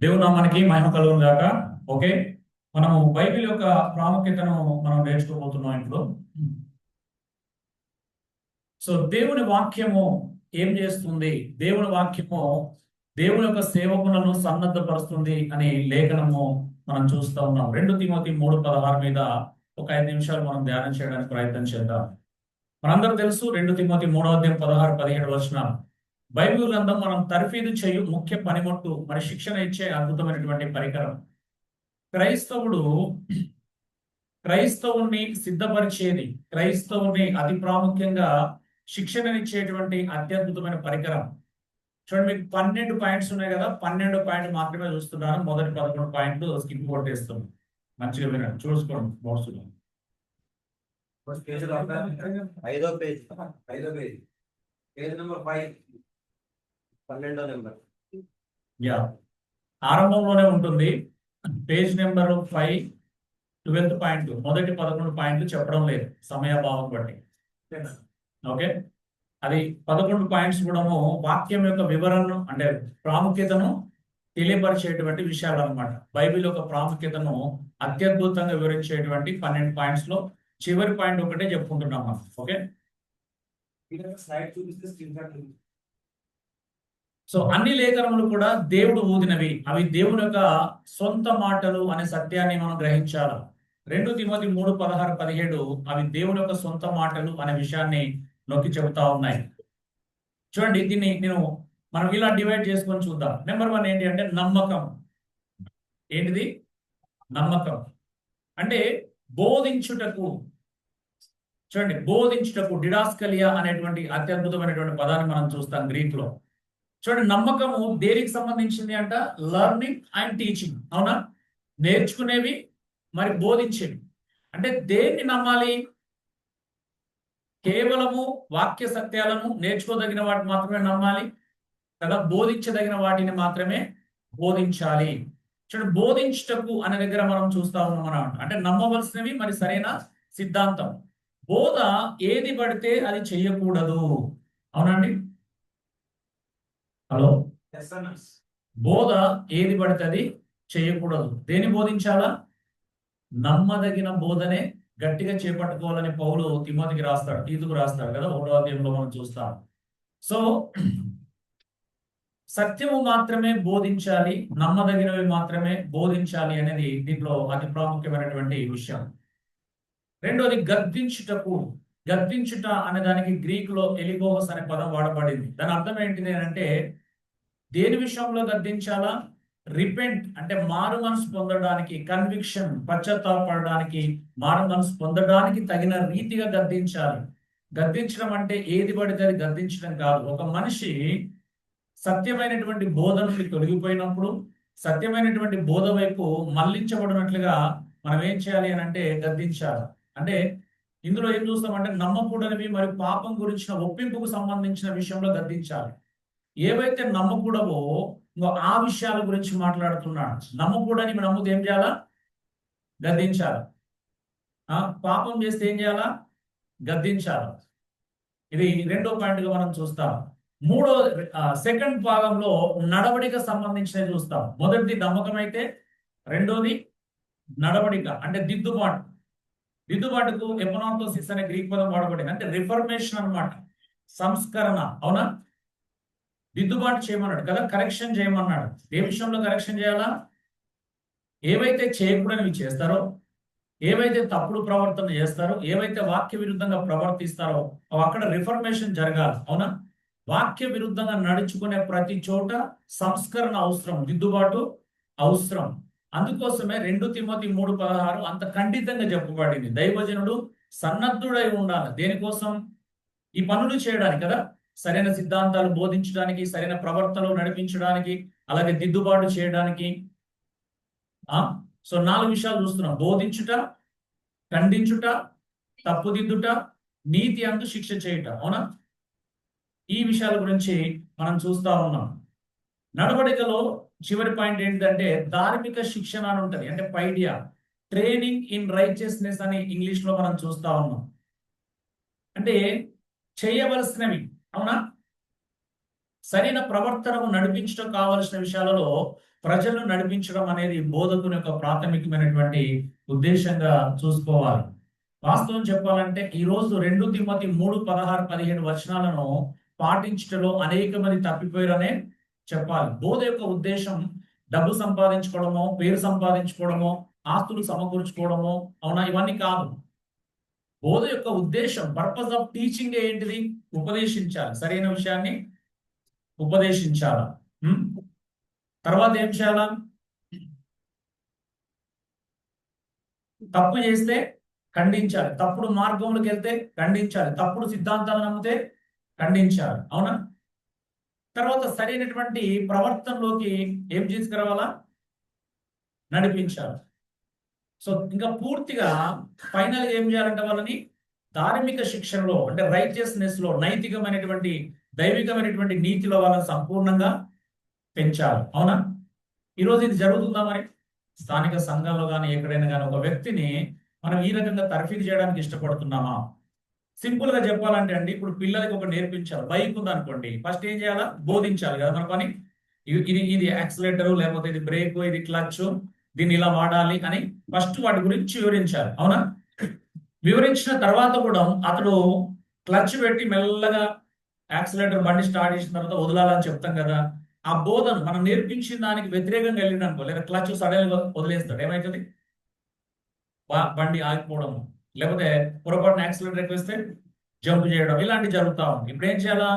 దేవుని నామానికి మహిమ కలుగును గాక. ఓకే, మనము బైబిల్ యొక్క ప్రాముఖ్యతను మనం నేర్చుకోబోతున్నాం ఇప్పుడు. సో దేవుని వాక్యము ఏం చేస్తుంది? దేవుని వాక్యము దేవుని యొక్క సేవకులను సన్నద్ధపరుస్తుంది అని లేఖనము మనం చూస్తూ ఉన్నాం. 2 తిమోతి 3:16 మీద ఒక 5 నిమిషాలు మనం ధ్యానం చేయడానికి ప్రయత్నం చేద్దాం. మనందరూ తెలుసు 2 తిమోతి 3:16-17 బైబిల్ గ్రంథం మనం తర్ఫీదు చేయు ముఖ్య పనిముట్టు, మరి శిక్షణ ఇచ్చే అద్భుతమైనటువంటి పరికరం. క్రైస్తవుడు క్రైస్తవుని సిద్ధపరిచేది, క్రైస్తవుని అతి ప్రాముఖ్యంగా శిక్షణనిచ్చేటువంటి అత్యద్భుతమైన పరికరం. చూడండి, మీకు 12 పాయింట్స్ ఉన్నాయి కదా, 12 పాయింట్ మాత్రమే చూస్తున్నాను. మొదటి 11 పాయింట్లు స్కిప్ కొట్టేస్తాం. మంచిగా వినండి, చూసుకోండి నోట్స్. ఐదో పేజ్ పేజ్ నెంబర్ 5, 12వ నెంబర్. యా, ఆరంభంలోనే ఉంటుంది. Page number 5, 12th point. మొదటి 11 పాయింట్లు చెప్పడం లేదు సమయాభావం బట్టి. ఓకే, అది 11 పాయింట్స్ కూడా వాక్యం యొక్క వివరణను అంటే ప్రాముఖ్యతను తెలియపరిచేటువంటి విషయాలు అన్నమాట. బైబిల్ యొక్క ప్రాముఖ్యతను అత్యద్భుతంగా వివరించేటువంటి 12 పాయింట్స్ లో చివరి పాయింట్ ఒకటే చెప్పుకుంటున్నాం మనం. ఓకే, సో అన్ని లేఖనములు కూడా దేవుడు ఊదినవి, అవి దేవుని యొక్క సొంత మాటలు అనే సత్యాన్ని మనం గ్రహించాలి. 2 తిమోతి 3:16-17 అవి దేవుని యొక్క సొంత మాటలు అనే విషయాన్ని నొక్కి చెబుతా ఉన్నాయి. చూడండి, దీన్ని మనం ఇలా డివైడ్ చేసుకొని చూద్దాం. నెంబర్ 1 ఏంటి అంటే నమ్మకం. ఏంటిది? నమ్మకం అంటే బోధించుటకు. చూడండి, బోధించుటకు డిడాస్కలియా అనేటువంటి అత్యద్భుతమైనటువంటి పదాన్ని మనం చూస్తాం గ్రీక్ లో. చూడండి, నమ్మకము దేనికి సంబంధించింది అంట? Learning and teaching. అవునా? నేర్చుకునేవి మరి బోధించేవి. అంటే దేన్ని నమ్మాలి? కేవలము వాక్య సత్యాలను నేర్చుకోదగిన వాటిని మాత్రమే నమ్మాలి కదా, బోధించదగిన వాటిని మాత్రమే బోధించాలి. చూడండి, బోధించుటకు అనే దగ్గర మనం చూస్తా ఉన్నాం అన్నమాట. అంటే నమ్మవలసినవి మరి సరైన సిద్ధాంతం. బోధ ఏది పడితే అది చెయ్యకూడదు. అవునండి? హలో, బోధ ఏది పడితే అది చేయకూడదు. దేని బోధించాలా? నమ్మదగిన బోధనే గట్టిగా చేపట్టుకోవాలని పౌలు తిమోతికి రాస్తాడు, తీతుకు రాస్తాడు కదా, 1వ అధ్యాయంలో మనం చూస్తాం. సో సత్యము మాత్రమే బోధించాలి, నమ్మదగినవి మాత్రమే బోధించాలి అనేది దీంట్లో అతి ప్రాముఖ్యమైనటువంటి విషయం. రెండోది గద్దించుటకు. గద్దించుట అనే దానికి గ్రీక్ లో ఎలిగోస్ అనే పదం వాడబడింది. దాని అర్థం ఏంటిది అంటే దేని విషయంలో గద్దించాలా? రిపెంట్ అంటే మారు మనసు పొందడానికి, కన్విక్షన్ పశ్చాత్తాపడడానికి, మారు మనసు పొందడానికి తగిన రీతిగా గద్దించాలి. గద్దించడం అంటే ఏది పడితే అది గద్దించడం కాదు. ఒక మనిషి సత్యమైనటువంటి బోధ నుండి తొలగిపోయినప్పుడు సత్యమైనటువంటి బోధ వైపు మళ్లించబడినట్లుగా మనం ఏం చేయాలి అని అంటే గద్దించాలి. అంటే ఇందులో ఏం చూస్తామంటే నమ్మకూడనివి మరియు పాపం గురించిన ఒప్పింపుకు సంబంధించిన విషయంలో గద్దించాలి. ఏవైతే నమ్మకూడవో ఆ విషయాల గురించి మాట్లాడుతున్నాడు. నమ్మకూడని నమ్ముతే ఏం చేయాలా? గద్దించాలి. పాపం చేస్తే ఏం చేయాలా? గద్దించాలి. ఇది 2వ పాయింట్ గా మనం చూస్తాం. సెకండ్ భాగంలో నడవడిక సంబంధించినవి చూస్తాం. మొదటిది నమ్మకం అయితే రెండోది నడవడిక అంటే దిద్దుబాటు. దిద్దుబాటుకు ఎపనార్థోసిస్ అనే గ్రీక్ పదం వాడబడింది. అంటే రిఫర్మేషన్ అన్నమాట, సంస్కరణ. అవునా? దిద్దుబాటు చేయమన్నాడు కదా, కరెక్షన్ చేయమన్నాడు. ఏ విషయంలో కరెక్షన్ చేయాలా? ఏవైతే చేయకూడనివి చేస్తారో, ఏవైతే తప్పుడు ప్రవర్తన చేస్తారో, ఏవైతే వాక్య విరుద్ధంగా ప్రవర్తిస్తారో అక్కడ రిఫర్మేషన్ జరగాలి. అవునా? వాక్య విరుద్ధంగా నడుచుకునే ప్రతి చోట సంస్కరణ అవసరం, దిద్దుబాటు అవసరం. అందుకోసమే 2 తిమోతి 3:16 అంత ఖండితంగా చెప్పబడింది. దైవజనుడు సన్నద్ధుడై ఉండాలి. దేనికోసం? ఈ పనులు చేయడానికి కదా, సరైన సిద్ధాంతాలు బోధించడానికి, సరైన ప్రవర్తనలు నడిపించడానికి, అలాగే దిద్దుబాటు చేయడానికి. సో 4 విషయాలు చూస్తున్నాం: బోధించుట, ఖండించుట, తప్పుదిద్దుట, నీతి అందు శిక్ష చేయుట. అవునా? ఈ విషయాల గురించి మనం చూస్తా ఉన్నాం. నడవడికలో చివరి పాయింట్ ఏంటంటే ధార్మిక శిక్షణ అని ఉంటుంది. అంటే పైడియా, ట్రైనింగ్ ఇన్ రైచియస్నెస్ అని ఇంగ్లీష్ లో మనం చూస్తా ఉన్నాం. అంటే చేయవలసినవి. అవునా? సరైన ప్రవర్తనను నడిపించడం కావలసిన విషయాలలో ప్రజలను నడిపించడం అనేది బోధకుని యొక్క ప్రాథమికమైనటువంటి ఉద్దేశంగా చూసుకోవాలి. వాస్తవం చెప్పాలంటే ఈ రోజు 2 తిమోతి 3:16-15 వచనాలను పాటించటంలో అనేక మంది తప్పిపోయారనే చెప్పాలి. బోధ యొక్క ఉద్దేశం డబ్బు సంపాదించుకోవడమో, పేరు సంపాదించుకోవడమో, ఆస్తులు సమకూర్చుకోవడమో, అవునా, ఇవన్నీ కాదు. బోధ యొక్క ఉద్దేశం, పర్పస్ ఆఫ్ టీచింగ్ ఏంటిది? ఉపదేశించాలి, సరైన విషయాన్ని ఉపదేశించాలి. తర్వాత ఏం చేయాలా? తప్పు చేస్తే ఖండించాలి, తప్పుడు మార్గంలోకి వెళ్తే ఖండించాలి, తప్పుడు సిద్ధాంతాలు నమ్మితే ఖండించాలి, అవునా. తర్వాత సరైనటువంటి ప్రవర్తనలోకి ఏం తీసుకురావాలా? నడిపించాలి. సో ఇంకా పూర్తిగా ఫైనల్ ఏం చేయాలంటే వాళ్ళని ధార్మిక శిక్షణలో, అంటే రైచియస్నెస్ లో, నైతికమైనటువంటి దైవికమైనటువంటి నీతిలో వాళ్ళని సంపూర్ణంగా పెంచాలి, అవునా. ఈరోజు ఇది జరుగుతుందా? మరి స్థానిక సంఘాల్లో కానీ ఎక్కడైనా కానీ ఒక వ్యక్తిని మనం ఈ రకంగా తర్ఫీదు చేయడానికి ఇష్టపడుతున్నామా? సింపుల్ గా చెప్పాలంటే అండి, ఇప్పుడు పిల్లలకి ఒక నేర్పించాలి. బైక్ ఉంది అనుకోండి, ఫస్ట్ ఏం చేయాలా? బోధించాలి కదా మన పని. ఇది యాక్సిలేటర్, లేకపోతే ఇది బ్రేక్, ఇది క్లచ్, దీన్ని ఇలా వాడాలి అని ఫస్ట్ వాటి గురించి వివరించాలి, అవునా. వివరించిన తర్వాత కూడా అతడు క్లచ్ పెట్టి మెల్లగా యాక్సిలేటర్ బండి స్టార్ట్ చేసిన తర్వాత వదలాలని చెప్తాం కదా. ఆ బోధన మనం నేర్పించిన దానికి వ్యతిరేకంగా వెళ్ళింది అనుకో, లేదా క్లచ్ సడన్ గా వదిలేస్తాడు, ఏమవుతుంది? బండి ఆగిపోవడం, లేకపోతే పొరపాటున యాక్సిలేటర్ ఎక్కువేస్తే జంప్ చేయడం, ఇలాంటివి జరుగుతూ ఉంది. ఇప్పుడు ఏం చేయాలా?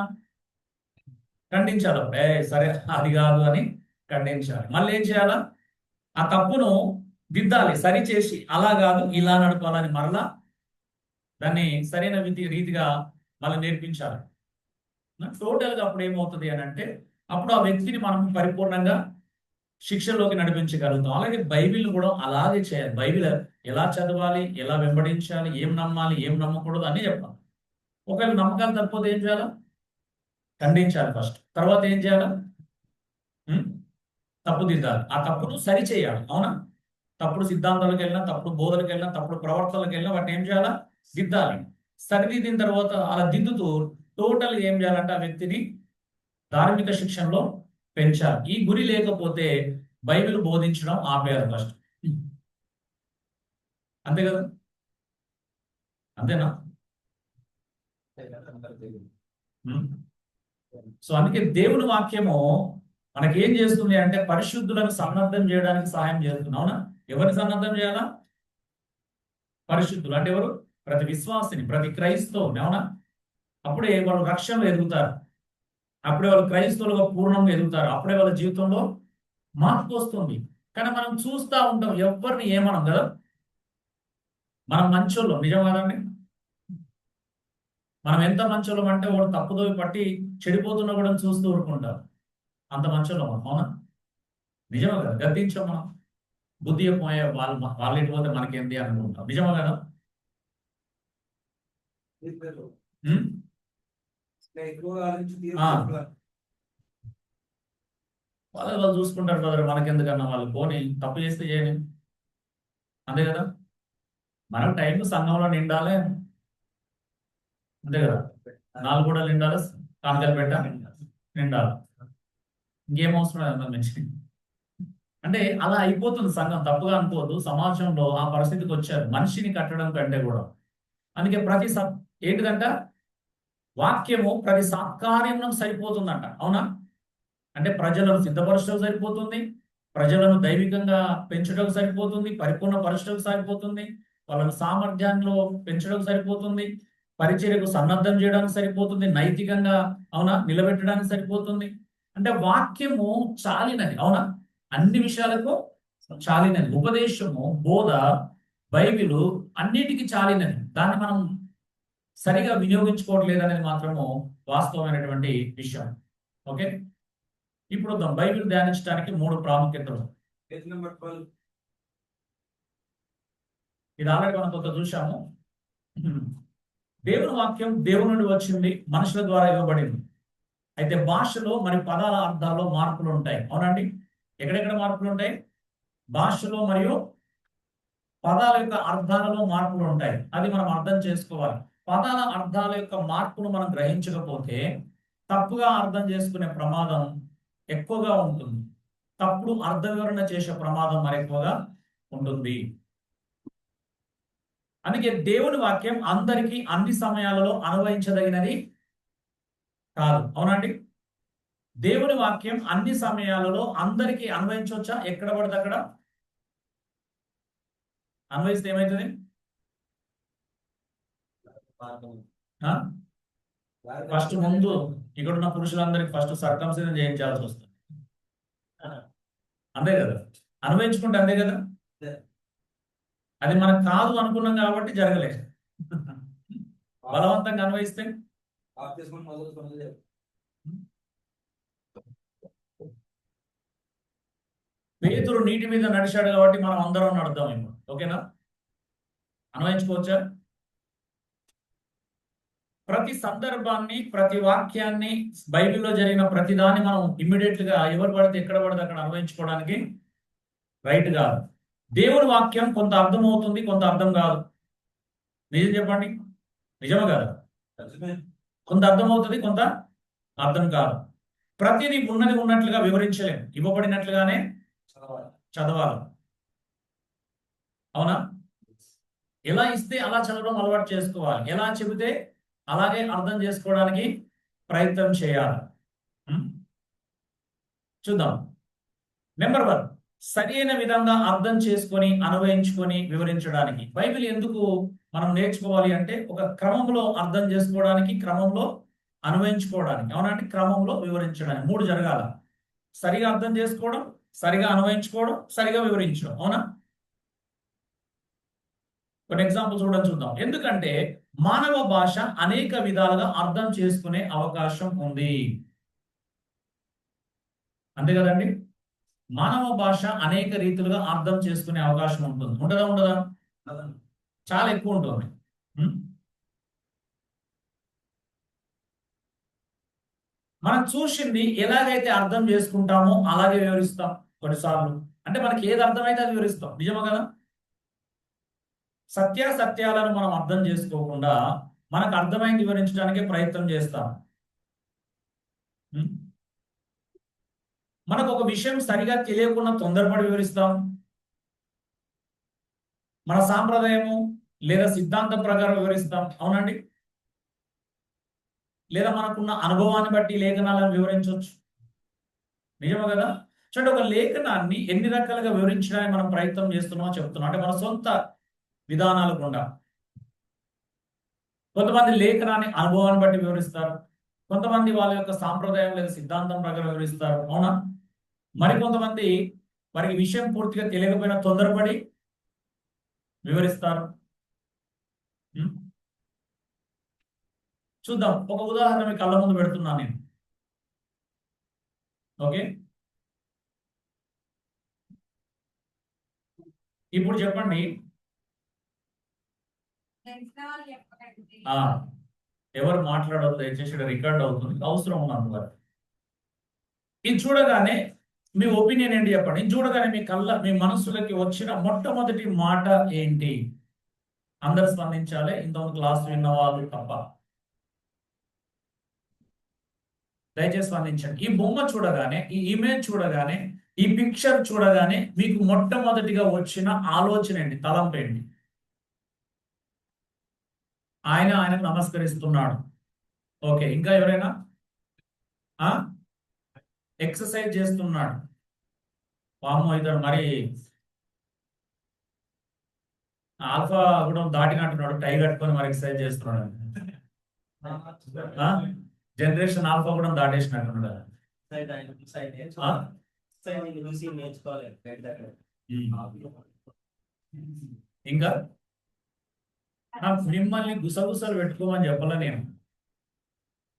ఖండించాలి. సరే అది కాదు అని ఖండించాలి. మళ్ళీ ఏం చేయాలా? ఆ తప్పును దిద్దాలి, సరి చేసి అలా కాదు ఇలా నడపాలని మరలా దాన్ని సరైన రీతిగా మళ్ళీ నేర్పించాలి. టోటల్గా అప్పుడు ఏమవుతుంది అని అంటే, అప్పుడు ఆ వ్యక్తిని మనం పరిపూర్ణంగా శిక్షలోకి నడిపించగలుగుతాం. అలాగే బైబిల్ కూడా అలాగే చేయాలి. బైబిల్ ఎలా చదవాలి, ఎలా వెంబడించాలి, ఏం నమ్మాలి, ఏం నమ్మకూడదు అని చెప్పాలి. ఒకవేళ నమ్మకాలు తప్పిపోతే ఏం చేయాలా? ఖండించాలి ఫస్ట్. తర్వాత ఏం చేయాలా? తప్పు దిద్దాలి, ఆ తప్పును సరి చేయాలి, అవునా. తప్పుడు సిద్ధాంతాలకు వెళ్ళినా, తప్పుడు బోధలకు వెళ్ళినా, తప్పుడు ప్రవర్తనలకు వెళ్ళినా వాటిని ఏం చేయాలా? దిద్దాలి. సరిదిద్దిన తర్వాత అలా దిద్దుతూ టోటల్ ఏం చేయాలంటే ఆ వ్యక్తిని ధార్మిక శిక్షణలో పెంచాలి. ఈ గురి లేకపోతే బైబిల్ బోధించడం ఆపేయాలి ఫస్ట్. అంతే కదా? అంతేనా? సో అందుకే దేవుని వాక్యము మనకి ఏం చేస్తుంది అంటే పరిశుద్ధులను సన్నద్ధం చేయడానికి సహాయం చేస్తుంది, అవునా. ఎవరిని సన్నద్ధం చేయాలా? పరిశుద్ధులు అంటే ఎవరు? ప్రతి విశ్వాసిని, ప్రతి క్రైస్తవుని, అవునా. అప్పుడే వాళ్ళు రక్షణలో ఎదుగుతారు, అప్పుడే వాళ్ళు క్రైస్తవులుగా పూర్ణంగా ఎదుగుతారు, అప్పుడే వాళ్ళ జీవితంలో మార్పు వస్తుంది. కానీ మనం చూస్తూ ఉంటాం, ఎవరిని ఏమనం కదా. మనం మంచోళ్ళం, నిజం కదండి. మనం ఎంత మంచోళ్ళం అంటే వాడు తప్పుదోవి పట్టి చెడిపోతున్నా కూడా చూస్తూ ఊరుకుంటాం, అంత మంచోళ్ళం మనం, అవునా. నిజమే కదా. గద్దించాం మనం, బుద్ధి పోయే వాళ్ళు ఇంటి పోతే మనకేంటి అనుకుంటాం, నిజమే కదా. వాళ్ళు చూసుకుంటారు బ్రదర్, మనకెందుకన్నా, వాళ్ళు పోనీ తప్పు చేస్తే చేయని, అంతే కదా. మనం టైం సంఘంలో నిండాలి, అంతే కదా. నాలుగు కూడా నిండాలి, కాంకలు పెట్ట నిండాలి, ఇంకేం అవసరం లేదు మంచి. అంటే అలా అయిపోతుంది సంఘం, తప్పుగా అనుకోవద్దు. సమాజంలో ఆ పరిస్థితికి వచ్చారు, మనిషిని కట్టడం కంటే కూడా. అందుకే ప్రతి ఏంటిదంట, వాక్యము ప్రతి సత్కార్యంలో సరిపోతుందంట, అవునా. అంటే ప్రజలను సిద్ధపరచడం సరిపోతుంది, ప్రజలను దైవికంగా పెంచడం సరిపోతుంది, పరిపూర్ణ పరచడం సరిపోతుంది, వాళ్ళని సామర్థ్యంలో పెంచడం సరిపోతుంది, పరిచర్యకు సన్నద్ధం చేయడానికి సరిపోతుంది, నైతికంగా, అవునా, నిలబెట్టడానికి సరిపోతుంది. అంటే వాక్యము చాలినది, అవునా, అన్ని విషయాలకు చాలినది. ఉపదేశము, బోధ, బైబిలు అన్నిటికీ చాలినది. దాన్ని మనం సరిగా వినియోగించుకోవట్లేదు అనేది మాత్రము వాస్తవమైనటువంటి విషయం. ఓకే, ఇప్పుడు బైబిల్ ధ్యానించడానికి 3 ప్రాముఖ్యతలు. ఇది ఆల్రెడీ మనం కొంత చూసాము. దేవుని వాక్యం దేవుని నుండి వచ్చింది, మనుషుల ద్వారా ఇవ్వబడింది. అయితే భాషలో మరియు పదాల అర్థాల్లో మార్పులు ఉంటాయి, అవునండి. ఎక్కడెక్కడ మార్పులు ఉంటాయి? భాషలో మరియు పదాల యొక్క అర్థాలలో మార్పులు ఉంటాయి. అది మనం అర్థం చేసుకోవాలి. పదాల అర్థాల యొక్క మార్పును మనం గ్రహించకపోతే తప్పుగా అర్థం చేసుకునే ప్రమాదం ఎక్కువగా ఉంటుంది. తప్పుడు అర్థ వివరణ చేసే ప్రమాదం మరి ఎక్కువగా ఉంటుంది. అందుకే దేవుని వాక్యం అందరికీ అన్ని సమయాలలో అన్వయించదగినది కాదు. అవునండి? దేవుని వాక్యం అన్ని సమయాలలో అందరికీ అన్వయించవచ్చా? ఎక్కడ పడితే అక్కడ అన్వయిస్తే ఏమవుతుంది? ఫస్ట్ ముందు ఇక్కడున్న పురుషులందరికీ ఫస్ట్ సర్కంసిజన్ చేయించాల్సి వస్తుంది. అంతే కదా? అన్వయించుకుంటే అంతే కదా? అది మనకు కాదు అనుకున్నాం కాబట్టి జరగలేదు. బలవంతంగా అన్వయిస్తే పేతురు నీటి మీద నడిచాడు కాబట్టి మనం అందరం నడుద్దాం ఇప్పుడు. ఓకేనా? అన్వయించుకోవచ్చా? ప్రతి సందర్భాన్ని, ప్రతి వాక్యాన్ని, బైబిల్లో జరిగిన ప్రతి దాన్ని మనం ఇమ్మీడియట్ గా ఎవరు పడితే ఎక్కడ పడితే అక్కడ అన్వయించుకోవడానికి రైట్ కాదు. దేవుని వాక్యం కొంత అర్థం అవుతుంది, కొంత అర్థం కాదు. నిజం చెప్పండి, నిజమే కదా? కొంత అర్థం అవుతుంది, కొంత అర్థం కాదు. ప్రతిదీ ఉన్నది ఉన్నట్లుగా వివరించలేం, ఇవ్వబడినట్లుగానే చదవాలి. అవునా? ఎలా ఇస్తే అలా చదవడం అలవాటు చేసుకోవాలి. ఎలా చెబితే అలాగే అర్థం చేసుకోవడానికి ప్రయత్నం చేయాలి. చూద్దాం. నెంబర్ 1, సరైన విధంగా అర్థం చేసుకొని అన్వయించుకొని వివరించడానికి బైబిల్ ఎందుకు మనం నేర్చుకోవాలి అంటే ఒక క్రమంలో అర్థం చేసుకోవడానికి, క్రమంలో అన్వయించుకోవడానికి. అవునంటే క్రమంలో వివరించడానికి 3 జరగాల. సరిగా అర్థం చేసుకోవడం, సరిగా అన్వయించుకోవడం, సరిగా వివరించడం. అవునా? కొన్ని ఎగ్జాంపుల్ చూద్దాం. ఎందుకంటే మానవ భాష అనేక విధాలుగా అర్థం చేసుకునే అవకాశం ఉంది. అంతే కదండి? మానవ భాష అనేక రీతులుగా అర్థం చేసుకునే అవకాశం ఉంటుంది. ఉంటుందా ఉండదా? చాలా ఎక్కువ ఉంటుంది. మనం చూసింది ఎలాగైతే అర్థం చేసుకుంటామో అలాగే వివరిస్తాం కొన్నిసార్లు. అంటే మనకి ఏది అర్థమైతే అది వివరిస్తాం. నిజమా కదా? సత్యాలను మనం అర్థం చేసుకోకుండా మనకు అర్థమైంది వివరించడానికి ప్రయత్నం చేస్తాం. మనకు ఒక విషయం సరిగా తెలియకుండా తొందరపడి వివరిస్తాం. మన సాంప్రదాయము లేదా సిద్ధాంతం ప్రకారం వివరిస్తాం. అవునండి? లేదా మనకున్న అనుభవాన్ని బట్టి లేఖనాలను వివరించవచ్చు. నిజమే కదా? చూడండి, ఒక లేఖనాన్ని ఎన్ని రకాలుగా వివరించడానికి మనం ప్రయత్నం చేస్తున్నామో చెప్తున్నాం. అంటే మన సొంత విధానాలు గుండా. కొంతమంది లేఖనాన్ని అనుభవాన్ని బట్టి వివరిస్తారు, కొంతమంది వాళ్ళ యొక్క సాంప్రదాయం లేదా సిద్ధాంతం ప్రకారం వివరిస్తారు. అవునా? మరికొంతమంది వారికి విషయం పూర్తిగా తెలియకపోయినా తొందరపడి వివరిస్తారు. చూద్దాం. ఒక ఉదాహరణ మీ కళ్ళ ముందు పెడుతున్నాను నేను. ఓకే, ఇప్పుడు చెప్పండి. ఎవరు మాట్లాడవద్దు దయచేసి, రికార్డ్ అవుతుంది, అవసరం ఉన్నంత వరకు. ఇది చూడగానే మీ ఒపీనియన్ ఏంటి చెప్పండి. ఇది చూడగానే మీ మనసులకి వచ్చిన మొట్టమొదటి మాట ఏంటి? అందరు స్పందించాలి, ఇంతకుముందు క్లాస్ విన్న వాళ్ళు తప్ప. దయచేసి స్పందించండి. ఈ బొమ్మ చూడగానే, ఈ ఇమేజ్ చూడగానే, ఈ పిక్చర్ చూడగానే మీకు మొట్టమొదటిగా వచ్చిన ఆలోచన ఏంటి? తలంపు ఏంటి? ఆయనకు నమస్కరిస్తున్నాడు. ఓకే, ఇంకా ఎవరైనా? ఎక్సర్సైజ్ చేస్తున్నాడు. వామ్మో, ఇతడు మరి ఆల్ఫా కూడా దాటినట్టున్నాడు, టై కట్టుకొని మరి ఎక్సర్సైజ్ చేస్తున్నాడు. జనరేషన్ ఆల్ఫా కూడా దాటేసినట్టున్నాడు. ఇంకా మిమ్మల్ని గుసగుసలు పెట్టుకోమని చెప్పలే నేను.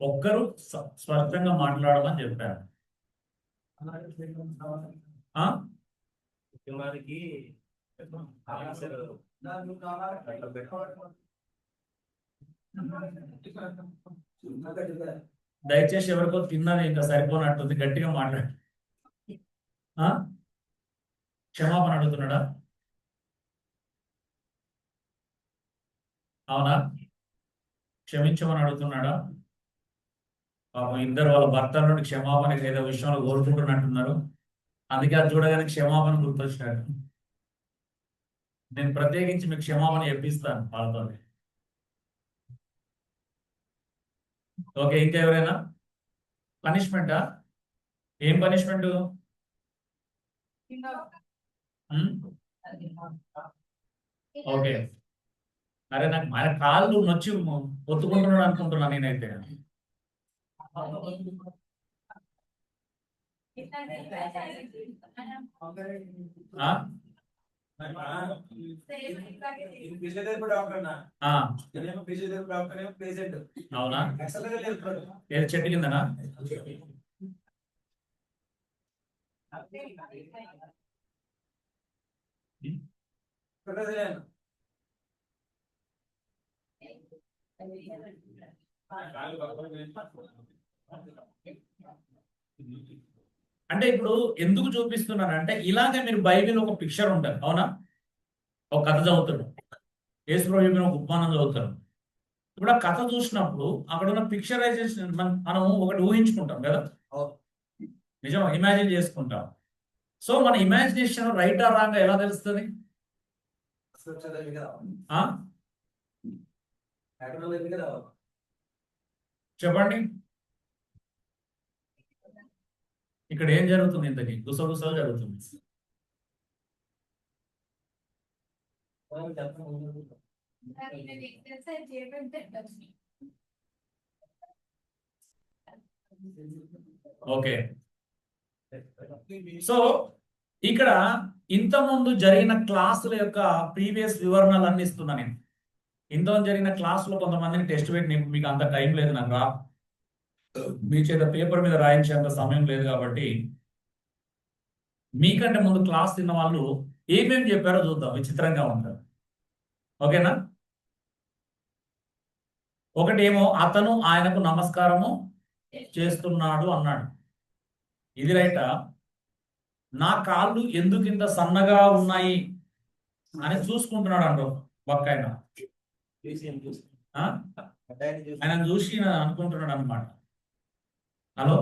ఒక్కరు స్పష్టంగా మాట్లాడమని చెప్పాను. దయచేసి ఎవరికో తిన్నది ఇంకా సరిపోనట్టుంది, గట్టిగా మాట్లాడు. క్షమాపణ అడుగుతున్నాడా? అవునా? క్షమించమని అడుగుతున్నాడా? పాపం ఇద్దరు వాళ్ళ భర్తల నుండి క్షమాపణ ఏదో విషయంలో కోరుకుంటున్నట్టున్నారు. అందుకే అది చూడగానే క్షమాపణ గుర్తొచ్చినాడు. నేను ప్రత్యేకించి మీకు క్షమాపణ చెప్పిస్తాను వాళ్ళతో. ఓకే, ఇంకా ఎవరైనా? పనిష్మెంటా? ఏం పనిష్మెంట్? ఓకే. అరే నాకు ఆయన కాళ్ళు నొచ్చి ఒత్తుకుంటున్నాడు అనుకుంటున్నా నేనైతే. ఆ? అవునా? ఏది చెట్టు కిందనా? అంటే ఇప్పుడు ఎందుకు చూపిస్తున్నానంటే ఇలాగే మీరు బైబిల్ ఒక పిక్చర్ ఉంటుంది, అవునా? ఒక కథ చదువుతాడు, యేసుప్రభు చెప్పిన ఒక ఉపమానం చదువుతాడు. ఇప్పుడు ఆ కథ చూసినప్పుడు అక్కడ ఉన్న పిక్చరైజేషన్ మనం ఒకటి ఊహించుకుంటాం కదా, నిజం, ఇమాజిన్ చేసుకుంటాం. సో మన ఇమాజినేషన్ రైట్ ఆర్ రాంగ్ ఎలా తెలుస్తుంది? చెప్పండి. ఇక్కడ ఏం జరుగుతుంది? ఇంతకీ గుసగుసలు జరుగుతుంది. ఓకే, సో ఇక్కడ ఇంతకుముందు జరిగిన క్లాసుల యొక్క ప్రీవియస్ వివరణలు అన్ని ఇస్తున్నా నేను. ఇంతకుముందు జరిగిన క్లాసులో కొంతమందిని టెస్ట్ పెట్టి మీకు అంత టైం లేదు, నాకు మీ చేత పేపర్ మీద రాయించేంత సమయం లేదు కాబట్టి మీకంటే ముందు క్లాస్ తిన్న వాళ్ళు ఏమేమి చెప్పారో చూద్దాం, విచిత్రంగా ఉంటారు. ఓకేనా? ఒకటేమో అతను ఆయనకు నమస్కారము చేస్తున్నాడు అన్నాడు. ఇది రైటా? నా కాళ్ళు ఎందుకు ఇంత సన్నగా ఉన్నాయి అని చూసుకుంటున్నాడు అంటారు పక్కన. ఆయన చూసి అనుకుంటున్నాడు అనమాట. హలో,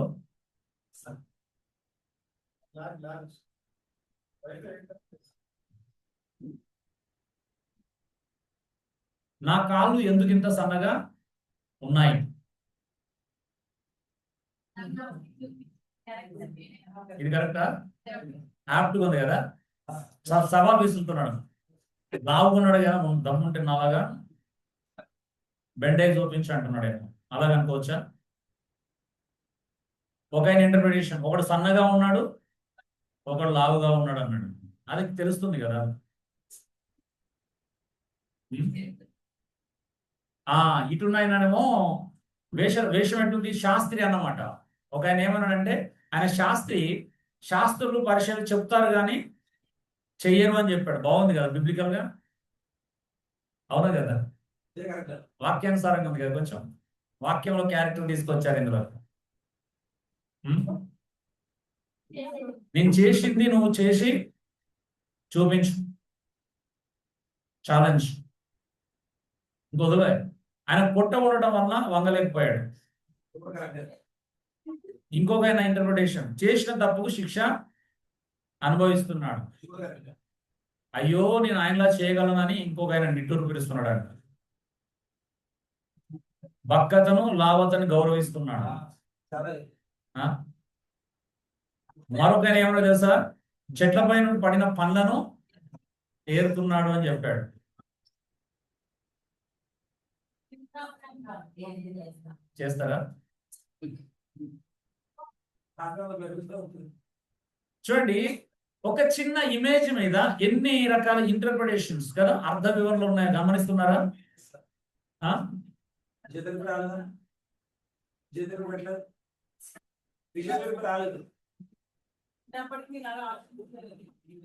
నా కాళ్ళు ఎందుకు ఇంత సన్నగా ఉన్నాయి? ఇది కరెక్టా? యాప్ట్గా ఉంది కదా? సవాల్ విసురుతున్నాడు. లావుకున్నాడు కదా, దమ్ముంటే నాలాగా బెండేజ్ చూపించి అంటున్నాడు. అలాగ అనుకోవచ్చా? ఒక ఆయన ఇంటర్ప్రిటేషన్, ఒకడు సన్నగా ఉన్నాడు, ఒకడు లావుగా ఉన్నాడు అన్నాడు. అది తెలుస్తుంది కదా. ఇటున్నాయనేమో వేషం ఎటువంటి శాస్త్రి అన్నమాట. ఒక ఆయన ఏమన్నాడంటే ఆయన శాస్త్రులు పరిశీలన చెప్తారు కానీ చెయ్యరు అని చెప్పాడు. బాగుంది కదా బిబ్లికల్ గా, అవునా కదా? వాక్యానుసారంగా ఉంది కదా, కొంచెం వాక్యంలో క్యారెక్టర్ తీసుకొచ్చారు ఇందులో. నేను చేసింది నువ్వు చేసి చూపించు, ఛాలెంజ్. ఇంకొదలే, ఆయన కొట్టబడటం వల్ల వంగలేకపోయాడు. ఇంకొక ఆయన ఇంటర్ప్రిటేషన్, చేసిన తప్పుకు శిక్ష అనుభవిస్తున్నాడు. అయ్యో నేను ఆయనలా చేయగలనని ఇంకొక ఆయన నిట్టూరు పిలుస్తున్నాడు. అంట బక్కతను లావతని గౌరవిస్తున్నాడు. మరొక ఆయన ఏమన్నా తెలుసా, చెట్లపై నుండి పడిన పండ్లను ఏరుతున్నాడు అని చెప్పాడు. చేస్తారా? చూడండి, ఒక చిన్న ఇమేజ్ మీద ఎన్ని రకాల ఇంటర్ప్రిటేషన్స్ కదా, అర్థ వివరణలు ఉన్నాయో గమనిస్తున్నారా?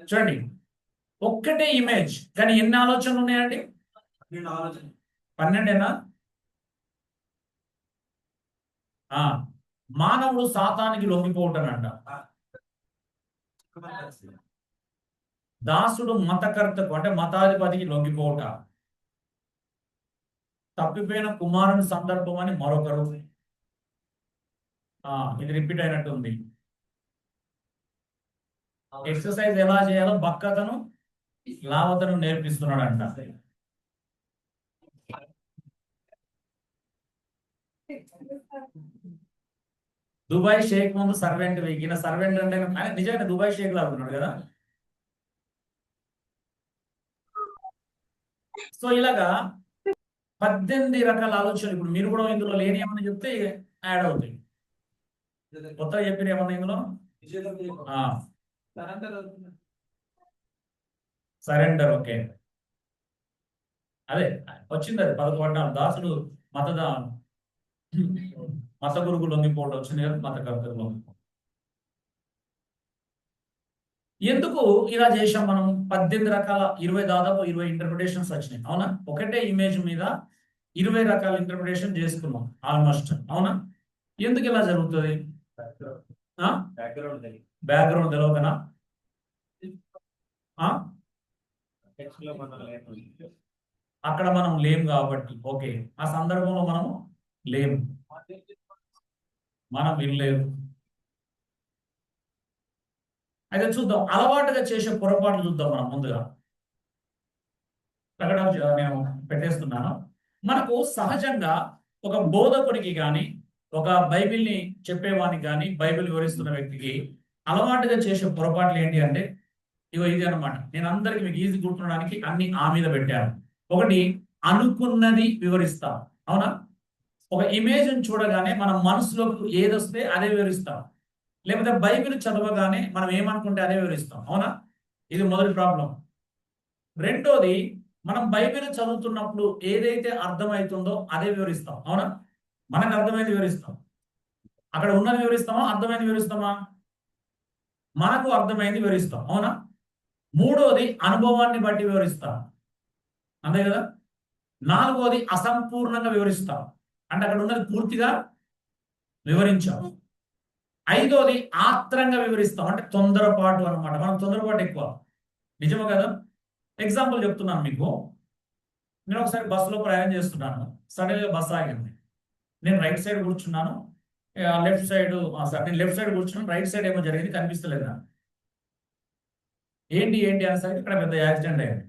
చూడండి, ఒక్కటే ఇమేజ్ కానీ ఎన్ని ఆలోచనలు ఉన్నాయండి? 12. మానవుడు సాతానికి లొంగిపోవటనంట. దాసుడు మతకర్తకు అంటే మతాధిపతికి లొంగిపోవట. తప్పిపోయిన కుమారుని సందర్భం అని మరొకరు. ఇది రిపీట్ అయినట్టు ఉంది. ఎక్సర్సైజ్ ఎలా చేయాలో బక్కతను లావతను నేర్పిస్తున్నాడంట. దుబాయ్ షేక్ ముందు సర్వెంట్ ఈయన సర్వెంట్ అంటే ఆయన నిజంగా దుబాయ్ షేక్ లాగా ఉన్నాడు కదా. సో ఇలాగా 18 రకాల ఆలోచనలు ఇప్పుడు మీరు కూడా ఇందులో లేని ఏమని చెప్తే యాడ్ అవుతాయి. కొత్తగా చెప్పిన ఏమన్నా ఇందులో సరెండర్. ఓకే, అదే వచ్చింది. అది 11 పడ్డాను. దాసుడు మత గురుకు లొంగిపోవడం వచ్చింది కదా, మతకర్తకు లొంగిపోవడం. ఎందుకు ఇలా చేసాం మనం? 18 రకాల 20 దాదాపు 20 ఇంటర్ప్రిటేషన్స్ వచ్చినాయి. అవునా? ఒకటే ఇమేజ్ మీద 20 రకాల ఇంటర్ప్రిటేషన్ చేసుకున్నాం ఆల్మోస్ట్. అవునా? ఎందుకు ఇలా జరుగుతుంది? బ్యాక్గ్రౌండ్ తెలియకనా? అక్కడ మనం లేం కాబట్టి. ఓకే, ఆ సందర్భంలో మనము లేము, మనం వినలేదు. అయితే చూద్దాం, అలవాటుగా చేసే పొరపాట్లు చూద్దాం మనం ముందుగా. ప్రకటన నేను పెట్టేస్తున్నాను. మనకు సహజంగా ఒక బోధకుడికి కానీ, ఒక బైబిల్ని చెప్పేవానికి కానీ, బైబిల్ వివరిస్తున్న వ్యక్తికి అలవాటుగా చేసే పొరపాట్లు ఏంటి అంటే, ఇగో ఇది అనమాట. నేను అందరికి మీకు ఈజీ గుర్తుండడానికి అన్ని ఆ మీద పెట్టాను. ఒకటి, అనుకున్నది వివరిస్తాం. అవునా? ఒక ఇమేజ్ చూడగానే మన మనసులోకి ఏదొస్తే అదే వివరిస్తాం. లేకపోతే బైబిల్ చదవగానే మనం ఏమనుకుంటే అదే వివరిస్తాం. అవునా? ఇది మొదటి ప్రాబ్లం. రెండోది, మనం బైబిల్ చదువుతున్నప్పుడు ఏదైతే అర్థమవుతుందో అదే వివరిస్తాం. అవునా? మనకు అర్థమైంది వివరిస్తాం. అక్కడ ఉన్నది వివరిస్తామా, అర్థమైంది వివరిస్తామా? మనకు అర్థమైంది వివరిస్తాం. అవునా? మూడోది, అనుభవాన్ని బట్టి వివరిస్తాం. అంతే కదా? నాలుగోది, అసంపూర్ణంగా వివరిస్తాం. అంటే అక్కడ ఉన్నది పూర్తిగా వివరించాం. ఐదోది, ఆత్రంగా వివరిస్తాం. అంటే తొందరపాటు అనమాట. మనం తొందరపాటు ఎక్కువ. నిజమే కదా? ఎగ్జాంపుల్ చెప్తున్నాను మీకు. నేను ఒకసారి బస్సులో ప్రయాణం చేస్తున్నాను. సడన్గా బస్సు ఆగింది. నేను రైట్ సైడ్ కూర్చున్నాను, లెఫ్ట్ సైడ్ నేను లెఫ్ట్ సైడ్ కూర్చున్నాను, రైట్ సైడ్ ఏమో జరిగింది కనిపిస్తలేదు నాకు. ఏంటి అనేసరికి ఇక్కడ పెద్ద యాక్సిడెంట్ అయింది.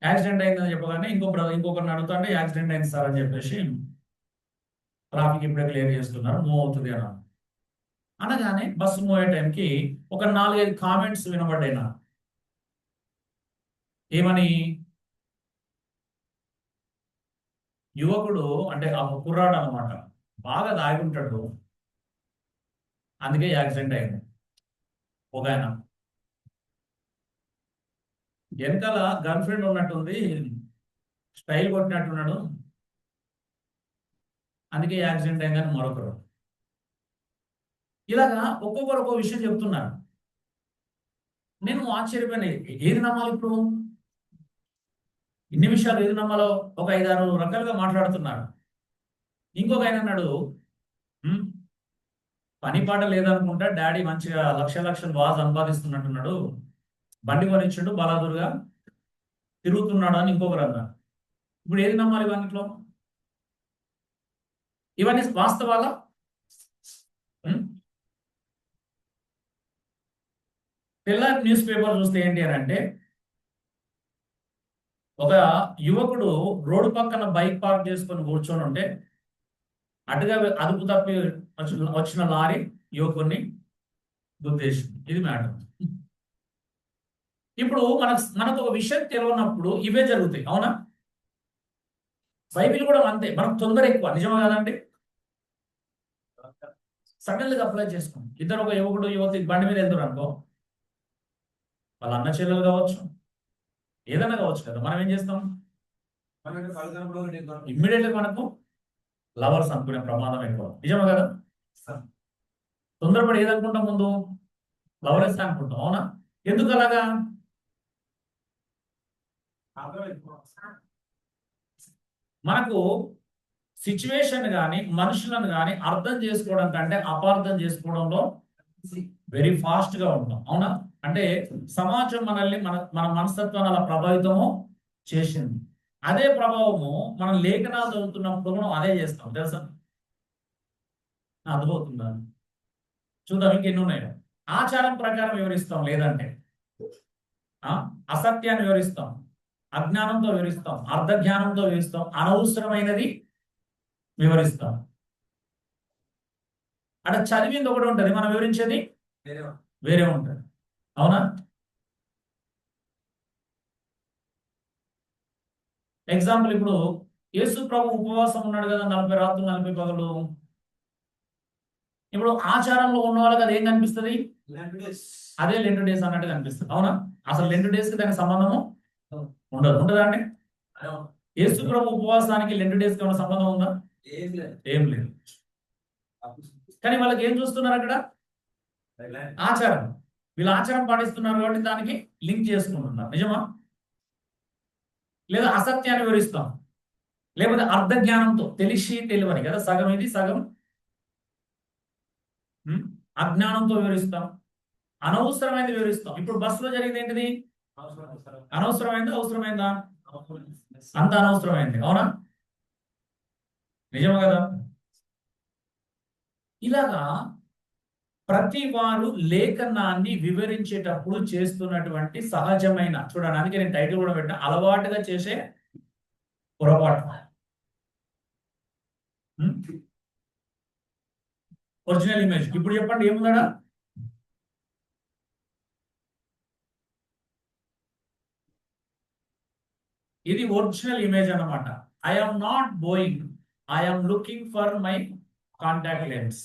యాక్సిడెంట్ అయిందని చెప్పగానే ఇంకొకరిని అడుగుతుంటే యాక్సిడెంట్ అయింది సార్ అని చెప్పేసి ట్రాఫిక్ ఇప్పుడే క్లియర్ చేస్తున్నారు, మూవ్ అవుతుంది అని అనగానే బస్సు మూవ్ అయ్యే టైంకి ఒక 4-5 కామెంట్స్ వినబడ్డాయి నాకు. ఏమని? యువకుడు అంటే ఆ కుర్రాడు అనమాట, బాగా దాగి ఉంటాడు, అందుకే యాక్సిడెంట్ అయింది. ఒక ఆయన వెనకాల గర్ల్ ఫ్రెండ్ ఉన్నట్టుంది, స్టైల్ కొట్టినట్టున్నాడు, అందుకే యాక్సిడెంట్ అయిందని మరొకరు. ఇలాగా ఒక్కొక్కరు ఒక్కో విషయం చెప్తున్నారు. నేను ఆశ్చర్యపోయిన, ఏది నమ్మాలి ఇప్పుడు? ఇన్ని విషయాలు ఏది నమ్మాలో ఒక 5-6 రకాలుగా మాట్లాడుతున్నారు. ఇంకొక ఆయన అన్నాడు, పని పాట లేదనుకుంటా, డాడీ మంచిగా లక్షలు బాగా సంపాదిస్తున్నట్టున్నాడు, బండి కొనిచ్చిండు, బలాదురుగా తిరుగుతున్నాడు అని ఇంకొకరు అన్నారు. ఇప్పుడు ఏది నమ్మాలి ఇవన్నిట్లో? ఇవన్నీ వాస్తవాలా? తెల్ల న్యూస్ పేపర్ చూస్తే ఏంటి అని అంటే, ఒక యువకుడు రోడ్డు పక్కన బైక్ పార్క్ చేసుకొని కూర్చొని ఉంటే అటుగా అదుపు తప్పి వచ్చిన లారీ యువకుడిని గుద్దేసింది. ఇది మ్యాటర్. ఇప్పుడు మనకు ఒక విషయం తెలియనప్పుడు ఇవే జరుగుతాయి. అవునా? బైబిల్ కూడా అంతే. మనకు తొందర ఎక్కువ. నిజమా కదండి? సడన్గా అప్లై చేసుకోండి. ఇద్దరు, ఒక యువకుడు యువతి బండి మీద వెళ్తారు అనుకో, వాళ్ళ అన్న చెల్లెలు కావచ్చు, ఏదైనా కావచ్చు కదా, మనం ఏం చేస్తాం? ఇమ్మీడియట్గా మనకు లవర్స్ అనుకునే ప్రమాదం ఎక్కువ. నిజమా కదా? తొందరపడి ఏదనుకుంటాం? ముందు లవర్స్ అనుకుంటాం. అవునా? ఎందుకు అలాగా? మనకు సిచ్యువేషన్ కానీ మనుషులను కానీ అర్థం చేసుకోవడం కంటే అపార్థం చేసుకోవడంలో వెరీ ఫాస్ట్ గా ఉంటాం. అవునా? అంటే సమాజం మనల్ని మన మనస్తత్వాన్ని అలా ప్రభావితము చేసింది. అదే ప్రభావము మనం లేఖనాలు చదువుతున్నప్పుడు మనం అదే చేస్తాం. తెలుసా? అర్థమవుతుందా? చూద్దాం ఇంకెన్ని ఉన్నాయో. ఆచారం ప్రకారం వివరిస్తాం, లేదంటే అసత్యాన్ని వివరిస్తాం, అజ్ఞానంతో వివరిస్తాం, అర్ధజ్ఞానంతో వివరిస్తాం, అనవసరమైనది వివరిస్తాం. అంటే చదివింది ఒకటి ఉంటుంది, మనం వివరించేది వేరే ఉంటుంది. అవునా? ఎగ్జాంపుల్, ఇప్పుడు యేసు ప్రభు ఉపవాసం ఉన్నాడు కదా 40 రాత్రులు 40 పగలు. ఇప్పుడు ఆచారంలో ఉన్న వాళ్ళకి అది ఏం కనిపిస్తుంది? అదే లెంట్ డేస్ అన్నట్టు కనిపిస్తుంది. అవునా? అసలు లెంట్ డేస్ కి దానికి సంబంధము ఉండదు. ఉంటుందా అండి? యేసు ప్రభు ఉపవాసానికి లెంట్ డేస్ కి ఏమైనా సంబంధం ఉందా? ఏం లేదు. కానీ వాళ్ళకి ఏం చూస్తున్నారు అక్కడ? ఆచారం. వీళ్ళు ఆచారం పాటిస్తున్నారు కాబట్టి దానికి లింక్ చేసుకుంటున్నారు. నిజమా? లేదా అసత్యాన్ని వివరిస్తాం, లేకపోతే అర్ధ జ్ఞానంతో తెలిసి తెలియని కదా, సగం ఇది సగం అజ్ఞానంతో వివరిస్తాం, అనవసరమైనది వివరిస్తాం. ఇప్పుడు బస్సులో జరిగింది ఏంటిది? అనవసరమైందా అవసరమైందా? అంత అనవసరమైంది. అవునా? నిజమే కదా? ఇలాగా ప్రతి వారు లేఖనాన్ని వివరించేటప్పుడు చేస్తున్నటువంటి సహజమైన, చూడండి అందుకే నేను టైటిల్ కూడా పెట్టా, అలవాటుగా చేసే పొరపాటు. Original image. ఇప్పుడు చెప్పండి ఏముందా? ఇది ఒరిజినల్ ఇమేజ్ అన్నమాట. I'm not going, I'm looking for my contact lens.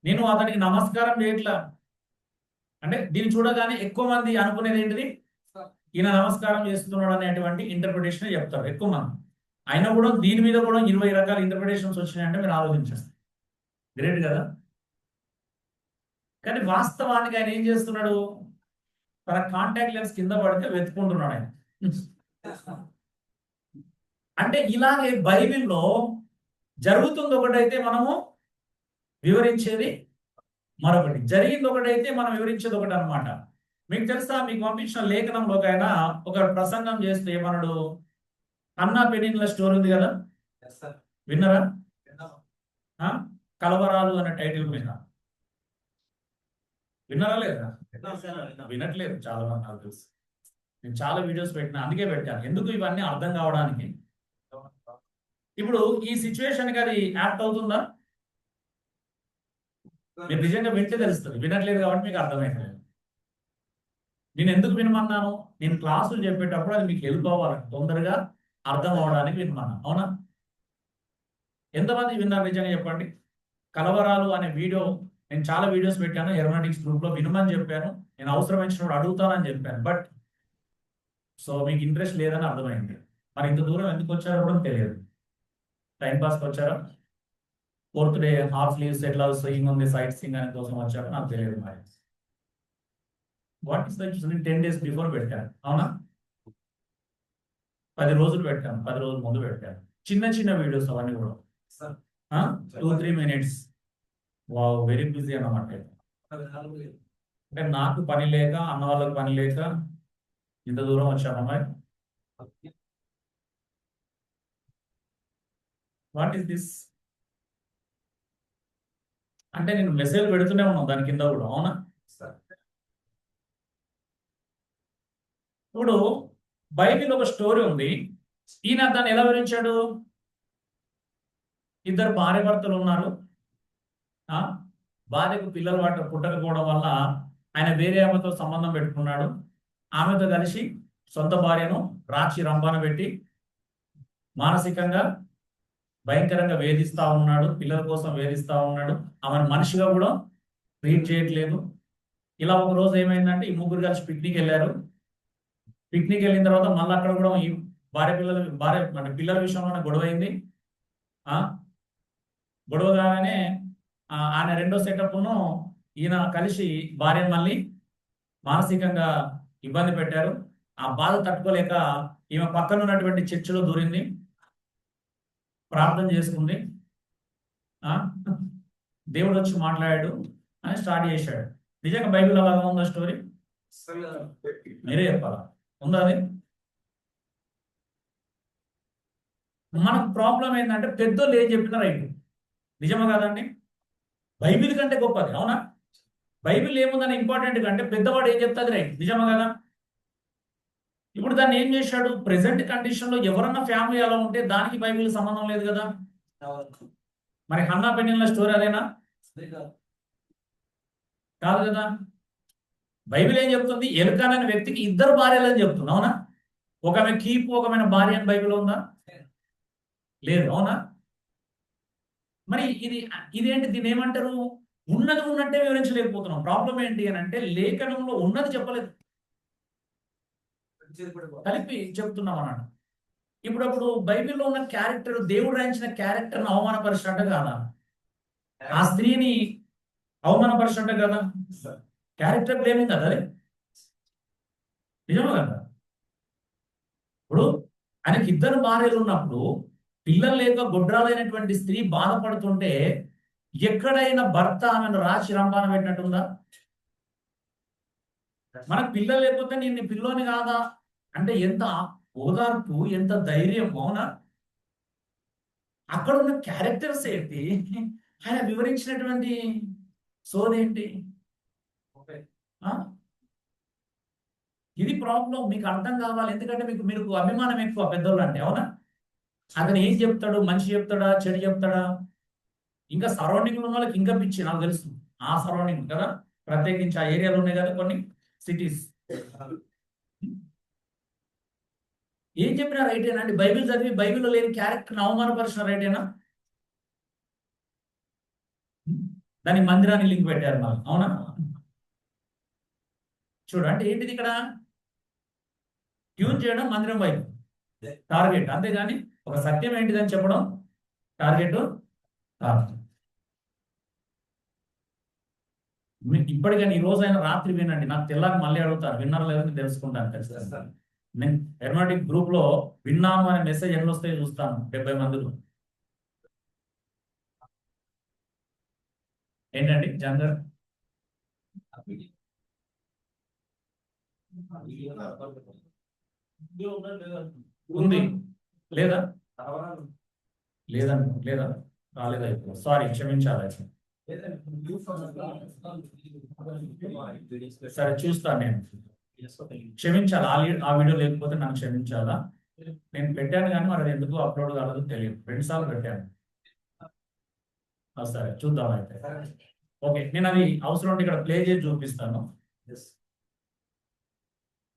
నేను అతనికి నమస్కారం చేయట్లా. అంటే దీన్ని చూడగానే ఎక్కువ మంది అనుకునేది ఏంటిది? ఈయన నమస్కారం చేస్తున్నాడు అనేటువంటి ఇంటర్ప్రిటేషన్ చెప్తారు ఎక్కువ మంది. అయినా కూడా దీని మీద కూడా 20 రకాల ఇంటర్ప్రిటేషన్స్ వచ్చినాయంటే మీరు ఆలోచించండి. గ్రేట్ కదా? కానీ వాస్తవానికి ఆయన ఏం చేస్తున్నాడు? తన కాంటాక్ట్ లెన్స్ కింద పడితే వెతుకుంటున్నాడు ఆయన. అంటే ఇలాగే బైబిల్లో జరుగుతుంది ఒకటైతే మనము వివరించేది మరొకటి, జరిగింది ఒకటైతే మనం వివరించేది ఒకటి అనమాట. మీకు తెలుసా, మీకు పంపించిన లేఖనంలో ఒక ప్రసంగం చేస్తే ఏమన్నాడు? అన్నా పెనిన్ల స్టోరీ ఉంది కదా, విన్నారా? కలవరాలు అనే టైటిల్ మీద విన్నారా లేదా? వినట్లేదు చాలా మంది, నాకు తెలుసు. నేను చాలా వీడియోస్ పెట్టినా, అందుకే పెట్టాను. ఎందుకు? ఇవన్నీ అర్థం కావడానికి. ఇప్పుడు ఈ సిచ్యువేషన్ కి అది యాప్ట్ అవుతుందా? మీరు నిజంగా వింటే తెలుస్తుంది. వినట్లేదు కాబట్టి మీకు అర్థమైంది. నేను ఎందుకు వినమన్నాను? నేను క్లాసులు చెప్పేటప్పుడు అది మీకు హెల్ప్ అవ్వాలి, తొందరగా అర్థం అవడానికి వినమన్నాను. అవునా? ఎంతమంది విన్నారు నిజంగా చెప్పండి? కలవరాలు అనే వీడియో నేను చాలా వీడియోస్ పెట్టాను హెర్మనటిక్స్ గ్రూప్ లో, వినమని చెప్పాను. నేను అవసరమైనప్పుడు అడుగుతానని చెప్పాను. బట్ మీకు ఇంట్రెస్ట్ లేదని అర్థమైంది. మరి ఇంత దూరం ఎందుకు వచ్చారో కూడా తెలియదు. టైం పాస్కి వచ్చారా? 4th డే హాఫ్ స్లీవ్స్ ఎట్లా స్వింగ్ ఉంది, సైట్ సింగ్ అనే కోసం వచ్చారో నాకు తెలియదు. మరి what is the 10 days before పెట్టాను. అవునా? 10 రోజులు పెట్టాను, 10 రోజుల ముందు పెట్టాను. చిన్న చిన్న వీడియోస్ అవన్నీ కూడా 2-3 minutes. వావ్, వెరీ బిజీ అన్నమాట. అంటే నాకు పని లేక, అన్న వాళ్ళకి పని లేక ఇంత దూరం వచ్చాను. మరి వాట్ ఈస్ దిస్? అంటే నేను మెసేజ్ పెడుతూనే ఉన్నాను దాని కింద కూడా. అవునా? ఇప్పుడు బైబిల్ ఒక స్టోరీ ఉంది. ఈయన దాన్ని ఎలా వివరించాడు? ఇద్దరు భార్య భర్తలు ఉన్నారు. భార్యకు పిల్లలు పుట్టకపోవడం వల్ల ఆయన వేరే ఆమెతో సంబంధం పెట్టుకున్నాడు. ఆమెతో కలిసి సొంత భార్యను రాక్షి రంపాన పెట్టి మానసికంగా భయంకరంగా వేధిస్తా ఉన్నాడు. పిల్లల కోసం వేధిస్తా ఉన్నాడు. ఆమెను మనిషిగా కూడా ట్రీట్ చేయట్లేదు. ఇలా ఒక రోజు ఏమైందంటే ఈ ముగ్గురు కలిసి పిక్నిక్ వెళ్ళారు. పిక్నిక్ వెళ్ళిన తర్వాత మళ్ళీ అక్కడ కూడా ఈ పిల్లల విషయంలోనే గొడవ అయింది. గొడవ కాగానే ఆయన రెండో సెటప్ను ఈయన కలిసి భార్యను మళ్ళీ మానసికంగా ఇబ్బంది పెట్టారు. ఆ బాధ తట్టుకోలేక ఈమె పక్కన ఉన్నటువంటి చర్చిలో దూరింది, ప్రార్థన చేసుకుంది. దేవుడు వచ్చి మాట్లాడాడు అని స్టార్ట్ చేశాడు. నిజంగా బైబిల్ అలాగా ఉందా స్టోరీ? మీరే చెప్పాలా, ఉందా అది? మనకు ప్రాబ్లం ఏంటంటే పెద్దోళ్ళు ఏం చెప్పినా రైట్. నిజమా కాదండి? బైబిల్ కంటే గొప్పది, అవునా? బైబిల్ ఏముందని ఇంపార్టెంట్ కంటే పెద్దవాడు ఏం చెప్తాది రైట్, నిజమా కదా? ఇప్పుడు దాన్ని ఏం చేశాడు, ప్రెసెంట్ కండిషన్ లో ఎవరన్నా ఫ్యామిలీ అలా ఉంటే దానికి బైబిల్ సంబంధం లేదు కదా. మరి హన్నా పెనిన్న స్టోరీ అదేనా? కాదు కదా. బైబిల్ ఏం చెప్తుంది, ఎలుకాన్ అనే వ్యక్తికి 2 భార్యలు అని చెప్తుంది, అవునా? ఒక ఆమె కీపు, ఒక ఆమె భార్య అని బైబిల్ ఉందా? లేదు, అవునా? మరి ఇదేంటి, దీన్ని ఏమంటారు? ఉన్నది ఉన్నట్టే వివరించలేకపోతున్నాం. ప్రాబ్లం ఏంటి అని అంటే లేఖనంలో ఉన్నది చెప్పలేదు, కలిపి చెప్తున్నాం అన్నాడు. ఇప్పుడు బైబిల్లో ఉన్న క్యారెక్టర్, దేవుడు రాయించిన క్యారెక్టర్ను అవమానపరిచినట్టు కాదా? ఆ స్త్రీని అవమానపరిచినట్టు కదా? క్యారెక్టర్ బ్లేమింగ్ కదా అది, నిజమే కదా. ఇప్పుడు ఆయనకి 2 భార్యలు ఉన్నప్పుడు పిల్లలు లేక గొడ్రాలైనటువంటి స్త్రీ బాధపడుతుంటే ఎక్కడైనా భర్త ఆమెను రాచి రంపాన పెట్టినట్టుందా? మనకు పిల్లలు లేకపోతే నేను పిల్లోని కాదా అంటే ఎంత ఓదార్పు, ఎంత ధైర్యం, అవునా? అక్కడ ఉన్న క్యారెక్టర్స్ ఏంటి, ఆయన వివరించినటువంటి సోదేంటి? ఆ? ఇది ప్రాబ్లం, మీకు అర్థం కావాలి. ఎందుకంటే మీరు అభిమానం ఎక్కువ పెద్దోళ్ళు అంటే, అవునా? అతను ఏం చెప్తాడు, మంచి చెప్తాడా చెడు చెప్తాడా? ఇంకా సరౌండింగ్ ఉన్న వాళ్ళకి ఇంకా పిచ్చి, నాకు తెలుసు. ఆ సరౌండింగ్ కదా, ప్రత్యేకించి ఆ ఏరియాలో ఉన్నాయి కదా కొన్ని సిటీస్. ఏం చెప్పినా రైటేనా అండి? బైబిల్ చదివి బైబిల్లో లేని క్యారెక్టర్ని అవమానపరిచిన రైటేనా? దాని మందిరాన్ని లింక్ పెట్టారు నాకు, అవునా? చూడు, అంటే ఏంటిది ఇక్కడ, ట్యూన్ చేయడం మందిరం వైపు టార్గెట్, అంతేగాని ఒక సత్యం ఏంటిదని చెప్పడం టార్గెట్ కాదు. ఇప్పటికైనా ఈ రోజైనా రాత్రి వినండి, నాకు తెల్లారి మళ్ళీ అడుగుతారు, విన్నారో లేదని తెలుసుకుంటాను ఖచ్చితంగా. నేను ఎర్మాటిక్ గ్రూప్ లో విన్నాము అనే మెసేజ్ ఎన్ని వస్తాయో చూస్తాను, 70 మందిలో. ఏంటండి జనరల్ ఉంది లేదా? లేదండి, లేదా? రాలేదా? ఇప్పుడు సారీ, క్షమించాలి. సరే చూస్తాను నేను, క్షమించాలి. ఆ వీడియో లేకపోతే నన్ను క్షమించాలా. నేను పెట్టాను కానీ మరి అది ఎందుకు అప్లోడ్ కాలేదో తెలియదు, 2 సార్లు పెట్టాను. సరే చూద్దాం అయితే. ఓకే, నేను అది అవసరం ఉంటే ఇక్కడ ప్లే చేసి చూపిస్తాను,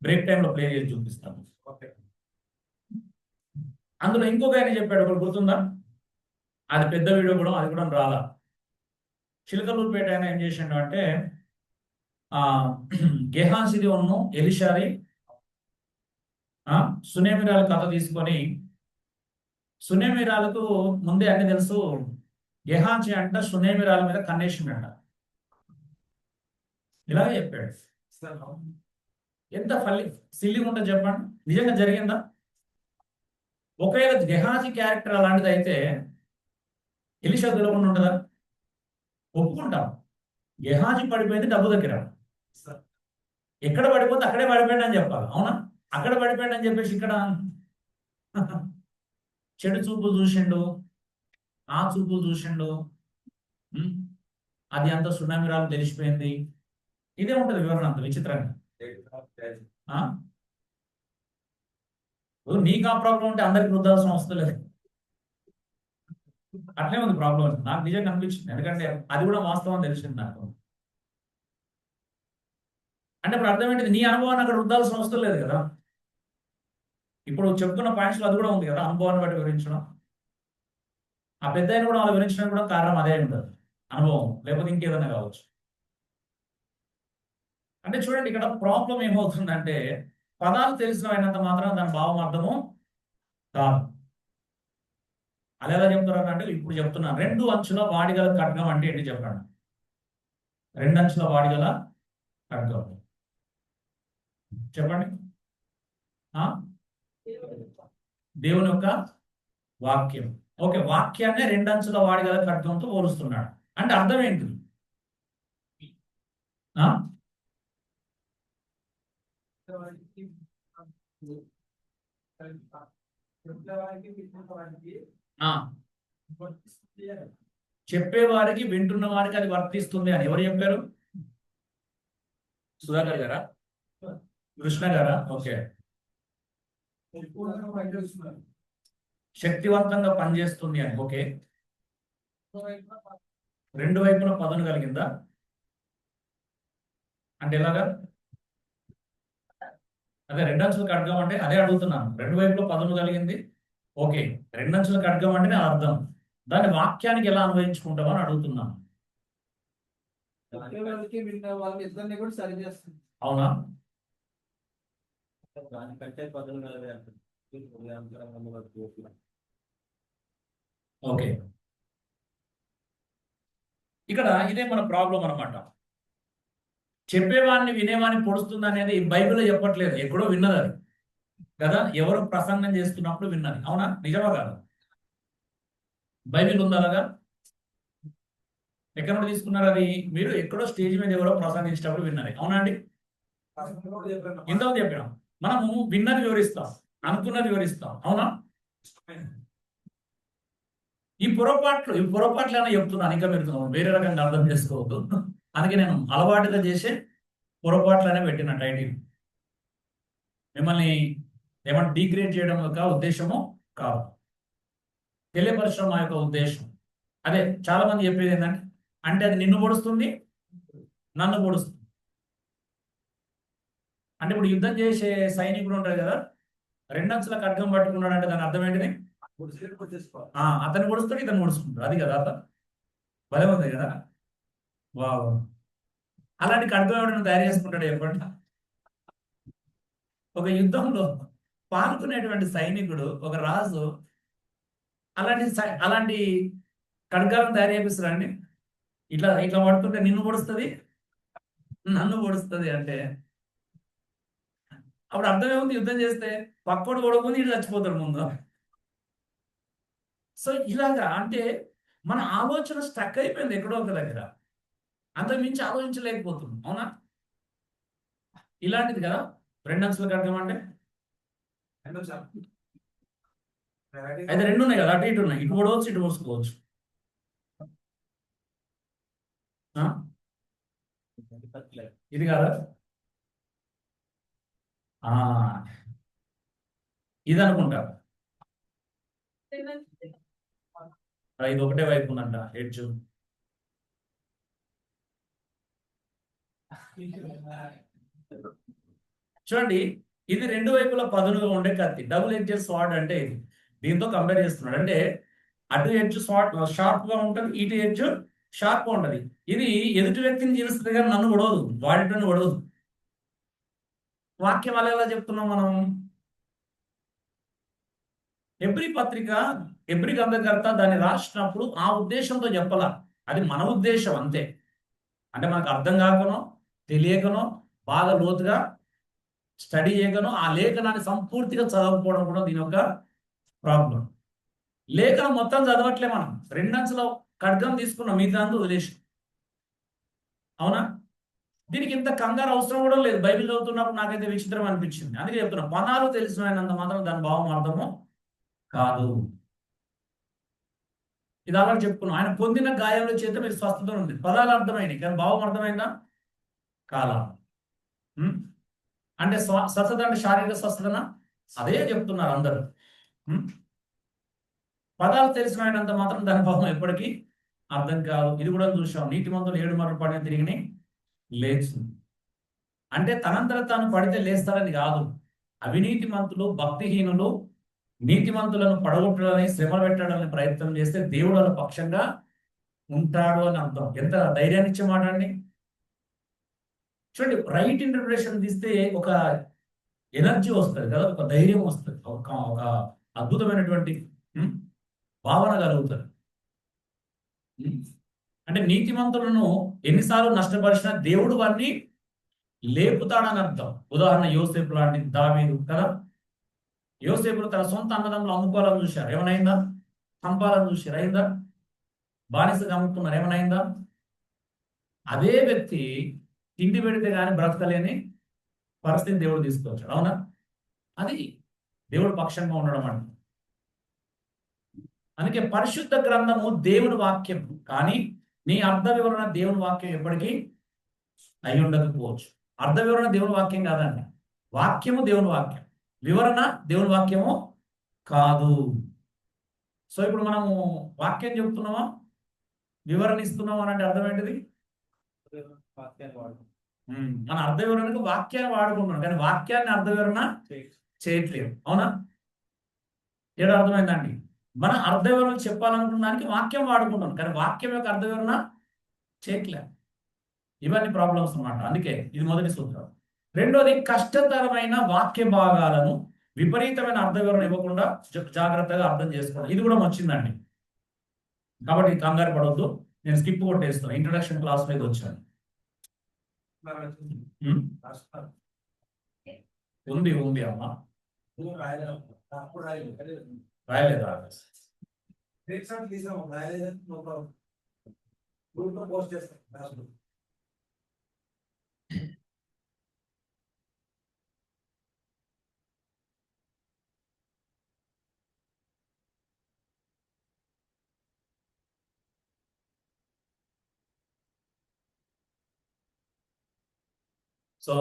బ్రేక్ టైంలో ప్లే చేసి చూపిస్తాను. అందులో ఇంకొక ఆయన చెప్పాడు, ఒకటి గుర్తుందా? అది పెద్ద వీడియో కూడా, అది కూడా రాలా. చిలకలూరుపేట ఆయన ఏం చేసిండు అంటే ఆ గెహాజీది ఉన్ను ఎలిషాది సునేమిరాల కథ తీసుకొని, సునేమిరాలకు ముందే అన్ని తెలుసు, గెహాజీ అంట సునేమిరాల మీద కన్నేసిండంట, ఇలాగే చెప్పాడు. ఎంత సిల్లి ఉంటుంది చెప్పండి, నిజంగా జరిగిందా? ఒకవేళ గెహాజీ క్యారెక్టర్ అలాంటిది అయితే ఎలిషా దొరకకుండా ఉంటుందా? ఒప్పుకుంటాం, గెహాజీ పడిపోయింది డబ్బు దగ్గర, ఎక్కడ పడిపోతే అక్కడే పడిపోయాడు అని చెప్పాలి, అవునా? అక్కడ పడిపోయాడు అని చెప్పేసి ఇక్కడ చెడు చూపులు చూసిండు, ఆ చూపులు చూసిండు, అది అంత సునామీరాలు తెలిసిపోయింది. ఇదే ఉంటది వివరణ, అంత విచిత్రంగా. నీకు ఆ ప్రాబ్లం ఉంటే అందరికి వృద్ధాల్సిన అవసరం లేదు, అట్లే ఉంది ప్రాబ్లం. నాకు నిజంగా అనిపించింది, ఎందుకంటే అది కూడా వాస్తవం తెలిసింది నాకు. అంటే ఇప్పుడు అర్థం ఏంటిది, నీ అనుభవాన్ని అక్కడ వృద్ధాల్సిన అవసరం లేదు కదా. ఇప్పుడు చెప్పుకున్న పాయింట్స్ అది కూడా ఉంది కదా, అనుభవాన్ని బట్టి వివరించడం. ఆ పెద్ద ఆయన కూడా వాళ్ళు వివరించడం కూడా కారణం అదే ఉండదు, అనుభవం, లేకపోతే ఇంకేదైనా కావచ్చు. అంటే చూడండి, ఇక్కడ ప్రాబ్లం ఏమవుతుందంటే పదాలు తెలిసిన అయినంత మాత్రం దాని భావం అర్థము కాదు. అది ఎలా చెప్తున్నారు అంటే ఇప్పుడు చెప్తున్నాను, 2 అంచుల వాడిగల ఖడ్గం అంటే ఏంటి చెప్పండి. 2 అంచుల వాడిగల ఖడ్గం చెప్పండి. దేవుని యొక్క వాక్యం. ఓకే, వాక్యాన్ని 2 అంచుల వాడిగల ఖడ్గంతో పోలుస్తున్నాడు అంటే అర్థం ఏంటి? చెప్పేవారికి వింటున్న వారికి అది వర్తిస్తుంది అని ఎవరు చెప్పారు? సుధాకర్ గారా, కృష్ణ గారా? ఓకే. శక్తివంతంగా పనిచేస్తుంది అని. ఓకే. రెండు వైపున పదును కలిగిందా అంటే ఎలాగా? అదే రెండంచుల ఖడ్గం అంటే అదే అడుగుతున్నాను. రెండు వైపులో పదును కలిగింది. ఓకే. రెండంచుల ఖడ్గం అంటే నా అర్థం. దాన్ని వాక్యానికి ఎలా అన్వయించుకుంటామని అడుగుతున్నాను. అవునా? దానికంటే పదును కలిగే ఓకే. ఇక్కడ ఇదే మన ప్రాబ్లం అనమాట. చెప్పేవాడిని వినేవాడిని పొడుస్తుంది అనేది బైబిల్లో చెప్పట్లేదు, ఎక్కడో విన్నది అది కదా. ఎవరు ప్రసంగం చేస్తున్నప్పుడు విన్నది. అవునా? నిజమా కాదు? బైబిల్ ఉందా అలాగా? ఎక్కడ నుండి తీసుకున్నారు అది? మీరు ఎక్కడో స్టేజ్ మీద ఎవరో ప్రసంగించేటప్పుడు విన్నది. అవునా అండి? ఇంతకు చెప్పాం. మనము విన్నది వివరిస్తాం, అనుకున్నది వివరిస్తాం. అవునా? ఈ పొరపాట్లు అని చెప్తున్నాను. ఇంకా మీరు వేరే రకంగా అర్థం చేసుకోవద్దు. అందుకే నేను అలవాటుగా చేసే పొరపాట్లు అనే పెట్టిన టైటిల్. మిమ్మల్ని ఏమన్నా డిగ్రేడ్ చేయడం యొక్క ఉద్దేశము కాదు, తెలియపరచడం మా యొక్క ఉద్దేశం. అదే చాలా మంది చెప్పేది ఏంటంటే, అంటే అది నిన్ను పొడుస్తుంది, నన్ను పొడుస్తుంది. అంటే ఇప్పుడు యుద్ధం చేసే సైనికుడు ఉంటాడు కదా, రెండంచుల ఖడ్గం పట్టుకున్నాడు అంటే దాని అర్థం ఏంటిది? అతను పొడుస్తాడు, ఇతను పొడుచుకుంటాడు. అది కదా అర్థం. భలే ఉంది కదా. వావ్. అలాంటి ఖడ్గం ఎవరైనా తయారు చేసుకుంటాడు చెప్పండి? ఒక యుద్ధంలో పాల్గొనేటువంటి సైనికుడు, ఒక రాజు అలాంటి ఖడ్గాలను తయారు చేపిస్తారండి. ఇట్లా ఇట్లా పడుతుంటే నిన్ను పొడుస్తుంది, నన్ను పొడుస్తుంది అంటే అప్పుడు అర్థం ఏముంది? యుద్ధం చేస్తే పక్కోడు కొడుకుని ఇటు చచ్చిపోతాడు ముందు. సో ఇలాగా అంటే మన ఆలోచన స్టక్ అయిపోయింది ఎక్కడో ఒక దగ్గర, అంతకు మించి ఆలోచించలేకపోతున్నాం. అవునా? ఇలాంటిది కదా రెండంచుల ఖడ్గం అంటే. అయితే రెండు ఉన్నాయి కదా, అటు ఇటు ఉన్నాయి. ఇటు పొడవచ్చు, ఇటు పొడుచుకోవచ్చు. ఇది కాదా? ఇది అనుకుంటా. ఇది ఒకటే వైపు ఉందంట ఎడ్జ్. చూడండి, ఇది రెండు వైపులా పదునుగా ఉండే కత్తి, డబుల్ ఎడ్జెడ్ స్వార్డ్ అంటే ఇది. దీంతో కంపేర్ చేస్తున్నాడు. అంటే అటు ఎడ్జ్ స్వార్డ్ షార్ప్ గా ఉంటుంది, ఇటు ఎడ్జ్ షార్ప్ గా ఉంటది. ఇది ఎదుటి వ్యక్తిని జీవిస్తుంది కానీ నన్ను ఒడవదు, వాడిని ఒడవదు. వాక్యం అలా ఎలా చెప్తున్నాం మనం? ఎబ్రీ పత్రిక, ఎబ్రీ గ్రంథకర్త దాన్ని రాసినప్పుడు ఆ ఉద్దేశంతో చెప్పాల. అది మన ఉద్దేశం అంతే. అంటే మనకు అర్థం కాకనో తెలియకనో బాగా లోతుగా స్టడీ చేయకనో ఆ లేఖనాన్ని సంపూర్తిగా చదవకపోవడం కూడా దీని యొక్క ప్రాబ్లం. లేఖనం మొత్తం చదవట్లే మనం, రెండంచులో ఖడ్గం తీసుకున్నాం, మిగతా అంతా వదిలేసి. అవునా? దీనికి ఇంత కంగారు అవసరం కూడా లేదు. బైబిల్ చదువుతున్నప్పుడు నాకైతే విచిత్రం అనిపించింది. అందుకే చెప్తున్నా, పదాలు తెలిసినంత మాత్రం దాని భావం అర్థము కాదు. ఇది అలా చెప్పుకున్నాం. ఆయన పొందిన గాయాల చేత మీరు స్వస్థత ఉంది. పదాలు అర్థమైనవి కానీ భావం అర్థమైందా? కాలా. అంటే స్వస్థత అంటే శారీరక స్వస్థతనా? అదే చెప్తున్నారు అందరూ. పదాలు తెలిసినంత మాత్రం దాని భావం ఎప్పటికీ అర్థం కాదు. ఇది కూడా చూసాం. నీతిమంతులు 7 మార్లు పడిన తిరిగి లేచు. అంటే తనంతట తాను పడితే లేస్తారని కాదు. అవినీతిమంతులు, భక్తిహీనులు నీతిమంతులను పడగొట్టడానికి, శ్రమ పెట్టడానికి ప్రయత్నం చేస్తే దేవుడు వాళ్ళ పక్షంగా ఉంటాడు అని అర్థం. ఎంత ధైర్యాన్ని ఇచ్చే మాట అండి. చూడండి, రైట్ ఇంటర్ప్రిటేషన్ తీస్తే ఒక ఎనర్జీ వస్తుంది కదా, ఒక ధైర్యం వస్తుంది, ఒక అద్భుతమైనటువంటి భావన కలుగుతుంది. అంటే నీతిమంతులను ఎన్నిసార్లు నష్టపరిచినా దేవుడు వారిని లేపుతాడని అర్థం. ఉదాహరణ యోసేపు లాంటి, దావీదు కదా. యోసేపులు తన సొంత అన్నదమ్ములు అమ్ముకోవాలని చూశారు, ఏమైనా చంపాలని చూశారు, అయిందా? బానిసగా అమ్ముకున్నారు, ఏమైనా? అదే వ్యక్తి తిండి పెడితే కానీ బ్రతకలేని పరిస్థితిని దేవుడు తీసుకొచ్చాడు. అవునా? అది దేవుడు పక్షంగా ఉండడం అంటే. అందుకే పరిశుద్ధ గ్రంథము దేవుని వాక్యం, కానీ నీ అర్థ వివరణ దేవుని వాక్యం ఎప్పటికీ అయి ఉండకపోవచ్చు. అర్థ వివరణ దేవుని వాక్యం కాదండి. వాక్యము దేవుని వాక్యం, వివరణ దేవుని వాక్యము కాదు. సో ఇప్పుడు మనము వాక్యం చెప్తున్నామా, వివరణ ఇస్తున్నామా అంటే అర్థం ఏంటిది? వాక్యాన్ని వాడు. మన అర్థ వివరణకు వాక్యాన్ని వాడుకుంటున్నాం, కానీ వాక్యాన్ని అర్థ వివరణ చేయట్లేదు. అవునా? ఏదో అర్థమైందండి. మన అర్థ వివరణ చెప్పాలనుకున్న దానికి వాక్యం వాడుకుంటాం, కానీ వాక్యం యొక్క అర్థ వివరణ చేయట్లేదు. ఇవన్నీ ప్రాబ్లమ్స్ అన్నమాట. అందుకే ఇది మొదటి సూత్రం. రెండోది, కష్టతరమైన వాక్య భాగాలను విపరీతమైన అర్థ వివరణ ఇవ్వకుండా జాగ్రత్తగా అర్థం చేసుకోవడం. ఇది కూడా వచ్చిందండి, కాబట్టి కంగారు పడవద్దు. నేను స్కిప్ కొట్టేస్తాను. ఇంట్రొడక్షన్ క్లాస్ మీద వచ్చాను. ఉంది ఉంది అమ్మా, రాయలేదా? సో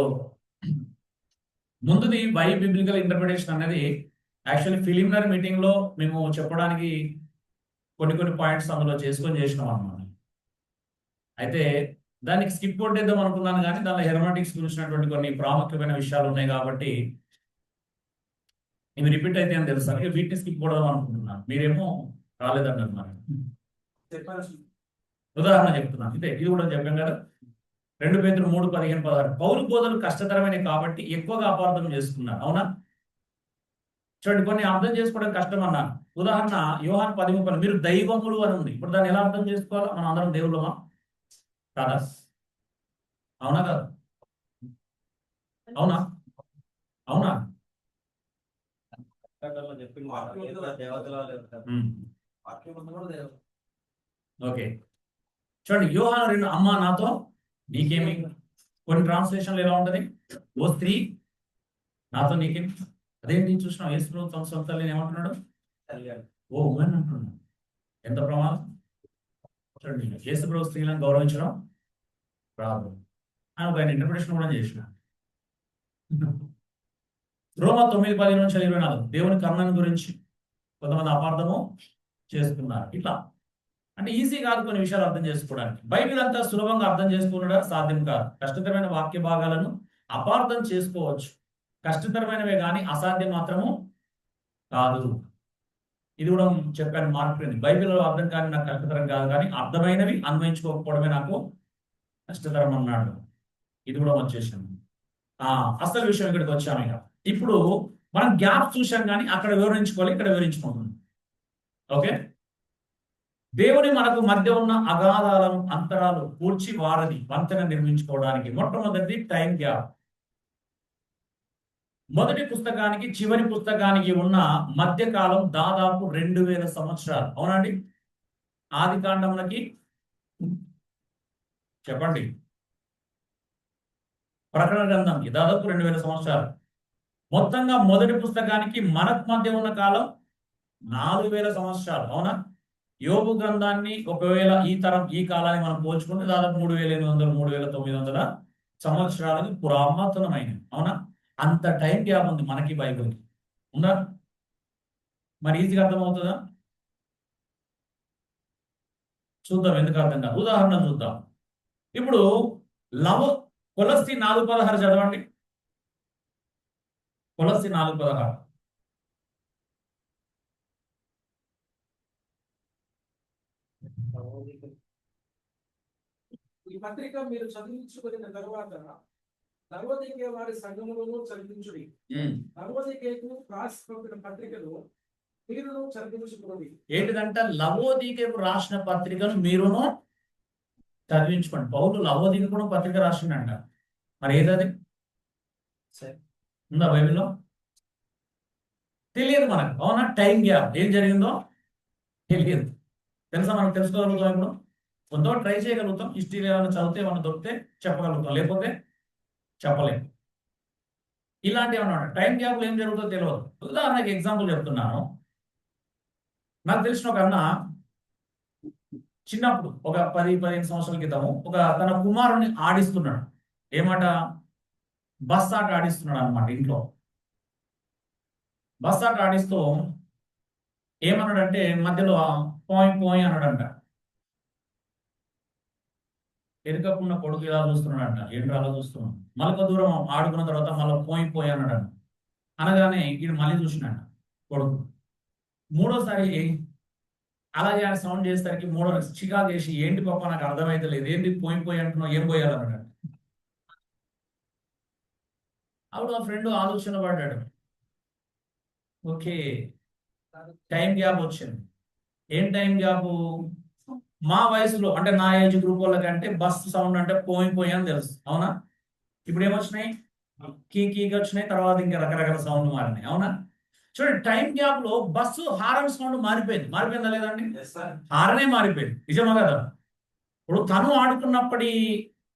ముందుది బై బిబ్లికల్ ఇంటర్ప్రిటేషన్ అనేది యాక్చువల్లీ ప్రిలిమినరీ మీటింగ్ లో మేము చెప్పడానికి కొన్ని పాయింట్స్ అందులో చేసినాం అన్నమాట. అయితే దానికి స్కిప్ కొట్టేద్దాం అనుకున్నాను, కానీ దానిలో హెర్మటిక్స్ గురించినటువంటి కొన్ని ప్రాముఖ్యమైన విషయాలు ఉన్నాయి కాబట్టి ఇవి రిపీట్ అయితే అని తెలుసు. అందుకే వీటిని స్కిప్ కొడదాం అనుకుంటున్నాను. మీరేమో రాలేదండి మరి. ఉదాహరణ చెప్తున్నాను, ఇదే ఇది కూడా చెప్పాం కదా. 2 Petrus 3:15-16. పౌలు బోధలు కష్టతరమైనవి కాబట్టి ఎక్కువగా అపార్థం చేసుకున్నారు. అవునా? చూడండి, కొన్ని అర్థం చేసుకోవడం కష్టం అన్నాను. ఉదాహరణ యోహాను 10:30, మీరు దైవములు అని ఉంది. ఇప్పుడు దాన్ని ఎలా అర్థం చేసుకోవాలా? మనం అందరం దేవుళ్ళమా కాదా? అవునా కాదు? అవునా? అవునా? ఓకే, చూడండి, యోహాను 2, అమ్మా నాతో నీకేమి. కొన్ని ట్రాన్స్లేషన్లు ఎలా ఉంటది? ఓ స్త్రీ నాతో నీకేమి. అదేంటి చూసినాం, యేసు ప్రభు తమ సొంత తల్లిని ఏమంటున్నాడు? ఓ ఉమెన్ అంటున్నాడు. ఎంత ప్రమాదం చూడండి. యేసు ప్రభు స్త్రీలను గౌరవించడం రాదు అని ఒక ఇంటర్ప్రిటేషన్ కూడా చేసిన. రోమా 9:10-24 దేవుని కరుణను గురించి కొంతమంది అపార్థము చేసుకున్నారు. ఇట్లా అంటే ఈజీ కాదు కొన్ని విషయాలు అర్థం చేసుకోవడానికి. బైబిల్ అంతా సులభంగా అర్థం చేసుకోవడం సాధ్యం కాదు. కష్టతరమైన వాక్య భాగాలను అపార్థం చేసుకోవచ్చు. కష్టతరమైనవే కానీ అసాధ్యం మాత్రము కాదు. ఇది కూడా చెప్పాను, మార్పు. బైబిల్లో అర్థం కాని నాకు కష్టతరం కాదు, కానీ అర్థమైనవి అన్వయించుకోకపోవడమే నాకు కష్టతరం అన్నాడు. ఇది కూడా వచ్చేసాను. అసలు విషయం ఇక్కడికి వచ్చాము. ఇక ఇప్పుడు మనం గ్యాప్ చూసాం, కానీ అక్కడ వివరించుకోవాలి, ఇక్కడ వివరించుకుంటున్నాం. ఓకే, దేవుని మనకు మధ్య ఉన్న అగాధాలను అంతరాలు పూడ్చి వారధి వంతెన నిర్మించుకోవడానికి మొట్టమొదటి టైం గ్యాప్. మొదటి పుస్తకానికి చివరి పుస్తకానికి ఉన్న మధ్యకాలం దాదాపు 2000 సంవత్సరాలు. అవునండి? ఆది కాండములకి చెప్పండి, ప్రకటన గ్రంథంకి దాదాపు 2000 సంవత్సరాలు. మొత్తంగా మొదటి పుస్తకానికి మనకు మధ్య ఉన్న కాలం 4000 సంవత్సరాలు. అవునా? యోబు గ్రంథాన్ని ఒకవేళ ఈ కాలాన్ని మనం పోల్చుకుంటే దాదాపు 3800 3900 సంవత్సరాలకు పురాతనమైనవి. అవునా? అంత టైం గ్యాప్ ఉంది మనకి బైబిల్కి. ఉందా? మరి ఈజీగా అర్థమవుతుందా? చూద్దాం ఎందుకు అర్థం కాదు. ఉదాహరణ చూద్దాం. ఇప్పుడు కొలస్సీ 4:16 చదవండి. కొలస్సీ 4:16. ఈ పత్రిక మీరు చదివించుకున్న తరువాత లవోదికే వారి సంఘములను చదివించుడి. లవోదికేకు రాసిన పత్రికను మీరును చదివించుకోండి. ఏంటిదంట? లవోదికేకు రాసిన పత్రికను మీరును చదివించుకోండి. పౌలు లవోదికి కూడా పత్రిక రాసిండంట. మరి ఏదది ఉందా బైబిల్లో? తెలియదు మనకు. అవునా? టైం గ్యాప్ ఏం జరిగిందో తెలియదు. తెలుసా? మనం తెలుసుకోగలుగుతాం. ఇప్పుడు కొంత ట్రై చేయగలుగుతాం. హిస్టరీలో ఏమైనా చదివితే ఏమైనా దొరికితే చెప్పగలుగుతాం, లేకపోతే చెప్పలేము. ఇలాంటివి అన్నమాట. టైం గ్యాప్లో ఏం జరుగుతుందో తెలియదు. ఉదాహరణకి ఎగ్జాంపుల్ చెప్తున్నాను. నాకు తెలిసిన ఒక అన్న చిన్నప్పుడు ఒక 10-15 సంవత్సరాల క్రితము తన కుమారుని ఆడిస్తున్నాడు. ఏమాట? బస్ ఆట ఆడిస్తున్నాడు అనమాట. ఇంట్లో బస్ ఆట ఆడిస్తూ ఏమన్నాడంటే మధ్యలో పోయి పోయి అన్నాడంట. ఎరుకకున్న కొడుకు ఇలా చూస్తున్నాడంట. ఏంటి అలా చూస్తున్నాడు? మళ్ళీ దూరం ఆడుకున్న తర్వాత మళ్ళీ పోయి పోయి అన్నాడంట. అనగానే వీడు మళ్ళీ చూసినాడు కొడుకు. మూడోసారి అలాగే ఆయన సౌండ్ చేసేసరికి మూడో చికా చేసి, ఏంటి పాప నాకు అర్థమైతే లేదు, ఏంటి పోయి పోయి అంటున్నావు, ఏం పోయాలన్నాడు. అప్పుడు ఆ ఫ్రెండ్ ఆలోచన పడ్డాడు. ఓకే, టైం గ్యాప్ వచ్చింది. ఏం టైం గ్యాప్? మా వయసులో అంటే నా ఏజ్ గ్రూప్ వాళ్ళకంటే బస్ సౌండ్ అంటే పోయి పోయి అని తెలుసు, అవునా? ఇప్పుడు ఏమొచ్చినాయి? కీకి వచ్చినాయి, తర్వాత ఇంకా రకరకాల సౌండ్ మారినాయి, అవునా? చూడండి, టైం గ్యాప్ లో బస్సు హారన్ సౌండ్ మారిపోయిందా లేదండి? హారనే మారిపోయింది, నిజమా కదా? ఇప్పుడు తను ఆడుకున్నప్పటి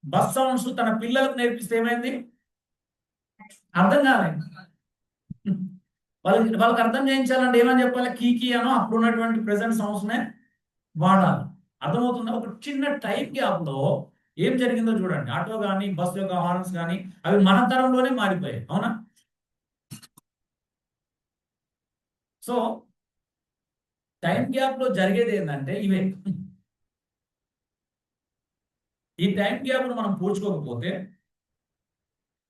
బస్ సౌండ్స్ తన పిల్లలకు నేర్పిస్తే ఏమైంది? అర్థం కాలేదు. వాళ్ళకి అర్థం చేయించాలంటే ఏమని చెప్పాలి? కీకి అనో అప్పుడు ఉన్నటువంటి ప్రెసెంట్ సౌండ్స్ నే వాడాలి. అర్థమవుతుందా? ఒక చిన్న టైం గ్యాప్ లో ఏం జరిగిందో చూడండి. ఆటో కానీ బస్ యొక్క హార్న్స్ కానీ అవి మన తరంలోనే మారిపోయాయి, అవునా? సో టైం గ్యాప్ లో జరిగేది ఏంటంటే ఇవే. ఈ టైం గ్యాప్ ను మనం పూడ్చుకోకపోతే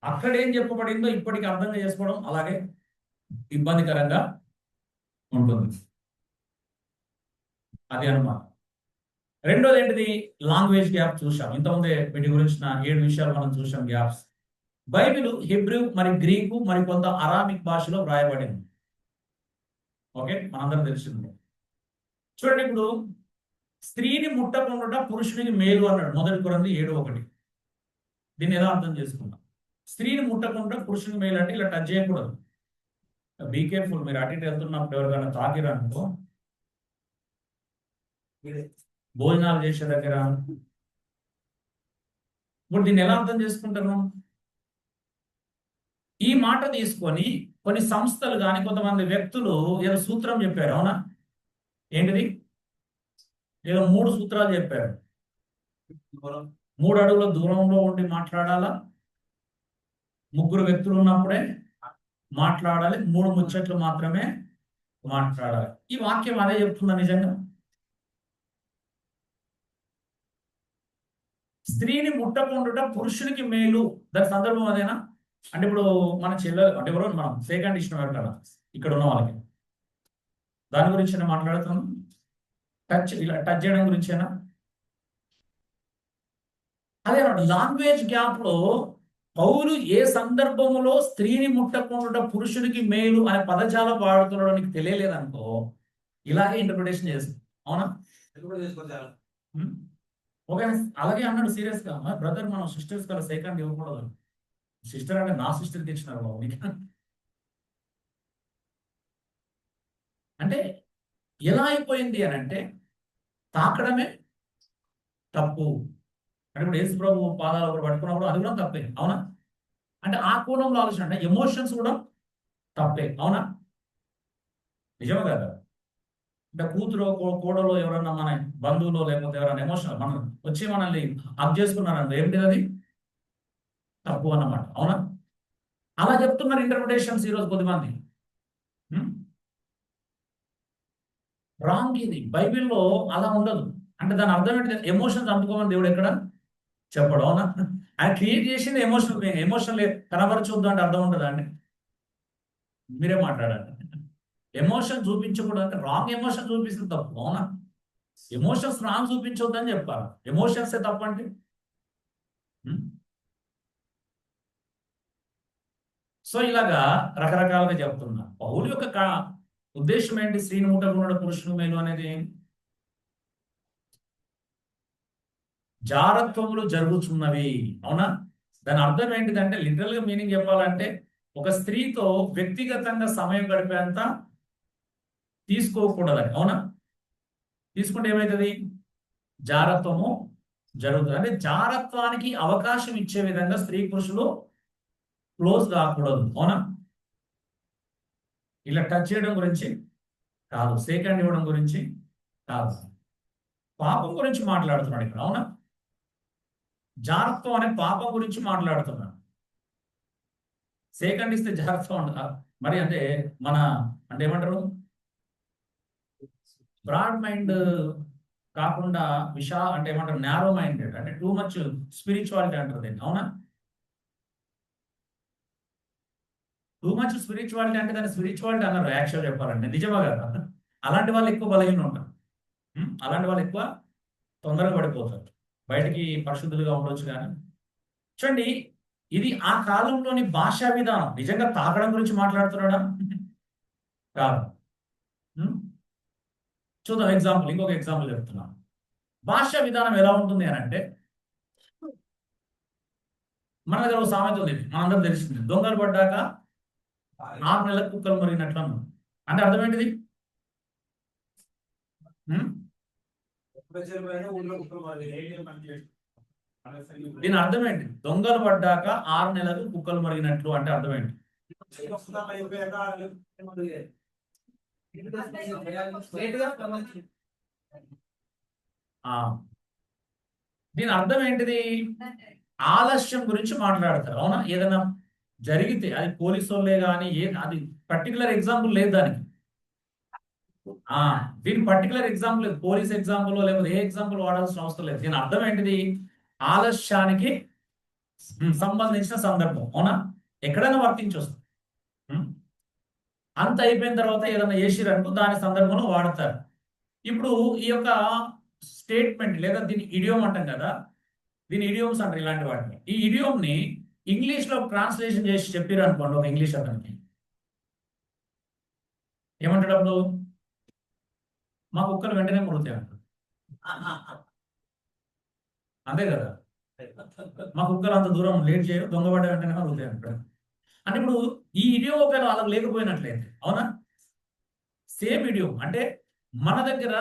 అక్కడ ఏం చెప్పబడిందో ఇప్పటికి అర్థం చేసుకోవడం అలాగే ఇబ్బందికరంగా ఉంటుంది. అది అన్నమాట. రెండోది ఏంటిది? లాంగ్వేజ్ గ్యాప్ చూసాం. ఇంతకుముందే వీటి గురించిన 7 విషయాలు మనం చూసాం, గ్యాప్స్. బైబిల్ హెబ్రూ మరి గ్రీకు మరి కొంత అరామిక్ భాషలో వ్రాయబడింది. ఓకే, మనందరం తెలిసింది. చూడండి, ఇప్పుడు స్త్రీని ముట్టకుండా పురుషునికి మేలు అన్నాడు, 1 కొరింథీ 7:1. దీన్ని ఎలా అర్థం చేసుకుందాం? స్త్రీని ముట్టకుండా పురుషునికి మేలు అంటే ఇలా టచ్ చేయకూడదు. Be careful. మీరు అటు ఇటు వెళ్తున్నప్పుడు ఎవరికైనా తాకిరనుకో, భోజనాలు చేసే దగ్గర, ఇప్పుడు దీన్ని ఎలా అర్థం చేసుకుంటారు? ఈ మాట తీసుకొని కొన్ని సంస్థలు కానీ కొంతమంది వ్యక్తులు ఏదో సూత్రం చెప్పారు, అవునా? ఏంటిది? ఏదో 3 సూత్రాలు చెప్పారు. 3 అడుగుల దూరంలో ఉండి మాట్లాడాలా, 3 వ్యక్తులు ఉన్నప్పుడే మాట్లాడాలి, 3 ముచ్చట్లు మాత్రమే మాట్లాడాలి. ఈ వాక్యం అదే చెప్తుందా నిజంగా? స్త్రీని ముట్టకుండా పురుషునికి మేలు, దాని సందర్భం అదేనా? అంటే ఇప్పుడు మన చెల్లెలు అంటే ఎవరో మనం సెకండ్ ఇష్టం కదా ఇక్కడ ఉన్న వాళ్ళకి, దాని గురించి నేను మాట్లాడుతున్నాను. ఇలా టచ్ చేయడం గురించేనా? అదే లాంగ్వేజ్ గ్యాప్ లో పౌలు ఏ సందర్భంలో స్త్రీని ముట్టకుండా పురుషునికి మేలు అనే పదజాలం వాడుతున్నాడో నీకు తెలియలేదనుకో, ఇలాగే ఇంటర్ప్రిటేషన్ చేస్తుంది, అవునా? ఓకే, అలాగే అన్నాడు సీరియస్ గా. బ్రదర్, మనం సిస్టర్స్ కదా సెకండ్ ఇవ్వకూడదు. సిస్టర్ అంటే నా సిస్టర్ తెచ్చినారు బాబు నీకు. అంటే ఎలా అయిపోయింది అని అంటే తాకడమే తప్పు. అంటే ఇప్పుడు యేసు ప్రభు పాదాలు ఒకటి పట్టుకున్నప్పుడు అది కూడా తప్పే, అవునా? అంటే ఆ కోణంలో ఆలోచన అంటే ఎమోషన్స్ కూడా తప్పే, అవునా? నిజమే కదా? అంటే కూతురు కోడలో ఎవరన్నా మన బంధువులు లేకపోతే ఎవరైనా ఎమోషనల్ మనం వచ్చి మనల్ని హక్ చేసుకున్నారంటే ఏమిటి? అది తప్పు అన్నమాట, అవునా? అలా చెప్తున్నారు ఇంటర్ప్రిటేషన్స్ ఈరోజు కొద్దిమంది. రాంగ్ ఇది. బైబిల్లో అలా ఉండదు. అంటే దాని అర్థం ఏంటి? ఎమోషన్స్ అందుకోమని దేవుడు ఎక్కడ చెప్పడు, అవునా? ఆయన క్రియేట్ చేసింది ఎమోషన్ కనబరచొద్దు అంటే అర్థం ఉంటుందా అండి? మీరే మాట్లాడాలి. ఎమోషన్ చూపించకూడదు అంటే రాంగ్ ఎమోషన్ చూపిస్తుంది తప్పు, అవునా? ఎమోషన్స్ రాంగ్ చూపించొద్దు అని చెప్పాలి. ఎమోషన్సే తప్పు అంటే సో ఇలాగా రకరకాలుగా చెప్తున్నా. పౌలు యొక్క ఉద్దేశం ఏంటి? స్త్రీని ముట్టకుండా పురుషుని మేలు అనేది జారత్వములు జరుగుతున్నవి, అవునా? దాని అర్థం ఏంటిదంటే లిటరల్ గా మీనింగ్ చెప్పాలంటే ఒక స్త్రీతో వ్యక్తిగతంగా సమయం గడిపేంత తీసుకోకూడదని, అవునా? తీసుకుంటే ఏమవుతుంది? జారత్వము జరుగుతుంది. అంటే జారత్వానికి అవకాశం ఇచ్చే విధంగా స్త్రీ పురుషులు క్లోజ్ కాకూడదు, అవునా? ఇలా టచ్ చేయడం గురించి కాదు. సెకండ్ ఇవ్వడం గురించి కాదు. పాపం గురించి మాట్లాడుతున్నాడు ఇక్కడ. అవునా? జాగ్రత్త అనే పాపం గురించి మాట్లాడుతున్నాడు. సెకండ్ ఇస్తే జాగ్రత్త ఉండదు మరి. అంటే మన అంటే ఏమంటారు, బ్రాడ్ మైండ్ కాకుండా అంటే ఏమంటారు, నారో మైండెడ్, అంటే టూ మచ్ స్పిరిచువాలిటీ అంటారు దీన్ని. అవునా? టూ మచ్ స్పిరిచువాలిటీ అంటే దాన్ని స్పిరిచువాలిటీ అన్నారు యాక్చువల్ చెప్పాలంటే. నిజమా కదా? అలాంటి వాళ్ళు ఎక్కువ బలహీన ఉంటారు. అలాంటి వాళ్ళు ఎక్కువ తొందరగా పడిపోతారు. బయటికి పరిశుద్ధులుగా ఉండొచ్చు కానీ. చూడండి, ఇది ఆ కాలంలోని భాషా విధానం. నిజంగా తాగడం గురించి మాట్లాడుతున్నాడా? కాదు. చూద్దాం ఎగ్జాంపుల్. ఇంకొక ఎగ్జాంపుల్ చెప్తున్నాను. భాషా విధానం ఎలా ఉంటుంది అని అంటే, మన దగ్గర ఒక సామెత ఉంది, మనందరం తెలిసింది. దొంగలు పడ్డాక 6 నెలలకు కుక్కలు మరిగినట్లు అన్నాం. అంటే అర్థం ఏంటిది? దీని అర్థం ఏంటి? దొంగలు పడ్డాక 6 నెలలకు కుక్కలు మరిగినట్లు అంటే అర్థం ఏంటి? దీని అర్థం ఏంటిది? ఆలస్యం గురించి మాట్లాడతారు. అవునా? ఏదైనా జరిగితే అది పోలీసు వాళ్ళే కానీ అది పర్టికులర్ ఎగ్జాంపుల్ లేదు దానికి. దీని పర్టికులర్ ఎగ్జాంపుల్ లేదు. పోలీస్ ఎగ్జాంపుల్ లేకపోతే ఏ ఎగ్జాంపుల్ వాడాల్సిన అవసరం లేదు. దీని అర్థం ఏంటిది? ఆలస్యానికి సంబంధించిన సందర్భం. అవునా? ఎక్కడైనా వర్తించొస్తుంది. అంత అయిపోయిన తర్వాత ఏదైనా చేసిరనుకో దాని సందర్భంలో వాడతారు. ఇప్పుడు ఈ యొక్క స్టేట్మెంట్ లేదా దీని ఇడియోమ్ అంటాం కదా, దీని ఇడియోమ్స్ అంటారు ఇలాంటి వాటిని. ఈ ఇడియోమ్ని ఇంగ్లీష్లో ట్రాన్స్లేషన్ చేసి చెప్పారు అనుకోండి ఒక ఇంగ్లీష్ అతనికి, ఏమంటాడు అప్పుడు? మా కుక్కలు వెంటనే మురుగుతాయి అంటాడు. అంతే కదా? మా కుక్కలు అంత దూరం లేట్ చేయరు, దొంగపడ్డ వెంటనే మురుగుతాయి అంటాడు. అంటే ఇప్పుడు ఈ ఇడియోమ్ ఒకవేళ వాళ్ళకి లేకపోయినట్లయితే, అవునా, సేమ్ ఇడియోమ్ అంటే మన దగ్గర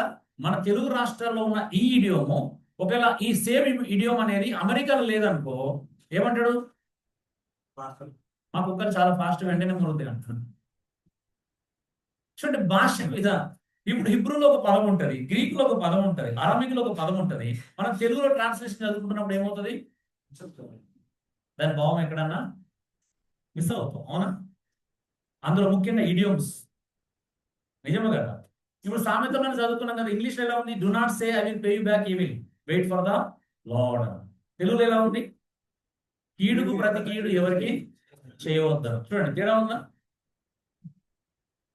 మన తెలుగు రాష్ట్రాల్లో ఉన్న ఈ ఇడియోము ఒకవేళ ఈ సేమ్ ఇడియోమ్ అనేది అమెరికాలో లేదనుకో ఏమంటాడు? మా కుక్కలు చాలా ఫాస్ట్ వెంటనే మురుగుతాయి అంటాడు. చూడండి భాష విధానం. ఇప్పుడు హిబ్రూలో ఒక పదం ఉంటుంది, గ్రీకులో ఒక పదం ఉంటుంది, అరమిక్లో ఒక పదం ఉంటుంది. మనం తెలుగులో ట్రాన్స్లేషన్ చదువుకుంటున్నప్పుడు ఏమవుతుంది? దాని భావం ఎక్కడన్నా మిస్ అవుతాం. అవునా? అందులో ముఖ్యంగా ఇడియోమ్స్. నిజమే కదా? ఇప్పుడు సామెతలను చదువుకున్నాం కదా, ఇంగ్లీష్ ఎలా ఉంది? Do not say I will pay you back evil, wait for the lord. తెలుగులో ఎలా ఉంది? కీడుకు ప్రతి కీడు ఎవరికి చేయవద్దు. చూడండి తేడా ఉందా?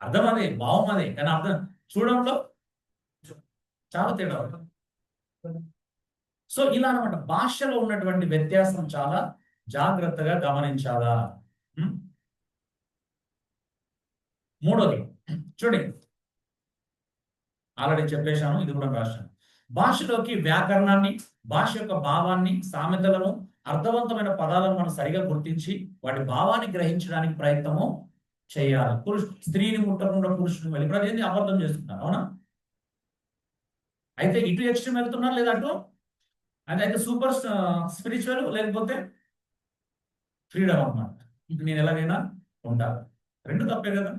అర్థం అదే, భావం అదే, కానీ అర్థం చూడంలో చాలా తేడా ఉంటుంది. సో ఇలా అనమాట, భాషలో ఉన్నటువంటి వ్యత్యాసం చాలా జాగ్రత్తగా గమనించాలా. మూడోది చూడండి, ఆల్రెడీ చెప్పేశాను, ఇది కూడా రాశాను. భాషలోకి వ్యాకరణాన్ని, భాష యొక్క భావాన్ని, సామెతలను, అర్థవంతమైన పదాలను మనం సరిగా గుర్తించి వాటి భావాన్ని గ్రహించడానికి ప్రయత్నము చేయాలి. స్త్రీని ముట్టకుండా పురుషుని వెళ్ళి ఇప్పుడు అదేంటి అబద్ధం చేస్తున్నారు. అవునా? అయితే ఇటు ఎక్స్ట్రీమ్ వెళ్తున్నారు, లేదా అటు అయితే సూపర్ స్పిరిచువల్, లేకపోతే ఫ్రీడమ్ అన్నమాట. ఇప్పుడు నేను ఎలాగైనా ఉంటాను, రెండు తప్పే కదా.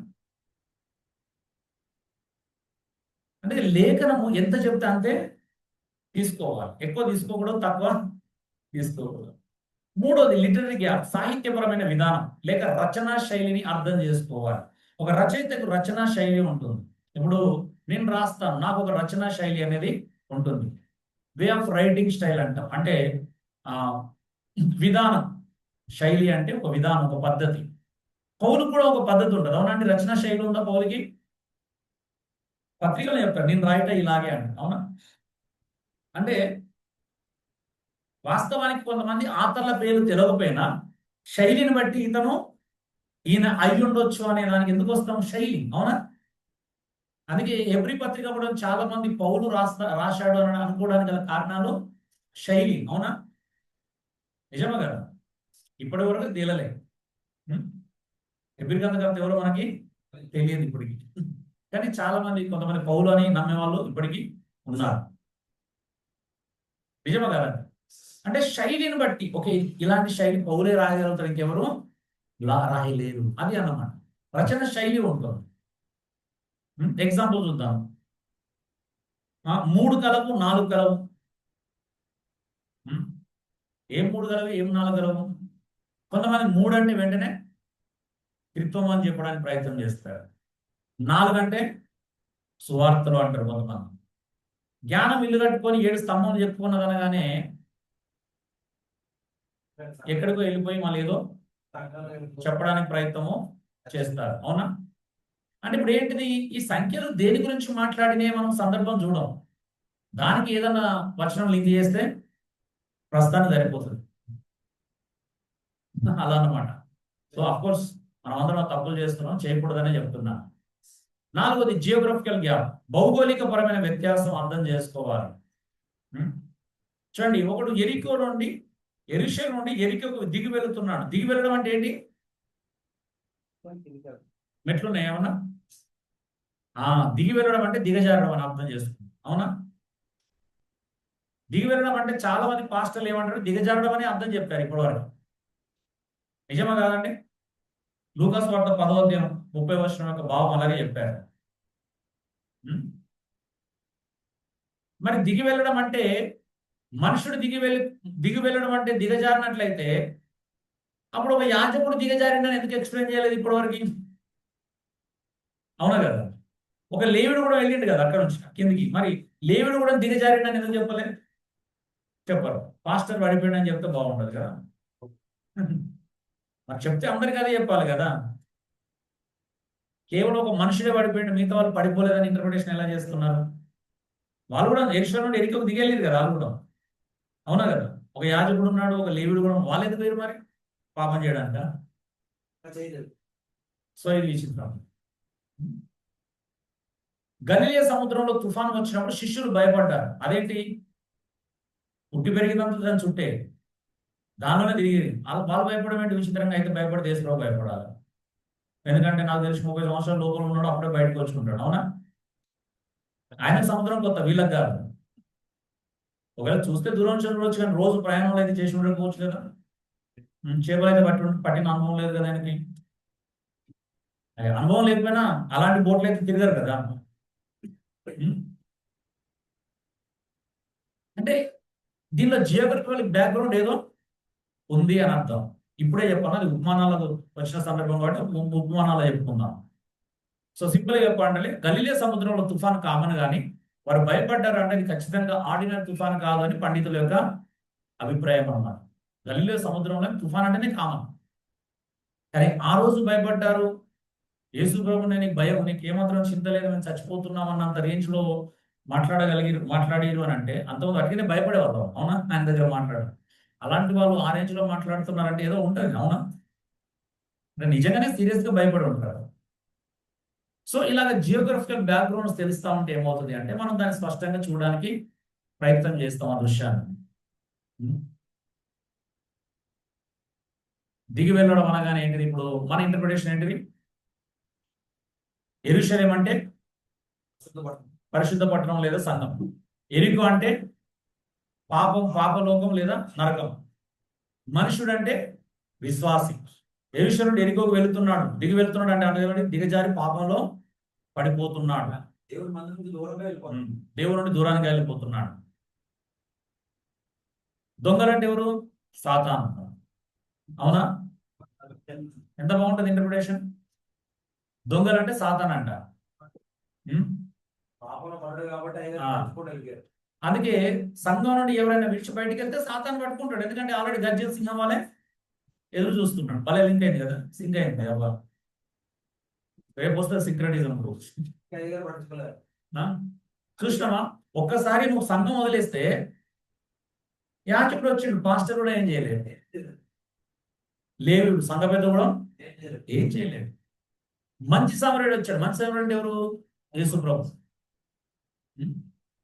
అంటే లేఖనము ఎంత చెప్తే అంతే తీసుకోవాలి, ఎక్కువ తీసుకోకూడదు, తక్కువ తీసుకోకూడదు. మూడోది లిటరరీ గ్యాప్, సాహిత్యపరమైన విధానం లేక రచనా శైలిని అర్థం చేసుకోవాలి. ఒక రచయితకు రచనా శైలి ఉంటుంది. ఇప్పుడు నేను రాస్తాను, నాకు ఒక రచనా శైలి అనేది ఉంటుంది. వే ఆఫ్ రైటింగ్ స్టైల్ అంటాం. అంటే విధానం, శైలి అంటే ఒక విధానం, ఒక పద్ధతి. పౌలుకు కూడా ఒక పద్ధతి ఉంటుంది. అవునండి? రచనా శైలి ఉందా పౌలుకి? పత్రికలు చెప్తారు, నేను రాయట ఇలాగే అంట. అవునా? అంటే వాస్తవానికి కొంతమంది ఆథర్ల పేర్లు తెలియకపోయినా శైలిని బట్టి ఈయన అయి ఉండొచ్చు అనే దానికి ఎందుకు వస్తాం? శైలి. అవునా? అందుకే ఎవ్రీ పత్రిక కూడా చాలా మంది పౌలు రాశాడు అని అనుకోవడానికి గల కారణాలు శైలి. అవునా? నిజమే కదా? ఇప్పటి వరకు తేలలే. ఎవ్రీ గ్రంథకర్త ఎవరో మనకి తెలియదు ఇప్పటికి. కానీ చాలా మంది, కొంతమంది పౌలు అని నమ్మే వాళ్ళు ఇప్పటికీ ఉన్నారు. నిజమే కదా? అంటే శైలిని బట్టి, ఓకే ఇలాంటి శైలి పౌలే రాయగలుగుతారు, ఇంకెవరు రాయలేరు, అది అన్నమాట. రచన శైలి ఉంటుంది. ఎగ్జాంపుల్ చూద్దాం. 3 కలవు 4 కలవు. ఉం? ఏం 3 కలవు ఏం 4 కలవు? కొంతమంది 3 అంటే వెంటనే త్రిత్వం అని చెప్పడానికి ప్రయత్నం చేస్తారు. 4 అంటే సువార్తలు అంటారు కొంతమంది. జ్ఞానం ఇల్లు కట్టుకొని 7 స్తంభం చెప్పుకున్నది అనగానే ఎక్కడికో వెళ్ళిపోయి మళ్ళీ ఏదో చెప్పడానికి ప్రయత్నము చేస్తారు. అవునా? అంటే ఇప్పుడు ఏంటిది, ఈ సంఖ్యలు దేని గురించి మాట్లాడినే మనం సందర్భం చూడం. దానికి ఏదన్నా వచనం లింక్ చేస్తే ప్రస్తుతానికి సరిపోతుంది. అలా అన్నమాట. సో అఫ్ కోర్స్ మనం అందరం తప్పులు చేస్తున్నాం, చేయకూడదనే చెప్తున్నా. 4వది జియోగ్రఫికల్ గ్యాప్, భౌగోళిక పరమైన వ్యత్యాసం అర్థం చేసుకోవాలి. చూడండి, ఒకడు ఎరిషో నుండి ఎరికోకు దిగి వెళుతున్నాడు. దిగి వెళ్ళడం అంటే ఏంటి? మెట్లున్నాయి ఏమన్నా? దిగి వెళ్ళడం అంటే దిగజారడం అని అర్థం చేసుకుంటాం. అవునా? దిగి వెళ్ళడం అంటే చాలా మంది పాస్టర్లు ఏమంటారు, దిగజారడం అని అర్థం చెప్పారు ఇప్పటివరకు. నిజమా కాదండి? లూకాసు వార్త 10వ అధ్యాయం 30వ వచనం యొక్క భావం అలాగే చెప్పారు. మరి దిగి వెళ్ళడం అంటే మనుషుడు దిగి వెళ్ళడం అంటే దిగజారినట్లయితే అప్పుడు ఒక యాజకుడు దిగజారిందని ఎందుకు ఎక్స్ప్లెయిన్ చేయలేదు ఇప్పటివరకు? అవునా కదా? ఒక లేవిడు కూడా వెళ్ళిండు కదా అక్కడ నుంచి కిందికి. మరి లేవిడు కూడా దిగజారిండని ఎందుకు చెప్పలేదు? చెప్పరు. పాస్టర్ పడిపోయిండని చెప్తే బాగుండదు కదా. మరి చెప్తే అందరికీ అదే చెప్పాలి కదా. కేవలం ఒక మనుషుడే పడిపోయిండు, మిగతా వాళ్ళు పడిపోలేదని ఇంటర్ప్రిటేషన్ ఎలా చేస్తున్నారు? వాళ్ళు కూడా ఎరిషో నుండి ఎరికోకు దిగలేదు కదా వాళ్ళు కూడా. అవునా కదా? ఒక యాజకుడు ఉన్నాడు, ఒక లేవిడు కూడా. వాళ్ళు ఎందుకు వేరు మరి పాపం చేయడానిక? సో ఇది విచిత్రం. గలిలయ సముద్రంలో తుఫాను వచ్చినప్పుడు శిష్యులు భయపడ్డారు. అదేంటి? పుట్టి పెరిగినంత దాని చుట్టే దానిలోనే తిరిగి వాళ్ళు భయపడడం ఏంటి? విచిత్రంగా అయితే భయపడితే దేశంలో భయపడాలి. ఎందుకంటే నాకు తెలిసి 30 సంవత్సరాల లోపల ఉన్నాడు, అప్పుడే బయటకు వచ్చుకుంటాడు. అవునా? ఆయన సముద్రం కొత్త, వీళ్ళకి కాదు. ఒకవేళ చూస్తే దూరం చూడవచ్చు, కానీ రోజు ప్రయాణంలో అయితే చేసి ఉండకపోవచ్చు కదా. చేపలు అయితే పట్టిన అనుభవం లేదు కదా ఆయనకి. అనుభవం లేకపోయినా అలాంటి బోట్లు అయితే తిరిగారు కదా. అంటే దీనిలో జియోగ్రఫికల్ బ్యాక్గ్రౌండ్ ఏదో ఉంది అని అర్థం. ఇప్పుడే చెప్పాను, అది ఉపమానాలకు వచ్చిన సందర్భం కాబట్టి ఉపమానాలు చెప్పుకుందాం. సో సింపుల్గా చెప్పాలంటే గలిలయ సముద్రంలో తుఫాను కామన్ కానీ వారు భయపడ్డారు అంటే అది ఖచ్చితంగా ఆర్డినరీ తుఫాను కాదు అని పండితుల యొక్క అభిప్రాయం అన్నమాట. గలిలయ సముద్రంలో తుఫాన్ అంటేనే కామన్, కానీ ఆ రోజు భయపడ్డారు. యేసు ప్రభు, నీకు భయం, నీకు ఏమాత్రం చింత లేదు, మేము చచ్చిపోతున్నాం అన్నంత రేంజ్ లో మాట్లాడిరు అని అంటే అంతకుముందు అట్లనే భయపడేవాళ్ళు. అవునా? ఆయన దగ్గర మాట్లాడారు. అలాంటి వాళ్ళు ఆ రేంజ్ లో మాట్లాడుతున్నారంటే ఏదో ఉంటుంది. అవునా? నిజంగానే సీరియస్ గా భయపడి ఉంటారు. సో ఇలాగ జియోగ్రఫికల్ బ్యాక్గ్రౌండ్స్ తెలుస్తా ఉంటే ఏమవుతుంది అంటే మనం దాన్ని స్పష్టంగా చూడడానికి ప్రయత్నం చేస్తాం ఆ దృశ్యాన్ని. దిగి వెళ్ళడం అనగానే ఏంటిది? ఇప్పుడు మన ఇంటర్ప్రిటేషన్ ఏంటిది? యెరూషలేము అంటే పరిశుద్ధ పట్టణం లేదా సంఘం. ఎరికో అంటే పాపలోకం లేదా నరకం. మనుషుడు అంటే విశ్వాసి. యెరూషలేము ఎరికోకు వెళుతున్నాడు, దిగి వెళ్తున్నాడు అంటే అంటే దిగజారి పాపంలో పడిపోతున్నాడు, దేవుడి నుండి దూరానికి వెళ్ళిపోతున్నాడు. దొంగలంటే ఎవరు? సాతాను. అవునా? ఎంత బాగుంటుంది ఇంటర్ప్రిటేషన్. దొంగలంటే సాతాన్ అంట. అందుకే సంఘం నుండి ఎవరైనా విడిచి బయటికి వెళ్తే సాతాను పట్టుకుంటాడు. ఎందుకంటే ఆల్రెడీ గర్జన సింహం వాళ్ళే ఎదురు చూస్తున్నాడు. భలే లింక్ అయింది కదా, సింక్ అయింది అబ్బా. రేపు వస్తే సింక్రటిజం చూసినావా? ఒక్కసారి నువ్వు సంఘం వదిలేస్తే యాచకుడు వచ్చిండు, పాస్టర్ కూడా ఏం చేయలేదు, లేవు సంఘ పెద్ద కూడా ఏం చేయలేదు. మంచి సమరుడు వచ్చాడు. మంచి సమరుడు అంటే ఎవరు? యేసుప్రభు.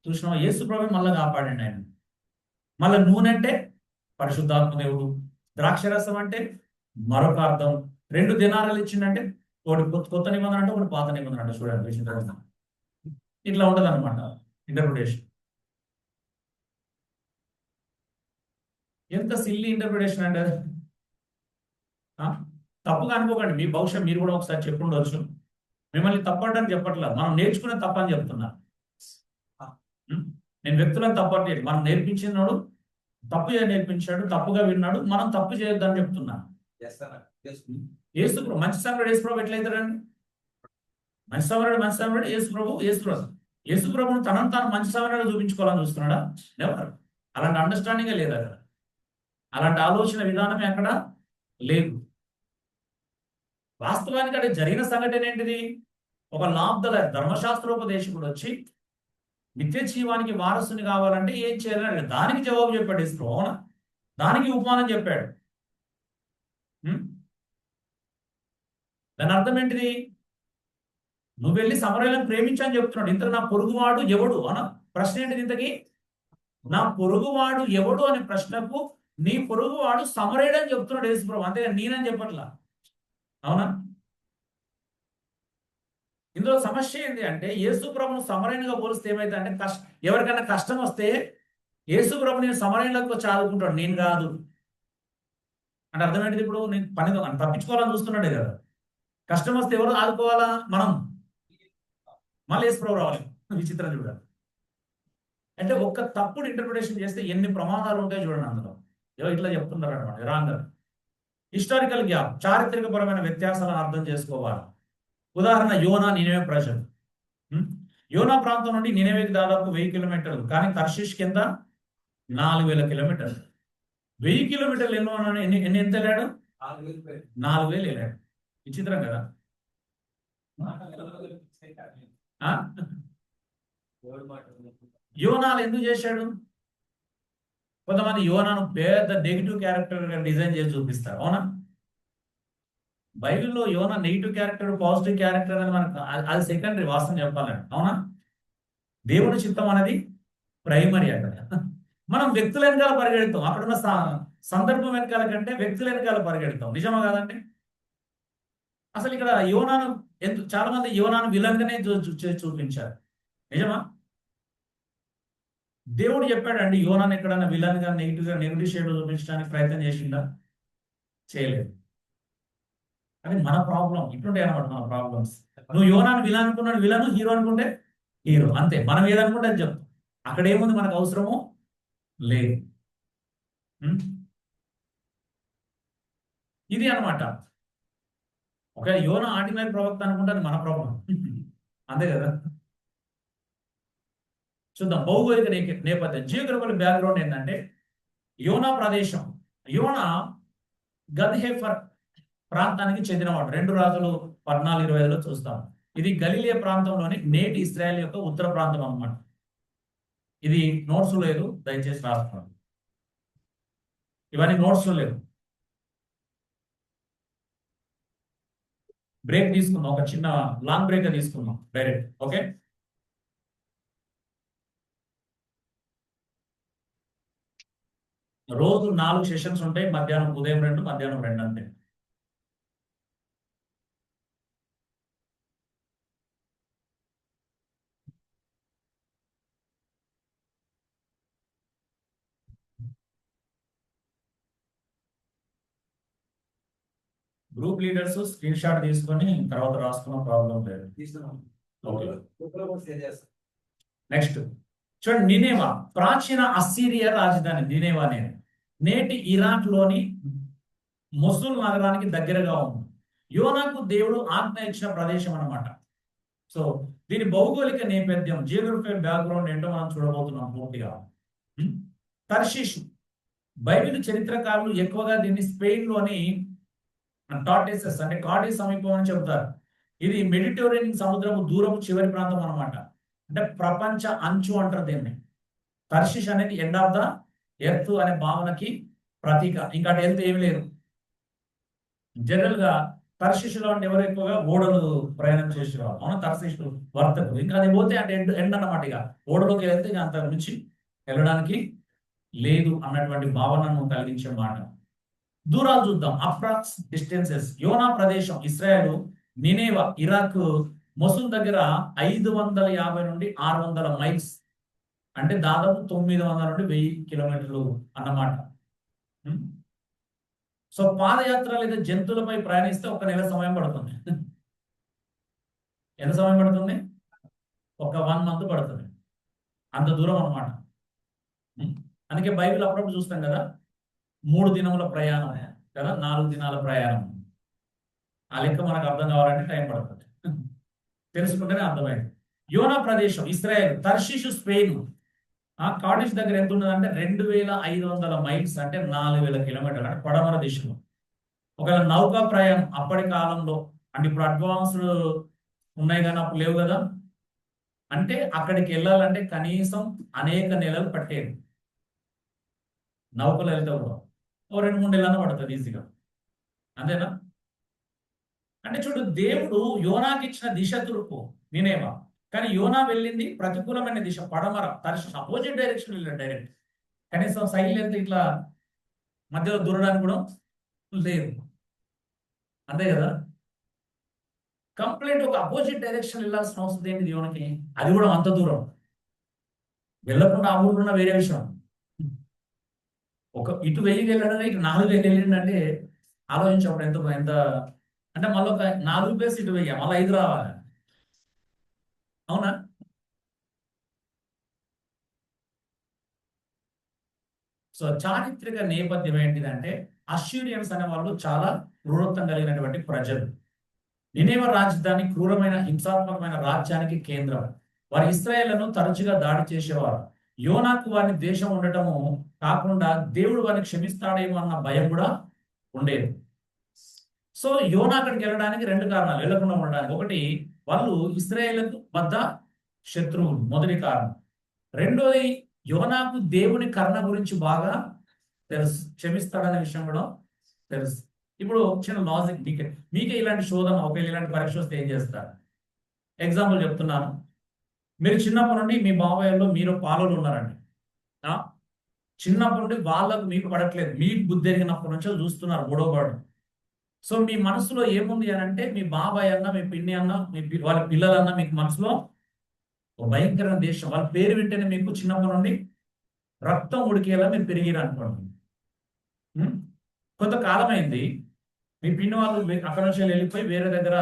చూసినావా? యేసుప్రభు మళ్ళీ కాపాడండి ఆయన. మళ్ళీ నూనె అంటే పరిశుద్ధాత్మ దేవుడు, ద్రాక్షరసం అంటే మరొక అర్థం. 2 దినారాలు ఇచ్చిండంటే ఒకటి కొత్త నిబంధన అంటే ఒకటి పాత నిబంధన అంటే. చూడండి, ఇట్లా ఉంటది అనమాట ఇంటర్ప్రిటేషన్. ఎంత సిల్లీ ఇంటర్ప్రిటేషన్ అంటే అది. తప్పుగా అనుకోకండి, మీ బహుశా మీరు కూడా ఒకసారి చెప్పుండవచ్చు. మిమ్మల్ని తప్పంటని చెప్పట్లా, మనం నేర్చుకునే తప్పని చెప్తున్నా. నేను వ్యక్తులను తప్పట్లేదు, మనం నేర్పించినాడు తప్పు నేర్పించాడు, తప్పుగా విన్నాడు, మనం తప్పు చేయొద్దని చెప్తున్నా. యేసు మంచి సమరుడు యేసు ప్రభు ఎట్లయితాడండి? మంచి సమరుడు యేసు ప్రభును తనను తాను మంచి సమరుడు చూపించుకోవాలని చూస్తున్నాడా? ఎవరు? అలాంటి అండర్స్టాండింగే లేదు అక్కడ, అలాంటి ఆలోచన విధానం అక్కడ లేదు. వాస్తవానికి అక్కడ జరిగిన సంఘటన ఏంటిది? ఒక లాబ్దల ధర్మశాస్త్రోపదేశకుడు వచ్చి నిత్య జీవానికి వారసుని కావాలంటే ఏం చేయాలని దానికి జవాబు చెప్పాడు యేసు ప్రభు. అవునా? దానికి ఉపమానం చెప్పాడు. దాని అర్థం ఏంటిది? నువ్వు వెళ్ళి సమరయులను ప్రేమించని చెప్తున్నాడు. ఇంతకు నా పొరుగువాడు ఎవడు అన ప్రశ్న ఏంటిది? ఇంతకి నా పొరుగువాడు ఎవడు అనే ప్రశ్నకు నీ పొరుగువాడు సమరయుడు అని చెప్తున్నాడు యేసు ప్రభు, అంతే నేనని చెప్పట్లా. అవునా? ఇందులో సమస్య ఏంటి అంటే యేసు ప్రభును సమరయునిగా పోలిస్తే ఏమైతే అంటే ఎవరికైనా కష్టం వస్తే యేసు ప్రభు నేను సమరయులకు చదువుకుంటాడు, నేను కాదు అంటే అర్థం ఏంటిది? ఇప్పుడు నేను పని తప్పించుకోవాలని చూస్తున్నాడే కదా. కష్టం వస్తే ఎవరు ఆదుకోవాలా? మనం. మళ్ళీ యేసు ప్రభు రావాలి. విచిత్రం చూడాలి. అంటే ఒక్క తప్పుడు ఇంటర్ప్రిటేషన్ చేస్తే ఎన్ని ప్రమాదాలు ఉంటాయో చూడండి. అందులో ఇట్లా చెప్తున్నారు అనమాట. రాంగ్. హిస్టారికల్ గ్యాప్, చారిత్రకపరమైన వ్యత్యాసాలను అర్థం చేసుకోవాలి. ఉదాహరణ యోనా నినవే ప్రజలు. యోనా ప్రాంతం నుండి నినవేకి దాదాపు 1000 కిలోమీటర్లు, కానీ తర్షీష్ కింద 4000 కిలోమీటర్లు. 1000 కిలోమీటర్లు ఎంత వెళ్ళాడు? 4000 వెళ్ళాడు. విచిత్రం కదా. యోనాలు ఎందుకు చేశాడు? కొంతమంది యోనాను పెద్ద నెగిటివ్ క్యారెక్టర్ గా డిజైన్ చేసి చూపిస్తారు. అవునా? బైబిల్లో యోనా నెగిటివ్ క్యారెక్టర్, పాజిటివ్ క్యారెక్టర్ అనేది మనకు అది సెకండరీ, వాస్తవం చెప్పాలంటే. అవునా? దేవుని చిత్తం అనేది ప్రైమరీ. అక్కడ మనం వ్యక్తుల వెనకాల పరిగెడతాం, అక్కడున్న సందర్భం వెనకాల కంటే వ్యక్తుల వెనకాల పరిగెడతాం. నిజమా కాదండి? అసలు ఇక్కడ యోనాను చాలా మంది యోనాను విలన్ గానే చూపించారు. నిజమా? దేవుడు చెప్పాడండి యోనాను ఎక్కడన్నా విలన్ గా నెగిటివ్ షేడ్ చూపించడానికి ప్రయత్నం చేసిందా? చేయలేదు. అది మన ప్రాబ్లం. ఇట్లుంటాయి అన్నమాట మన ప్రాబ్లమ్స్. నువ్వు యోనాను విలన్ అనుకున్నాడు, విలను హీరో అనుకుంటే హీరో, అంతే. మనం ఏదనుకుంటే అది చెప్తాం. అక్కడ ఏముంది మనకు అవసరము లేదు. ఇది అన్నమాట. ఒక యోనా ఆర్డినరీ ప్రవక్త అనుకుంటే అది మన ప్రాబ్లం, అంతే కదా. చూద్దాం భౌగోళిక నేపథ్యం, జియోగ్రఫికల్ బ్యాక్గ్రౌండ్ ఏంటంటే యోనా ప్రదేశం, యోనా గద్హేఫర్ ప్రాంతానికి చెందినవాడు. 2 రాజులు 14:25లో చూస్తాం. ఇది గలిలే ప్రాంతంలోని నేటి ఇశ్రాయేల్ యొక్క ఉత్తర ప్రాంతం అన్నమాట. ఇది నోట్స్ లేదు, దయచేసి రాసుకోండి. ఇవన్నీ నోట్స్ లేదు. బ్రేక్ తీసుకుందాం, ఒక చిన్న లాంగ్ బ్రేక్ తీసుకుందాం డైరెక్ట్. ఓకే, రోజు 4 సెషన్స్ ఉంటాయి. మధ్యాహ్నం ఉదయం 2, మధ్యాహ్నం 2 అంతే. గ్రూప్ లీడర్స్ స్క్రీన్ షాట్ తీసుకొని తర్వాత రాసుకున్న ప్రాబ్లం లేదు. నెక్స్ట్ చూడండి, నినేవా ప్రాచీన అస్సీరియా రాజధాని. నినేవా నేటి ఇరాక్ లోని మొసుల్ నగరానికి దగ్గరగా ఉంది. యోనాకు దేవుడు ఆజ్ఞ ఇచ్చిన ప్రదేశం అన్నమాట. సో దీని భౌగోళిక నేపథ్యం, జియోగ్రఫికల్ బ్యాక్గ్రౌండ్ ఏంటో మనం చూడబోతున్నాం పూర్తిగా. తర్షీషు, బైబిల్ చరిత్రకారులు ఎక్కువగా దీన్ని స్పెయిన్ లోని టార్టెసెస్ అంటే కార్డిస్ సమీపం అని చెబుతారు. ఇది మెడిటరేనియన్ సముద్రపు దూరపు చివరి ప్రాంతం అన్నమాట. అంటే ప్రపంచ అంచు అంటారు దీన్ని. తర్షీష్ అనేది ఎండ్ ఆఫ్ ద ఎర్త్ అనే భావనకి ప్రతీక. ఇంకా అటు వెళ్తే ఏమి లేదు. జనరల్ గా తర్షీషులో అంటే ఎవరు ఎక్కువగా ఓడలు ప్రయాణం చేసేవారు. అవునా? తర్షీషు వర్తకులు. ఇంకా అది పోతే అంటే ఎండ్ అన్నమాట. ఇక ఓడలోకి వెళ్తే ఇక అంత నుంచి వెళ్ళడానికి లేదు అన్నటువంటి భావనను కలిగించే మాట. దూరాలు చూద్దాం. Approx distances. యోనా ప్రదేశం ఇస్రాయేల్, నినేవా ఇరాక్, మొసుల్ దగ్గర 550 నుండి 600 మైల్స్, అంటే దాదాపు 900 నుండి 1000 కిలోమీటర్లు అన్నమాట. సో పాదయాత్ర లేదా జంతువులపై ప్రయాణిస్తే 1 నెల సమయం పడుతుంది. ఎంత సమయం పడుతుంది? ఒక 1 మంత్ పడుతుంది. అంత దూరం అన్నమాట. అందుకే బైబిల్ అప్పుడప్పుడు చూస్తాం కదా, 3 దినముల ప్రయాణం కదా, 4 దినాల ప్రయాణం. ఆ లెక్క మనకు అర్థం కావాలంటే టైం పడుతుంది. తెలుసుకుంటేనే అర్థమైంది. యోనా ప్రదేశం ఇస్రాయేల్, తర్షీషు స్పెయిన్. కార్డిష్ దగ్గర ఎంత ఉన్నదంటే 2500 మైల్స్, అంటే 4000 కిలోమీటర్లు, అంటే పడమర దిశలో. ఒకవేళ నౌకా ప్రయాణం అప్పటి కాలంలో, అంటే ఇప్పుడు అడ్వాన్స్డ్ ఉన్నాయి కానీ అప్పుడు లేవు కదా, అంటే అక్కడికి వెళ్ళాలంటే కనీసం అనేక నెలలు పట్టేది. నౌకలు వెళ్తే కూడా ఓ 2-3 నెలలన్నా పడుతుంది ఈజీగా. అంతేనా? అంటే చూడు, దేవుడు యోనాకి ఇచ్చిన దిశ తూర్పు నేనేమా, కానీ యోనా వెళ్ళింది ప్రతికూలమైన దిశ, పడమర, తర్షీషు అపోజిట్ డైరెక్షన్ వెళ్ళాడు డైరెక్ట్. కనీసం సైకిల్ ఎంత ఇట్లా మధ్యలో దూరడానికి కూడా లేదు. అంతే కదా? కంప్లీట్ ఒక అపోజిట్ డైరెక్షన్ వెళ్ళాల్సిన అవసరం ఏంటి యోనకి? అది కూడా అంత దూరం వెళ్ళకుండా ఆ ఊరుకున్న వేరే విషయం. ఒక ఇటు 1000 వెళ్ళడం, ఇటు 4000 వెళ్ళిండంటే ఆలోచించప్పుడు ఎంత ఎంత అంటే మళ్ళీ ఒక 4 ప్లేస్ ఇటు 1000, మళ్ళీ 5 రావాలి. అవునా? సో చారిత్రక నేపథ్యం ఏంటిదంటే, అష్యూరియన్స్ అనే వాళ్ళు చాలా క్రూరత్వం కలిగినటువంటి ప్రజలు. నినేవే రాజధాని క్రూరమైన హింసాత్మకమైన రాజ్యానికి కేంద్రం. వారి ఇశ్రాయేలును తరచుగా దాడి చేసేవారు. యోనాకు వారిని దేశం ఉండటము కాకుండా దేవుడు వారిని క్షమిస్తాడేమో అన్న భయం కూడా ఉండేది. సో యోనా అక్కడికి వెళ్ళడానికి 2 కారణాలు వెళ్ళకుండా ఉండడానికి. ఒకటి, వాళ్ళు ఇశ్రాయేలు వద్ద శత్రువులు, మొదటి కారణం. రెండోది, యోనాకు దేవుని కరుణ గురించి బాగా తెలుసు, క్షమిస్తాడనే విషయం కూడా తెలుసు. ఇప్పుడు చిన్న లాజిక్, మీకే ఇలాంటి శోధన, ఒకవేళ ఇలాంటి పరీక్ష వస్తే ఏం చేస్తారు? ఎగ్జాంపుల్ చెప్తున్నాను. మీరు చిన్నప్పటి నుండి మీ బాబాయ్యలో మీరు పాలలు ఉన్నారండి. చిన్నప్పటి నుండి వాళ్ళకు మీకు పడట్లేదు, మీకు బుద్ధి ఎరిగినప్పటి నుంచి చూస్తున్నారు 3వ వాడు. సో మీ మనసులో ఏముంది అని అంటే, మీ బాబాయ్ అన్న, మీ పిన్ని అన్న, వాళ్ళ పిల్లలన్న మీకు మనసులో ఒక భయంకరమైన దేశం. వాళ్ళ పేరు వింటేనే మీకు చిన్నప్పటి నుండి రక్తం ఉడికేలా మీరు పెరిగిరు అనుకోండి. కొంతకాలం అయింది, మీ పిన్ని వాళ్ళు అక్కడ నుంచి వెళ్ళిపోయి వేరే దగ్గర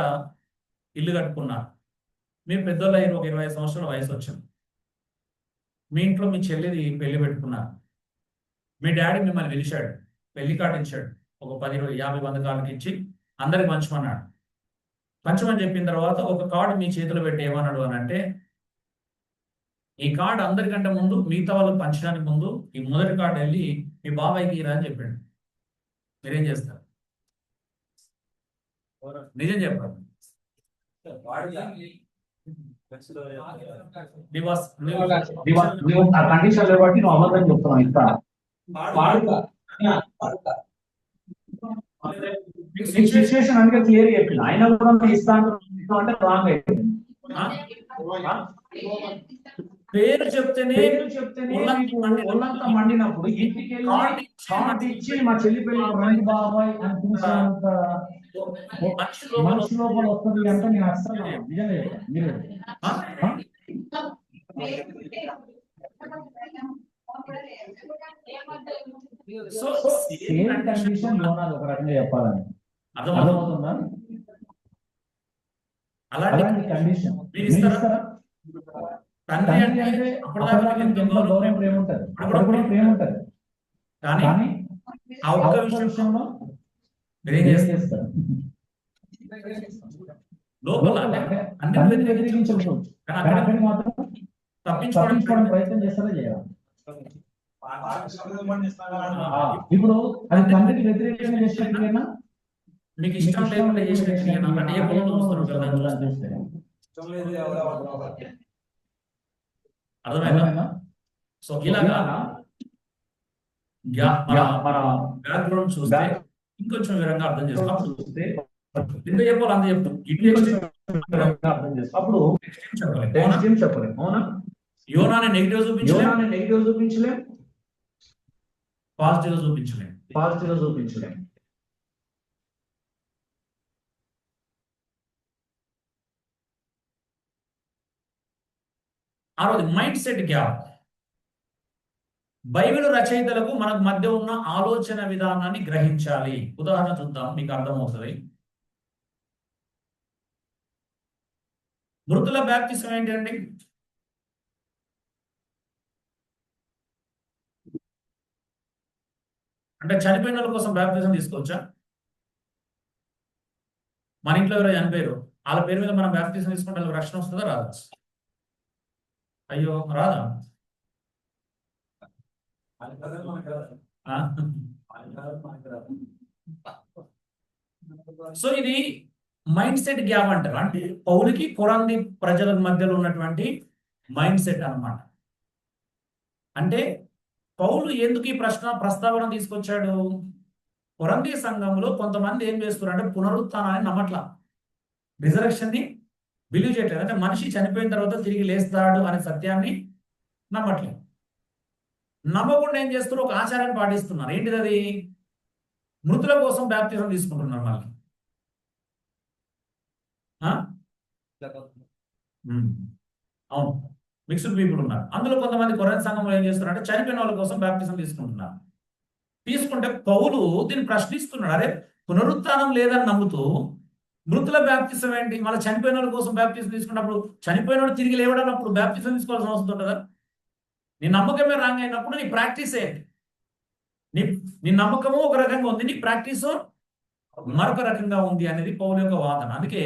ఇల్లు కట్టుకున్నారు. మీరు పెద్దోళ్ళు అయ్యారు, ఒక 25 సంవత్సరాల వయసు వచ్చింది. మీ ఇంట్లో మీ చెల్లిది పెళ్లి పెట్టుకున్నారు. మీ డాడీ మిమ్మల్ని పిలిచాడు, పెళ్లి కార్డు ఇచ్చాడు, ఒక 10, 20, 50, 100 కార్డుకి ఇచ్చి అందరికి పంచమన్నాడు. పంచమని చెప్పిన తర్వాత ఒక కార్డు మీ చేతిలో పెట్టి ఏమన్నాడు అని అంటే, ఈ కార్డు అందరికంటే ముందు మిగతా వాళ్ళకి పంచడానికి ముందు ఈ మొదటి కార్డు వెళ్ళి మీ బాబాయ్కి ఇరా అని చెప్పాడు. మీరేం చేస్తారు? నిజం చెప్పారు. కండిషన్ బట్టి నువ్వు అబద్ధం చెప్తున్నావు. ఇంకా సిచ్యువేషన్ అందుకే క్లియర్ చెప్పిన ఆయన కూడా ఇస్తాను అంటే రాంగ్ అయిపోయింది. పేరు చెప్తేనే ఒళ్ళంతా మండినప్పుడు ఇంటికి కార్డు ఇచ్చి మా చెల్లి పెళ్లి రండి బాబాయ్ అని చూసినంత మనిషి లోపల వస్తుంది అంటే నేను అస్సలు నిజంగా మీరు సేమ్ కండిషన్ యోనాలు ఒక రకంగా చెప్పాలని అర్థమవుతుందా? అలాంటి కండిషన్ తండ్రి అంటే అప్పటిదాకా ఎంతో గౌరవం, ప్రేమ ఉంటుంది, అక్కడ కూడా ప్రేమ ఉంటుంది. కానీ ఆ ఒక్క విషయంలో ఏం చేస్తారు? లోపల తండ్రిని వ్యతిరేకించకపోవచ్చు, కానీ మాత్రం తప్పించుకోవడం ప్రయత్నం చేస్తారా చేయాలి. ఇప్పుడు అది తండ్రికి వ్యతిరేకంగా చేసేట్టుగా మీకు ఇష్టం లేకుండా చేసినట్టుగా అంటే ఏ పొలంలో చూస్తారు కదా, అర్థమైందా? సో ఇలాగా మన బ్యాక్గ్రౌండ్ చూస్తే ఇంకొంచెం వివరంగా అర్థం చేసుకో. ఎంత చెప్పాలి అంత చెప్తాం. అప్పుడు చెప్పలేదు. అవునా? యోనాని నెగిటివ్ చూపించలేం, పాజిటివ్ చూపించలేం. ఆరోది మైండ్ సెట్ గ్యాప్. బైబిల్ రచయితలకు మనకు మధ్య ఉన్న ఆలోచన విధానాన్ని గ్రహించాలి. ఉదాహరణ చూద్దాం, మీకు అర్థమవుతుంది. మృతుల బాప్తిసం ఏంటండి? అంటే చనిపోయిన వాళ్ళ కోసం బాప్తిసం తీసుకోవచ్చా? మన ఇంట్లో ఎవరో చనిపోయారు, వాళ్ళ పేరు మీద మనం బాప్తిసం తీసుకుంటే వాళ్ళకి రక్షణ వస్తుందా రాదా? అయ్యో రాదా? ఆ? సో ఇది మైండ్ సెట్ గ్యాప్ అంటారు. అంటే పౌలుకి కొరంథీ ప్రజల మధ్యలో ఉన్నటువంటి మైండ్ సెట్ అన్నమాట. అంటే పౌలు ఎందుకు ఈ ప్రస్తావన తీసుకొచ్చాడు? కొరంథీ సంఘంలో కొంతమంది ఏం చేస్తున్నారు అంటే పునరుత్థానాన్ని నమ్మట్లా, రిజరెక్షన్ ని బిలీవ్ చేయట్లేదు. అంటే మనిషి చనిపోయిన తర్వాత తిరిగి లేస్తాడు అనే సత్యాన్ని నమ్మట్లేదు. నమ్మకుండా ఏం చేస్తున్నారు? ఒక ఆచారాన్ని పాటిస్తున్నారు. ఏంటిది అది? మృతుల కోసం బాప్తిజం తీసుకుంటున్నారు మళ్ళీ. అవును, మిక్స్డ్ పీపుల్ ఉన్నారు. అందులో కొంతమంది కొరంథీ సంఘంలో ఏం చేస్తున్నారు అంటే చనిపోయిన వాళ్ళ కోసం బాప్తిజం తీసుకుంటున్నారు. తీసుకుంటే పౌలు దీన్ని ప్రశ్నిస్తున్నాడు. అరే, పునరుత్థానం లేదని నమ్ముతూ మృతుల బాప్తిజం ఏంటి? మళ్ళీ చనిపోయిన వాళ్ళ కోసం బాప్తిజం తీసుకున్నప్పుడు చనిపోయిన వాడు తిరిగి లేవడన్నప్పుడు బాప్తిజం తీసుకోవాల్సిన అవసరం ఉంటుందా? నీ నమ్మకమే రాంగ్ అయినప్పుడు నీ ప్రాక్టీస్ ఏంటి? నీ నమ్మకము ఒక రకంగా ఉంది, నీ ప్రాక్టీస్ మరొక రకంగా ఉంది అనేది పౌలు యొక్క వాదన. అందుకే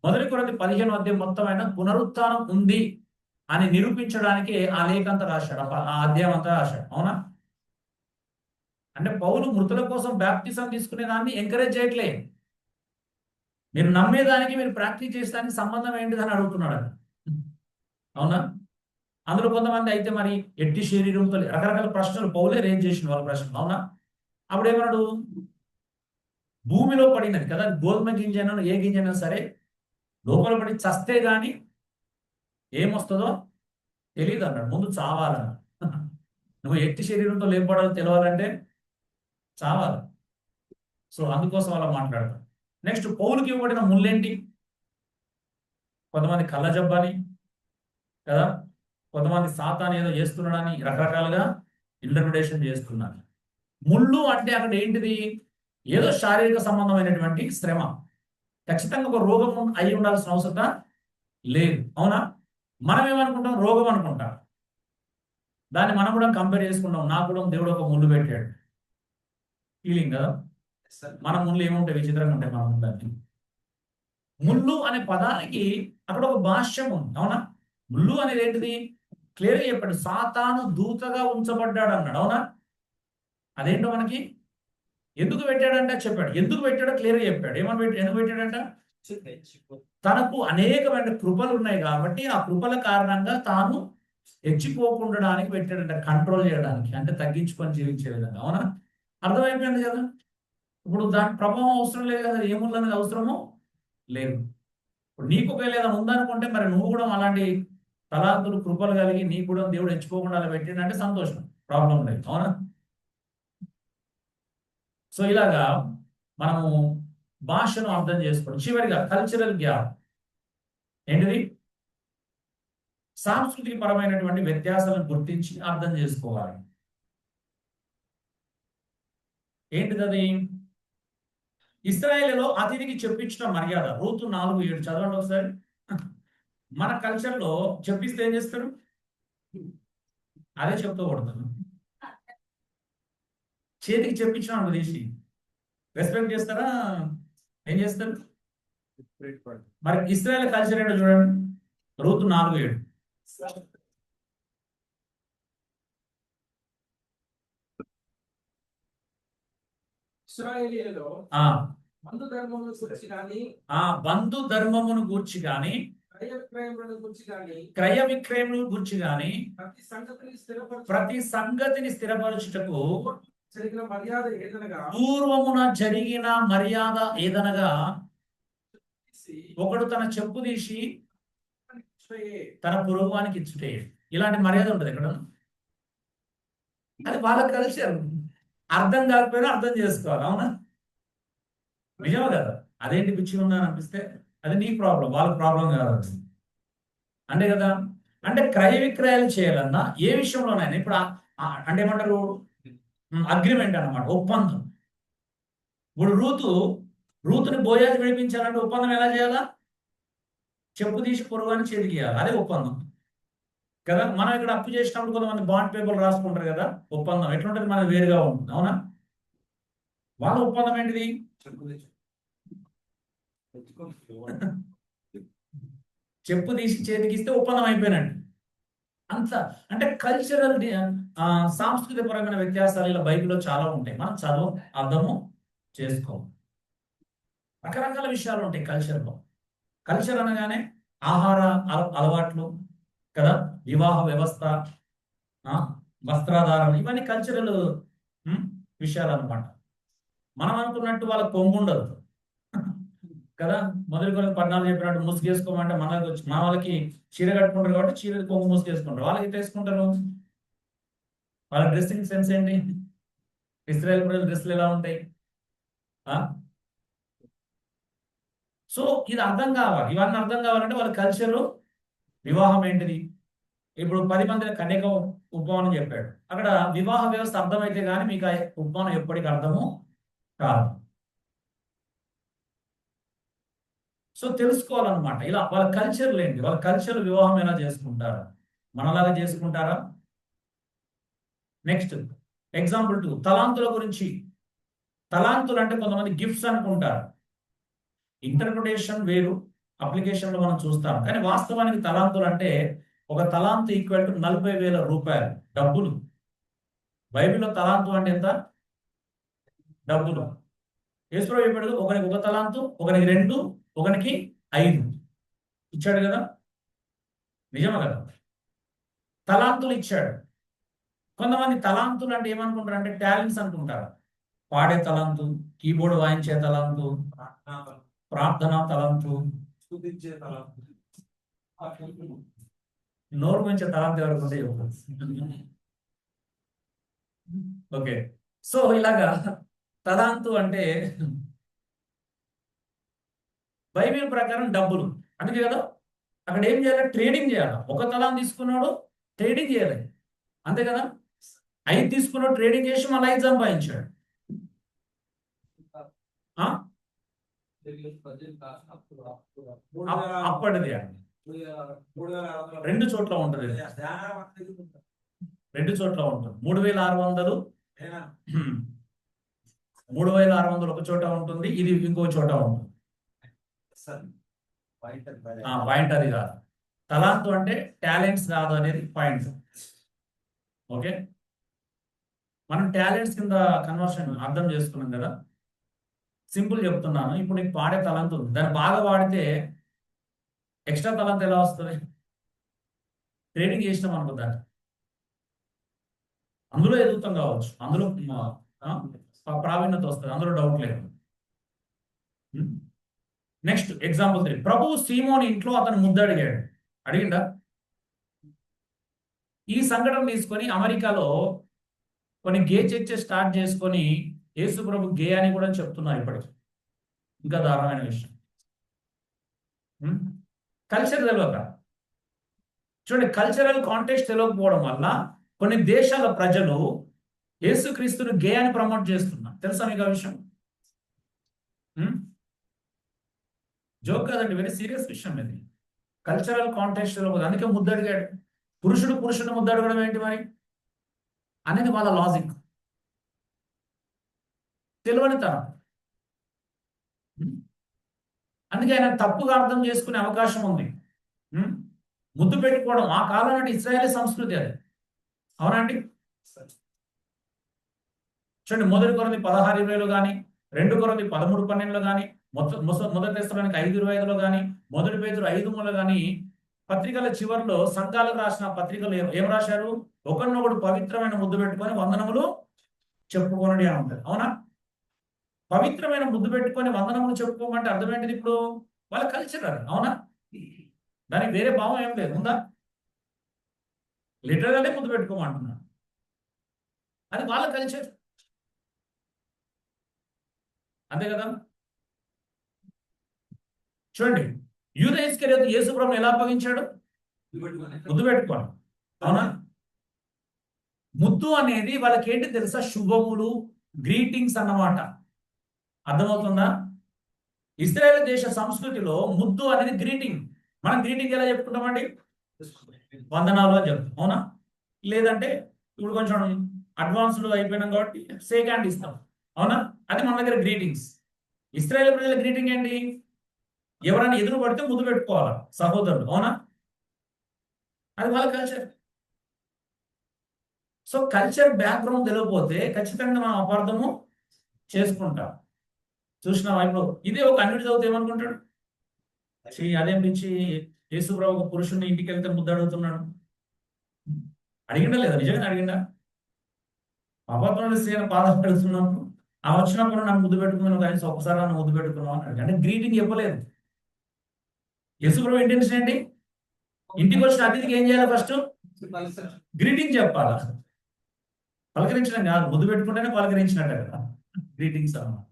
1 కొరింథీ 15వ అధ్యాయం మొత్తం ఆయన పునరుత్థానం ఉంది అని నిరూపించడానికి ఆ లేఖంతా రాశాడు, ఆ అధ్యాయం అంతా రాశాడు. అవునా? అంటే పౌలు మృతుల కోసం బాప్తిజం తీసుకునే దాన్ని ఎంకరేజ్ చేయట్లే. మీరు నమ్మేదానికి మీరు ప్రాక్టీస్ చేసేదానికి సంబంధం ఏంటిదని అడుగుతున్నాడు. అవునా? అందులో కొంతమంది అయితే మరి ఎట్టి శరీరంతో రకరకాల ప్రశ్నలు పౌలే రేంజ్ చేసిన వాళ్ళ ప్రశ్నలు. అవునా? అప్పుడు ఏమన్నాడు? భూమిలో పడినది కదా, గోధుమ గింజైనా ఏ గింజైనా సరే లోపల పడి చస్తే గాని ఏమొస్తుందో తెలియదు అన్నాడు. ముందు చావాలన్న. నువ్వు ఎట్టి శరీరంతో లేపడాలో తెలియాలంటే చావాలి. సో అందుకోసం అలా మాట్లాడతాం. నెక్స్ట్, పౌలుకి ఇవ్వబడిన ముళ్ళేంటి? కొంతమంది కళ్ళజబ్బని కదా, కొంతమంది సాతాను ఏదో చేస్తున్నాడని రకరకాలుగా ఇంటర్ప్రిటేషన్ చేస్తున్నారు. ముళ్ళు అంటే అక్కడ ఏంటిది? ఏదో శారీరక సంబంధమైనటువంటి శ్రమ. ఖచ్చితంగా ఒక రోగం అయి ఉండాల్సిన అవసరం లేదు. అవునా? మనం ఏమనుకుంటాం? రోగం అనుకుంటాం. దాన్ని మనం కూడా కంపేర్ చేసుకుంటాం. నాకు కూడా దేవుడు ఒక ముళ్ళు పెట్టాడు ఫీలింగ్ కదా. మన ముళ్ళు ఏముంటాయి? విచిత్రంగా ఉంటాయి మన ముళ్ళని. ముళ్ళు అనే పదానికి అక్కడ ఒక భాష్యం ఉంది. అవునా? ముళ్ళు అనేది ఏంటిది? క్లియర్గా చెప్పాడు, సాతాను దూతగా ఉంచబడ్డాడు అన్నాడు. అవునా? అదేంటో మనకి ఎందుకు పెట్టాడంటే చెప్పాడు. ఎందుకు పెట్టాడో క్లియర్గా చెప్పాడు. ఎందుకు పెట్టాడంట? తనకు అనేకమైన కృపలు ఉన్నాయి కాబట్టి ఆ కృపల కారణంగా తాను హెచ్చిపోకుండడానికి పెట్టాడంట, కంట్రోల్ చేయడానికి, అంటే తగ్గించుకొని జీవించే విధంగా. అవునా? అర్థమైపోయింది కదా. ఇప్పుడు దాని ప్రభావం అవసరం లేదు కదా, ఏముందనేది అవసరము లేదు. ఇప్పుడు నీకు ఒకవేళ ఏదైనా ఉందనుకుంటే మరి నువ్వు కూడా అలాంటి తలాంతులు కృపలు కలిగి నీకు కూడా దేవుడు హెచ్చిపోకుండా అలా పెట్టిండంటే సంతోషం, ప్రాబ్లం లేదు. అవునా? సో ఇలాగా మనము భాషను అర్థం చేసుకోవడం. చివరిగా కల్చరల్ గ్యాప్ ఏంటిది? సాంస్కృతిక పరమైనటువంటి వ్యత్యాసాలను గుర్తించి అర్థం చేసుకోవాలి. ఏంటిది అది? ఇశ్రాయేలులో అతిథికి చెప్పించిన మర్యాద. రూతు 4:7 చదవండి ఒకసారి. మన కల్చర్లో చెప్పిస్తే ఏం చేస్తారు? అదే చెప్తూ కొడతాను. చేతికి చెప్పించిన తీసి రెస్పెక్ట్ చేస్తారా? ఏం చేస్తారు? మరి ఇశ్రాయేల్ కల్చర్ ఏంటో చూడండి. రూతు 4:7. ఇశ్రాయేలీయులలో బంధు ధర్మమును గూర్చి గాని క్రయ విక్రయములను గూర్చి గాని ప్రతి సంగతిని స్థిరపరచుటకు పూర్వమున జరిగిన మర్యాద ఏదనగా ఒకడు తన చెప్పు తీసి తన పొరుగువానికి ఇచ్చుటే. ఇలాంటి మర్యాద ఉంటుంది ఇక్కడ. అది వాళ్ళ కల్చర్. అర్థం కాకపోయినా అర్థం చేసుకోవాలి. అవునా? నిజమే కదా. అదేంటి పిచ్చి ఉందని అనిపిస్తే అది నీ ప్రాబ్లం, వాళ్ళ ప్రాబ్లం కాదు. అంతే కదా. అంటే క్రయ విక్రయాలు చేయాలన్నా ఏ విషయంలోనైనా ఇప్పుడు అంటే ఏమంటారు, అగ్రిమెంట్ అన్నమాట, ఒప్పందం. ఇప్పుడు రూతుని బోయాజు విడిపించాలంటే ఒప్పందం ఎలా చేయాలా? చెప్పు తీసి పొరుగు చేతికి ఇవ్వాలి, అదే ఒప్పందం కదా. మనం ఇక్కడ అప్పు చేసినప్పుడు కొంతమంది బాండ్ పేపర్లు రాసుకుంటారు కదా, ఒప్పందం ఎట్లుంటుంది మనది వేరుగా ఉంటుంది, అవునా. వాళ్ళ ఒప్పందం ఏంటిది? చెప్పు తీసి చేతికి ఇస్తే ఒప్పందం అయిపోయినట్టు. అంత అంటే కల్చరల్ సాంస్కృతికపరమైన వ్యత్యాసాలు ఇలా బైబిల్లో చాలా ఉంటాయి. మనం చదువు అర్థము చేసుకోం. రకరకాల విషయాలు ఉంటాయి కల్చర్లో. కల్చర్ అనగానే ఆహార అలవాట్లు కదా, వివాహ వ్యవస్థ, వస్త్రాధారణ, ఇవన్నీ కల్చరల్ విషయాలు అనమాట. మనం అనుకున్నట్టు వాళ్ళకి కొంగు ఉండదు కదా. మొదటి కొన్ని పద్నాలుగు చెప్పినట్టు ముసుగేసుకోమంటే మన వాళ్ళకి చీర కట్టుకుంటారు కాబట్టి చీర కొంగు ముసుగేసుకుంటారు. వాళ్ళకి వేసుకుంటారు. వాళ్ళ డ్రెస్సింగ్ సెన్స్ ఏంటి? ఇస్రాయల్ ప్రజల డ్రెస్సులు ఎలా ఉంటాయి? సో ఇది అర్థం కావాలి. ఇవన్నీ అర్థం కావాలంటే వాళ్ళ కల్చరు, వివాహం ఏంటిది. ఇప్పుడు 10 మంది కన్యక ఉపమానం చెప్పాడు. అక్కడ వివాహ వ్యవస్థ అర్థమైతే కానీ మీకు ఆ ఉపమానం ఎప్పటికీ అర్థము కాదు. సో తెలుసుకోవాలన్నమాట. ఇలా వాళ్ళ కల్చర్లు ఏంటి, వాళ్ళ కల్చర్ వివాహం ఎలా చేసుకుంటారు, మనలాగా చేసుకుంటారా? నెక్స్ట్ ఎగ్జాంపుల్ 2, తలాంతుల గురించి. తలాంతులు అంటే కొంతమంది గిఫ్ట్స్ అనుకుంటారు. ఇంటర్ప్రిటేషన్ వేరు, అప్లికేషన్లో మనం చూస్తాం. కానీ వాస్తవానికి తలాంతులు అంటే ఒక తలాంతు ఈక్వల్ టు 40,000 రూపాయలు డబ్బులు. బైబిల్లో తలాంతు అంటే ఎంత? డబ్బులు. యేసుప్రభు చెప్పాడు, ఒకరికి 1 తలాంతు, ఒకరికి 2, ఒకరికి 5 ఇచ్చాడు కదా. నిజమే కదా, తలాంతులు ఇచ్చాడు. కొంతమంది తలాంతులు అంటే ఏమనుకుంటారు అంటే టాలెంట్స్ అనుకుంటారు. పాడే తలాంతు, కీబోర్డ్ వాయించే తలాంతు, ప్రార్థనా తలాంతు, నోరు గురించే తలాంతు ఎవరికి ఉంటే ఓకే. సో ఇలాగా తలాంతు అంటే బైబిల్ ప్రకారం డబ్బులు. అందుకే కదా అక్కడ ఏం చేయాలి? ట్రేడింగ్ చేయాలి. 1 తలాంతు తీసుకున్నాడు, ట్రేడింగ్ చేయాలి, అంతే కదా. 5 తీసుకున్నాడు, ట్రేడింగ్ చేసి మళ్ళీ 5 సంపాదించాడు. అప్పటిది 2 చోట్ల ఉంటుంది. 2 చోట్ల ఉంటుంది. 3,600 ఒక చోట ఉంటుంది, ఇది ఇంకో చోట ఉంటుంది. పాయింట్ అది కాదు. తలాంతు అంటే టాలెంట్స్ కాదు అనేది పాయింట్. ఓకే, మనం టాలెంట్స్ కింద కన్వర్షన్ అర్థం చేసుకున్నాం కదా. సింపుల్ చెప్తున్నాను. ఇప్పుడు నీకు పాడే తలాంతు ఉంది, దాన్ని బాగా వాడితే ఎక్స్ట్రా తలాంతు ఎలా వస్తుంది? ట్రైనింగ్ చేసినాం అనుకో, దాన్ని అందులో ఎదుగుతాం కావచ్చు, అందులో ప్రావీణ్యత వస్తుంది, అందులో డౌట్ లేదు. నెక్స్ట్ ఎగ్జాంపుల్ 3, ప్రభు సీమోని ఇంట్లో అతను ముద్దు అడిగిండా? ఈ సంఘటన తీసుకొని అమెరికాలో కొన్ని గే చర్చెస్ స్టార్ట్ చేసుకొని యేసు ప్రభు గే అని కూడా చెప్తున్నారు ఇప్పటికి. ఇంకా దారుణమైన విషయం. కల్చర్ తెలియక, చూడండి, కల్చరల్ కాంటెక్స్ట్ తెలియకపోవడం వల్ల కొన్ని దేశాల ప్రజలు యేసుక్రీస్తుని గే అని ప్రమోట్ చేస్తున్నారు. తెలుసా మీకు ఆ విషయం? జోక్ కాదండి, వెరీ సీరియస్ విషయం ఇది. కల్చరల్ కాంటెక్స్ట్ తెలియదు, అందుకే ముద్దు అడిగాడు. పురుషుడు ముద్దు అడగడం ఏంటి మరి అనేది వాళ్ళ లాజిక్, తెలియని తరం. అందుకే ఆయన తప్పుగా అర్థం చేసుకునే అవకాశం ఉంది. ముద్దు పెట్టుకోవడం ఆ కాలం నాటి ఇశ్రాయేలీ సంస్కృతి అది, అవునండి. చూడండి, 1 కొరింథీ 16:20 కానీ, 2 కొరింథీ 13:12 కానీ, మొదటి తెస్సలోనికై 5:25 కానీ, 1 పేతురు 5:3 కానీ, పత్రికల చివరిలో సంఘాలకు రాసిన పత్రికలు ఏం రాశారు? ఒకరినొకడు పవిత్రమైన ముద్దు పెట్టుకొని వందనములు చెప్పుకోనడి అని ఉంటుంది, అవునా. పవిత్రమైన ముద్దు పెట్టుకొని వందనములు చెప్పుకోమంటే అర్థం ఏంటిది? ఇప్పుడు వాళ్ళ కల్చర్ అది, అవునా. దానికి వేరే భావం ఏం లేదు, ఉందా? లిటరల్గానే ముద్దు పెట్టుకోమంటున్నాను, అది వాళ్ళ కల్చర్, అంతే కదా. చూడండి, యూదా ఇస్కరియోతు యేసు ప్రభువును ఎలా అప్పగించాడు? ముద్దు పెట్టుకోండి, అవునా. ముద్దు అనేది వాళ్ళకి ఏంటి తెలుసా? శుభములు, గ్రీటింగ్స్ అన్నమాట. అర్థమవుతుందా? ఇశ్రాయేల్ దేశ సంస్కృతిలో ముద్దు అనేది గ్రీటింగ్. మనం గ్రీటింగ్ ఎలా చెప్పుకుంటామండి? వందనాలు అని చెప్తాం, అవునా? లేదంటే ఇప్పుడు కొంచెం అడ్వాన్స్డ్ అయిపోయినాం కాబట్టి షేక్ హ్యాండ్ ఇస్తాం, అవునా? అది మన దగ్గర గ్రీటింగ్స్. ఇస్రాయేల్ ప్రజల గ్రీటింగ్ ఏంటి? ఎవరైనా ఎదురు పడితే ముద్దు పెట్టుకోవాలి సహోదరుడు, అవునా? అది వాళ్ళ కల్చర్. సో కల్చర్ బ్యాక్గ్రౌండ్ తెలియకపోతే ఖచ్చితంగా మనం అపార్థము చేసుకుంటాం. చూసినావా? ఇప్పుడు ఇదే ఒక అన్నిటి చదివితే ఏమనుకుంటాడు? అదేం పిచ్చి, యేసుప్రభు ఒక పురుషుడిని ఇంటికి వెళ్తే ముద్దు అడుగుతున్నాడు. అడిగిండా లేదా? నిజంగా అడిగిండా? అపార్థంలో స్త్రీ పాదాలు పెడుతున్నప్పుడు ఆ వచ్చినప్పుడు నన్ను ముద్దు పెట్టుకున్నాను, కానీ ఒకసారి నన్ను ముద్దు పెట్టుకున్నావు అని అడిగాడు. అంటే గ్రీటింగ్ చెప్పలేదు. యేసుప్రభు ఇంటెన్షన్ ఏంటి? ఇంటికి వచ్చిన అతిథికి ఏం చేయాలి? ఫస్ట్ గ్రీటింగ్ చెప్పాలా, పలకరించడం కాదు. ముద్దు పెట్టుకుంటేనే పలకరించినట్టే కదా గ్రీటింగ్స్ అన్నమాట.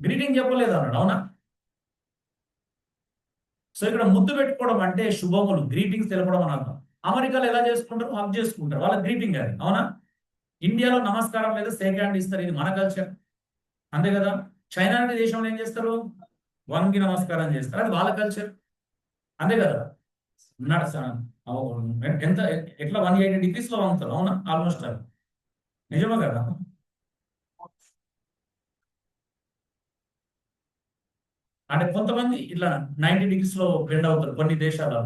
గ్రీటింగ్ చెప్పలేదు అన్నాడు, అవునా? సో ఇక్కడ ముద్దు పెట్టుకోవడం అంటే శుభములు, గ్రీటింగ్స్ తెలపడం అని అర్థం. అమెరికాలో ఎలా చేసుకుంటారు? హగ్ చేసుకుంటారు, వాళ్ళ గ్రీటింగ్ అది, అవునా? ఇండియాలో నమస్కారం లేదా షేక్ హ్యాండ్ ఇస్తారు, ఇది మన కల్చర్, అంతే కదా? చైనా అనే దేశంలో ఏం చేస్తారు? వంగి నమస్కారం చేస్తారు, అది వాళ్ళ కల్చర్, అంతే కదా? ఎంత ఎట్లా 180 degrees లో వంగుతారు, అవునా? ఆల్మోస్ట్ అది నిజమే కదా? అంటే కొంతమంది ఇట్లా 90 degrees లో బెండ్ అవుతారు కొన్ని దేశాలలో.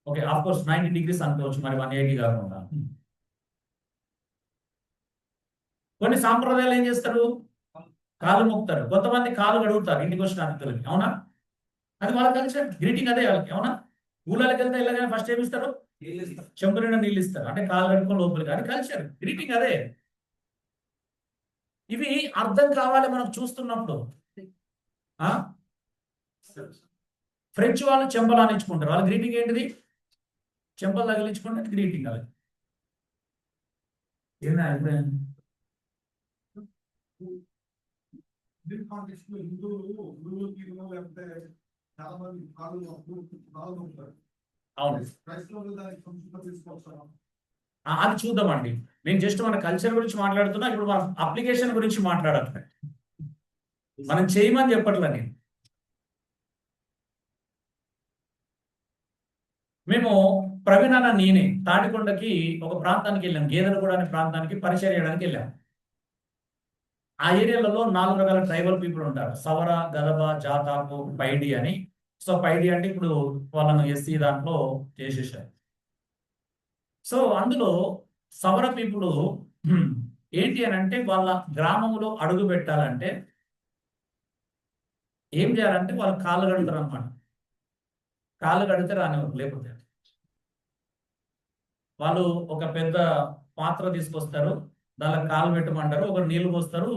ఓకే, ఆఫ్ కోర్స్ 90 degrees అనుకోవచ్చు, మరి 180 కాకుండా. కొన్ని సాంప్రదాయాలు ఏం చేస్తారు? కాలు మొక్కుతారు, కొంతమంది కాలు కడుగుతారు ఇంటికి వచ్చిన అతిథులకి, అవునా? అది వాళ్ళ కల్చర్, గ్రీటింగ్ అదే వాళ్ళకి, అవునా? ఊళ్ళకి వెళ్తే వెళ్ళగానే ఫస్ట్ ఏమి ఇస్తారు? చెంబు నిండా నీళ్ళు ఇస్తారు, అంటే కాలు కడుక్కొని లోపలికి, అది కల్చర్, గ్రీటింగ్ అదే. ఇవి అర్థం కావాలి మనకు చూస్తున్నప్పుడు. ఫ్రెంచ్ వాళ్ళు చెంపలు ఆనించుకుంటారు, వాళ్ళ గ్రీటింగ్ ఏంటిది? చెంపలు తగిలించుకుంటే గ్రీటింగ్. అది అవును, అది చూద్దామండి. నేను జస్ట్ మన కల్చర్ గురించి మాట్లాడుతున్నా, ఇప్పుడు మన అప్లికేషన్ గురించి మాట్లాడట్లే, మనం చేయమని చెప్పట్లే నేను. మేము ప్రవీణ్ అన్న నేనే తాటికొండకి ఒక ప్రాంతానికి వెళ్ళాం, గేదెలగూడ అనే ప్రాంతానికి పరిచయం చేయడానికి వెళ్ళాం. ఆ ఏరియాలలో 4 రకాల ట్రైబల్ పీపుల్ ఉంటారు: సవర, గదబ, జాతాపు, పైడి అని. సో పైడి అంటే ఇప్పుడు వాళ్ళను ఎస్సీ దాంట్లో చేసేసారు. సో అందులో సవర పీపుల్ ఏంటి అని అంటే, వాళ్ళ గ్రామంలో అడుగు పెట్టాలంటే ఏం చేయాలంటే వాళ్ళు కాళ్ళు కడుగుతారు అనమాట. కాళ్ళు కడితే రానివ్వరు, లేకపోతే వాళ్ళు ఒక పెద్ద పాత్ర తీసుకొస్తారు, దానిలో కాలు పెట్టమంటారు, ఒకరు నీళ్లు పోస్తారు,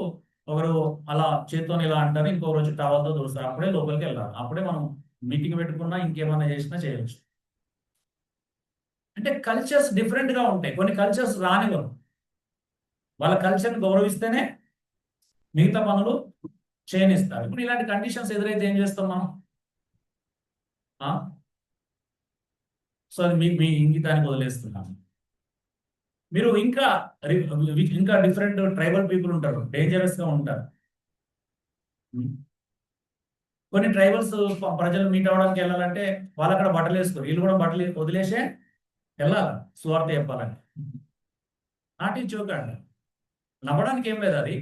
ఒకరు అలా చేత్తో ఇలా అంటారు, ఇంకో రోజు టవల్తో తుడుస్తారు, అప్పుడే లోపలికి వెళ్ళాలి. అప్పుడే మనం మీటింగ్ పెట్టుకున్నా ఇంకేమైనా చేసినా చేయొచ్చు. అంటే కల్చర్స్ డిఫరెంట్ గా ఉంటాయి. కొన్ని కల్చర్స్ రానివ్వరు, వాళ్ళ కల్చర్ని గౌరవిస్తేనే మిగతా పనులు చేయనిస్తారు. ఇప్పుడు ఇలాంటి కండిషన్స్ ఎదురైతే ఏం చేస్తాం మనం? సో అది మీ ఇంగితానికి వదిలేస్తున్నాం. మీరు ఇంకా ఇంకా డిఫరెంట్ ట్రైబల్ పీపుల్ ఉంటారు, డేంజరస్ గా ఉంటారు. కొన్ని ట్రైబల్స్ ప్రజలు మీట్ అవ్వడానికి వెళ్ళాలంటే వాళ్ళు అక్కడ బట్టలు వేసుకోరు, వీళ్ళు కూడా బట్టలు వదిలేసే వెళ్ళాలి సువార్త చెప్పాలంటే. నాటి చూకండి, నవ్వడానికి ఏం లేదు, అది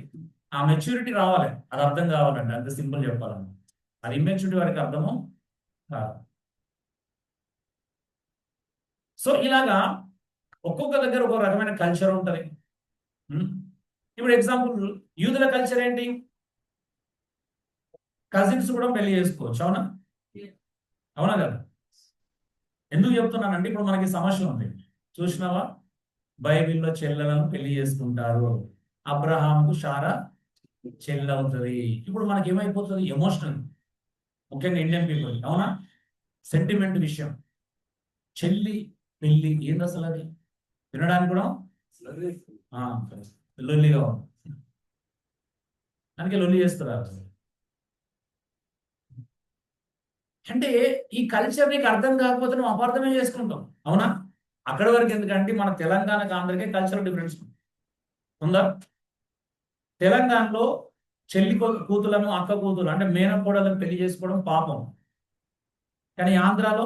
ఆ మెచ్యూరిటీ రావాలి, అది అర్థం కావాలండి, అంత సింపుల్ చెప్పాలండి. అది ఇమ్మెచ్యూరిటీ వారికి అర్థము కాదు. సో ఇలాగా ఒక్కొక్క దగ్గర ఒక్కొక్క రకమైన కల్చర్ ఉంటుంది. ఇప్పుడు ఎగ్జాంపుల్ యూదుల కల్చర్ ఏంటి? కజిన్స్ కూడా పెళ్లి చేసుకోవచ్చు, అవునా? అవునా కదా? ఎందుకు చెప్తున్నానంటే, ఇప్పుడు మనకి సమస్య ఉంది, చూసినావా? బైబిల్లో చెల్లెలను పెళ్లి చేసుకుంటారు, అబ్రహాంకు షారా చెల్లి అవుతుంది. ఇప్పుడు మనకి ఏమైపోతుంది? ఎమోషనల్, ముఖ్యంగా ఇండియన్ పీపుల్, అవునా? సెంటిమెంట్ విషయం, చెల్లి పెళ్లి ఏంది అసలు? అది వినడానికి కూడా లొల్లిగా ఉంది, అందుకే లొల్లి చేస్తున్నారు. అంటే ఈ కల్చర్ నీకు అర్థం కాకపోతే నువ్వు అపార్థమే చేసుకుంటావు, అవునా? అక్కడి వరకు ఎందుకంటే మన తెలంగాణకు ఆంధ్రకే కల్చరల్ డిఫరెన్స్ ఉందా? తెలంగాణలో చెల్లి కూతులను, అక్క కూతురు అంటే మేనకోడలను పెళ్లి చేసుకోవడం పాపం. కానీ ఆంధ్రాలో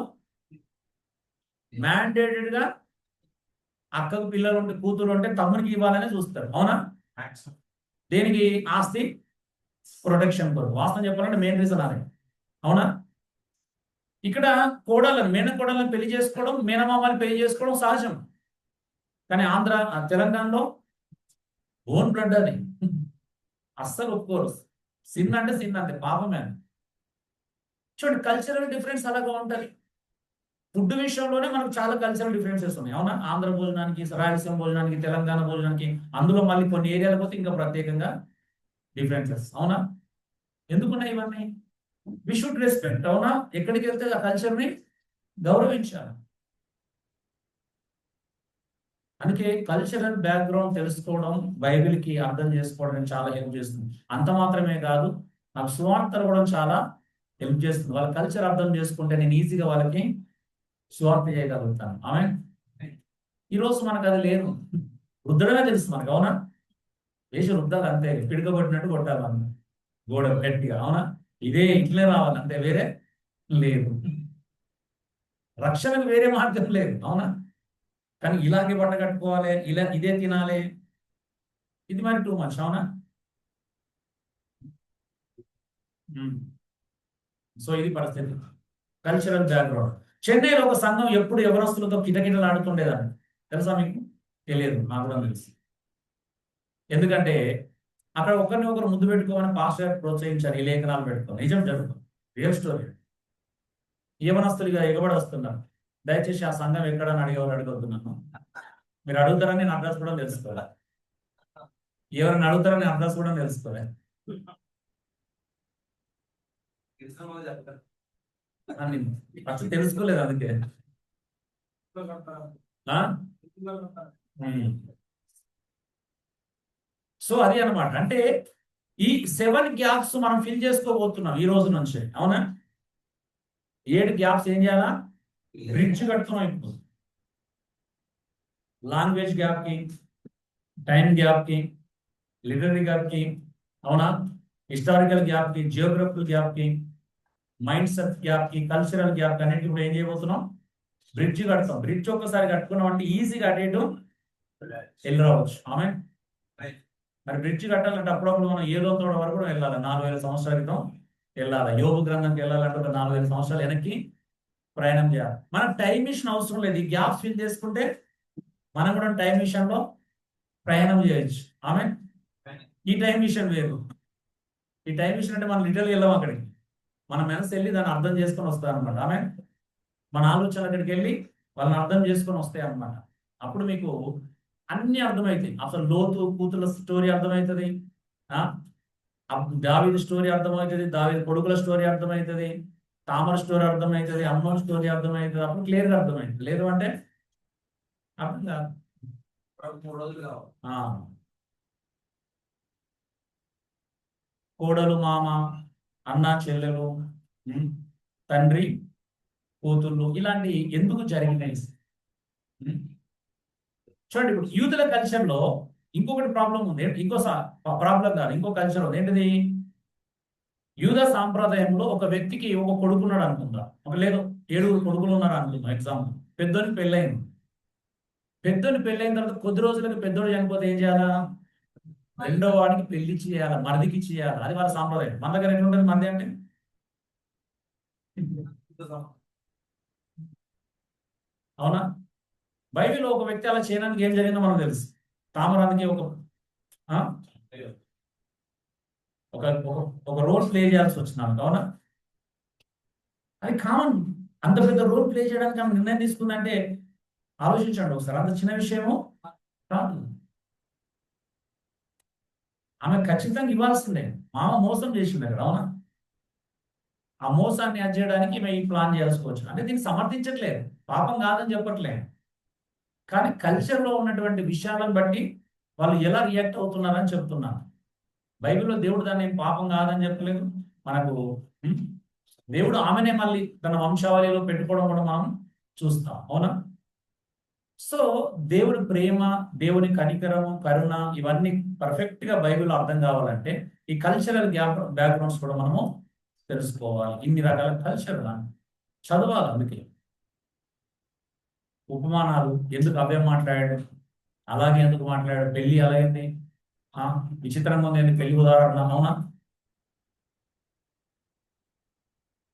మ్యాండేటెడ్ గా అక్కకు పిల్లలు ఉంటే కూతురు ఉంటే తమ్మునికి ఇవ్వాలని చూస్తారు. అవునా? దేనికి? ఆస్తి ప్రొటెక్షన్ కొరకు. వాస్తవం చెప్పాలంటే మెయిన్ రీజన్ అదే. అవునా? ఇక్కడ కోడలను మేనకోడలను పెళ్లి చేసుకోవడం, మేనమామని పెళ్లి చేసుకోవడం సహజం. కానీ తెలంగాణలో ఓన్ బ్లడ్ అది అస్సలు ఒప్పుకోరు. సిన్ అంటే సిన్ అంతే, పాపమే. చూడండి, కల్చరల్ డిఫరెన్స్ అలాగా ఉంటుంది. ఫుడ్ విషయంలోనే మనకు చాలా కల్చరల్ డిఫరెన్సెస్ ఉన్నాయి. అవునా? ఆంధ్ర భోజనానికి, రాయలసీమ భోజనానికి, తెలంగాణ భోజనానికి, అందులో మళ్ళీ కొన్ని ఏరియాల పోతే ఇంకా ప్రత్యేకంగా డిఫరెన్సెస్. అవునా? ఎందుకున్నాయి ఇవన్నీ? We should respect. అవునా? ఎక్కడికి వెళ్తే ఆ కల్చర్ని గౌరవించాలి. అందుకే కల్చరల్ బ్యాక్గ్రౌండ్ తెలుసుకోవడం, బైబిల్కి అర్థం చేసుకోవడం చాలా హెల్ప్ చేస్తుంది. అంత మాత్రమే కాదు, నాకు సువార్తలు కూడా చాలా హెల్ప్ చేస్తుంది. వాళ్ళ కల్చర్ అర్థం చేసుకుంటే నేను ఈజీగా వాళ్ళకి సువార్త చేయగలుగుతాను. ఆమె ఈరోజు మనకు అది లేదు. రుద్దడమే తెలుసు మనకు. అవునా? వేసి రుద్దాలి అంతే, పిడకబట్టినట్టు కొట్టాలి అన్న గోడ గట్టిగా. అవునా? ఇదే ఇట్లే రావాలి అంతే, వేరే లేదు. రక్షణకు వేరే మార్గం లేదు. అవునా? కానీ ఇలాగే బట్ట కట్టుకోవాలి, ఇదే తినాలి, ఇది మరి టూ మచ్. అవునా? సో ఇది పరిస్థితి. Cultural background. చెన్నైలో ఒక సంఘం ఎప్పుడు యవనస్తులతో కిటకిటలు ఆడుతుండేదాన్ని. తెలుసా మీకు? తెలియదు, నాకు కూడా తెలుసు. ఎందుకంటే అక్కడ ఒకరిని ఒకరు ముద్దు పెట్టుకోమని పాస్టర్ ప్రోత్సహించారు ఈ లేఖనాలు పెట్టుకో. నిజం జరుగుతుంది, రియల్ స్టోరీ. యవనస్తులుగా ఎగబడి వస్తున్నారు. దయచేసి ఆ సంఘం ఎక్కడని అడగొద్దున్నాను. మీరు అడుగుతారని నేను అడ్రస్ కూడా తెలుసుకోవాలి. ఎవరిని అడుగుతారని అడ్రస్ కూడా తెలుసుకోవాలి. ఫస్ట్ తెలుసుకోలేదు అందుకే. సో అది అన్నమాట. అంటే ఈ 7 గ్యాప్స్ మనం ఫిల్ చేసుకోబోతున్నాం ఈ రోజు నుంచి. అవునా? 7 గ్యాప్స్ ఏం చేయాలా? బ్రిడ్జ్ కడుతున్నాం ఇప్పుడు. లాంగ్వేజ్ గ్యాప్ కి, టైం గ్యాప్ కి, లిటరరీ గ్యాప్ కి, అవునా, హిస్టారికల్ గ్యాప్ కి, జియోగ్రఫికల్ గ్యాప్ కి, మైండ్ సెట్ గ్యాప్ కి, కల్చరల్ గ్యాప్ కి అన్నిటి ఇప్పుడు ఏం చేయబోతున్నాం? బ్రిడ్జ్ కడతాం. బ్రిడ్జ్ ఒక్కసారి కట్టుకున్నాం అంటే ఈజీగా అటు ఇటు వెళ్ళి రావచ్చు. ఆమె మరి బ్రిడ్జ్ కట్టాలంటే అప్పుడప్పుడు మనం ఏదో తోడ వరకు కూడా వెళ్ళాలి. 4000 సంవత్సరాల క్రితం వెళ్ళాలి. యోబు గ్రంథంకి వెళ్ళాలంటే ఒక 4000 సంవత్సరాలు వెనక్కి ప్రయాణం చేయాలి. మనకు టైం మిషన్ అవసరం లేదు. ఈ గ్యాప్ ఫిల్ చేసుకుంటే మనం కూడా టైం మిషన్లో ప్రయాణం చేయొచ్చు. ఆమె ఈ టైం మిషన్ వేరు. ఈ టైం మిషన్ అంటే మనం లిటరల్ వెళ్ళాం అక్కడికి. మన మనసు వెళ్ళి దాన్ని అర్థం చేసుకొని వస్తాయి అనమాట. ఆమె మన ఆలోచనలు అక్కడికి వెళ్ళి వాళ్ళని అర్థం చేసుకొని వస్తాయి అన్నమాట. అప్పుడు మీకు అన్ని అర్థమవుతాయి. అసలు లోతు కూతుల స్టోరీ అర్థమవుతుంది, దావీదు స్టోరీ అర్థమవుతుంది, దావీదు కొడుకుల స్టోరీ అర్థమవుతుంది, తామర స్టోరీ అర్థమవుతుంది, అమ్మోన్ స్టోరీ అర్థమవుతుంది. అప్పుడు క్లియర్గా అర్థమవుతుంది. లేదు అంటే అర్థం కాదు. 3 రోజులు కావాలి. కోడలు, మామ, అన్న, చెల్లెలు, తండ్రి, కూతుళ్ళు, ఇలాంటి ఎందుకు జరిగినాయి? చూడండి, ఇప్పుడు యూదుల కల్చర్లో ఇంకొకటి ప్రాబ్లం ఉంది. ప్రాబ్లం కాదు, ఇంకో కల్చర్ ఉంది. ఏంటిది? యూద సాంప్రదాయంలో ఒక వ్యక్తికి ఒక కొడుకున్నాడు అనుకుందా, లేదు 7 కొడుకులు ఉన్నారు అనుకుందాం. ఎగ్జాంపుల్, పెద్దోనికి పెళ్ళైంది. పెద్దోని పెళ్ళైన తర్వాత కొద్ది రోజులకి పెద్దోడు చనిపోతే ఏం చేయాలా? రెండో వాడికి పెళ్లి చేయాలి, మరిదికి చేయాలి. అది వాళ్ళ సాంప్రదాయం. మన దగ్గర ఎట్లుంటుంది? మంది అంటే అవునా? బైబిల్లో ఒక వ్యక్తి అలా చేయడానికి ఏం జరిగిందో మనకు తెలుసు. తామరానికి ఒక రోల్ ప్లే చేయాల్సి వచ్చినాను. అవునా? అది కామన్. అంత పెద్ద రోల్ ప్లే చేయడానికి ఆమె నిర్ణయం తీసుకుందంటే ఆలోచించండి ఒకసారి. అంత చిన్న విషయము కాదు. ఆమె ఖచ్చితంగా ఇవ్వాల్సిందే. మామ మోసం చేసింది అక్కడ. అవునా? ఆ మోసాన్ని అది చేయడానికి ఈమె ఈ ప్లాన్ చేసుకోవచ్చు. అంటే దీన్ని సమర్థించట్లేదు, పాపం కాదని చెప్పట్లేదు. కానీ కల్చర్లో ఉన్నటువంటి విషయాలను బట్టి వాళ్ళు ఎలా రియాక్ట్ అవుతున్నారని చెప్తున్నాను. బైబిల్లో దేవుడు దాన్ని పాపం కాదని చెప్పలేదు. మనకు దేవుడు ఆమెనే మళ్ళీ తన వంశావళిలో పెట్టుకోవడం కూడా మనం చూస్తాం. అవునా? సో దేవుడి ప్రేమ, దేవుని కనికరము, కరుణ, ఇవన్నీ పర్ఫెక్ట్ గా బైబిల్లో అర్థం కావాలంటే ఈ కల్చరల్ బ్యాక్గ్రౌండ్స్ కూడా మనము తెలుసుకోవాలి. ఇన్ని రకాల కల్చర్ చదవాలి. అందుకే ఉపమానాలు ఎందుకు అవే మాట్లాడాడు, అలాగే ఎందుకు మాట్లాడాడు, పెళ్లి అలాగైంది, విచిత్రంగా ఉంది ఏంది పెళ్లి ఉదాహరణ, అవునా?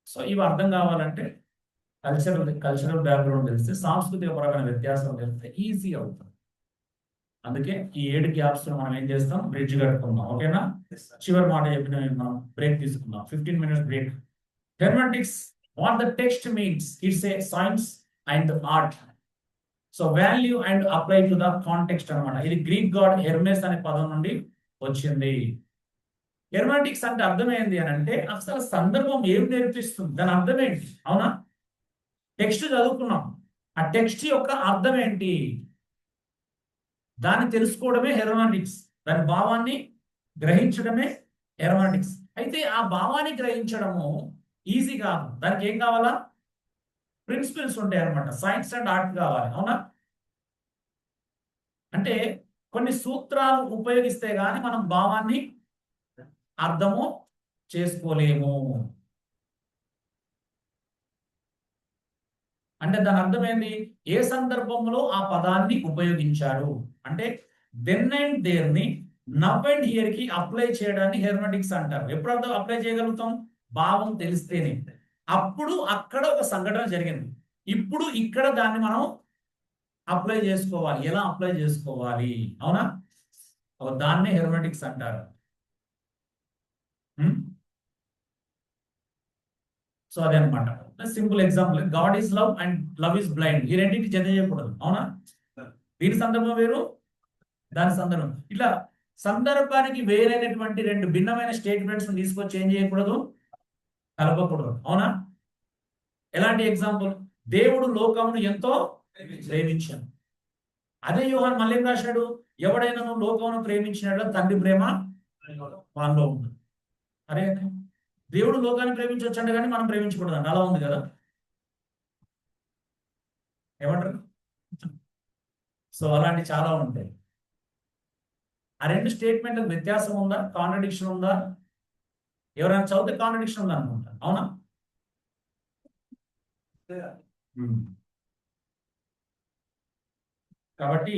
సో ఇవి అర్థం కావాలంటే కల్చరల్ బ్యాక్గ్రౌండ్ తెలిస్తే, సాంస్కృతిక పరమైన వ్యత్యాసం తెలిస్తే ఈజీ అవుతుంది. అందుకే ఈ 7 గ్యాప్స్ మనం ఏం చేస్తాం, బ్రిడ్జ్ కట్టుకుందాం. ఓకేనా? చివరి మాట చెప్పిన మనం బ్రేక్ తీసుకుందాం, 15 minutes break. Hermeneutics, what the text means, it's a science and art. So value and apply to the context అనమాట. ఇది గ్రీక్ గాడ్ హెర్మెస్ అనే పదం నుండి వచ్చింది. హెర్మెటిక్స్ అంటే అర్థం ఏంది అని అంటే, అసలు సందర్భం ఏం నేర్పిస్తుంది, దాని అర్థం ఏంటి, అవునా? టెక్స్ట్ చదువుకున్నాం, ఆ టెక్స్ట్ యొక్క అర్థం ఏంటి దాన్ని తెలుసుకోవడమే హెర్మెటిక్స్. దాని భావాన్ని గ్రహించడమే హెర్మెటిక్స్. అయితే ఆ భావాన్ని గ్రహించడము ఈజీ కాదు. దానికి ఏం కావాలా? ప్రిన్సిపల్స్ ఉంటాయి అనమాట. సైన్స్ అండ్ ఆర్ట్ కావాలి, అవునా? అంటే కొన్ని సూత్రాలు ఉపయోగిస్తే గాని మనం భావాన్ని అర్థము చేసుకోలేము. అంటే దాని అర్థం ఏంది, ఏ సందర్భంలో ఆ పదాన్ని ఉపయోగించారు అంటే దెన్ అండ్ దేర్ ని నవ్ అండ్ హియర్ కి అప్లై చేయడాన్ని హెర్మెటిక్స్ అంటారు. ఎప్పుడు అప్లై చేయగలుగుతాం? భావం తెలిస్తేనే. అప్పుడు అక్కడ ఒక సంఘటన జరిగింది, ఇప్పుడు ఇక్కడ దాన్ని మనం అప్లై చేసుకోవాలి. ఎలా అప్లై చేసుకోవాలి, అవునా? దాన్నే హెర్మెటిక్స్ అంటారు. సో అదే అనమాట. Simple example, God is love and love is blind. ఈ రెండింటి జత చేయకూడదు, అవునా? దీని సందర్భం వేరు, దాని సందర్భం. ఇట్లా సందర్భానికి వేరైనటువంటి 2 భిన్నమైన స్టేట్మెంట్స్ తీసుకొచ్చి ఏం చేయకూడదు, కలపకూడదు, అవునా? ఎలాంటి ఎగ్జాంపుల్, దేవుడు లోకమును ఎంతో ప్రేమించాడు. అదే యోహాను మళ్ళీ ఏం రాశాడు, ఎవడైనా నువ్వు లోకమును ప్రేమించినట్ల తండ్రి ప్రేమ వాళ్ళలో ఉంది. అరే దేవుడు లోకాన్ని ప్రేమించవచ్చండి, కానీ మనం ప్రేమించకూడదండి, అలా ఉంది కదా. ఏమంటారు? సో అలాంటి చాలా ఉంటాయి. ఆ 2 స్టేట్మెంట్ వ్యత్యాసం ఉందా, కాంట్రడిక్షన్ ఉందా? ఎవరైనా చదివితే కాంట్రడిక్షన్ ఉందా అనుకుంటా, అవునా? కాబట్టి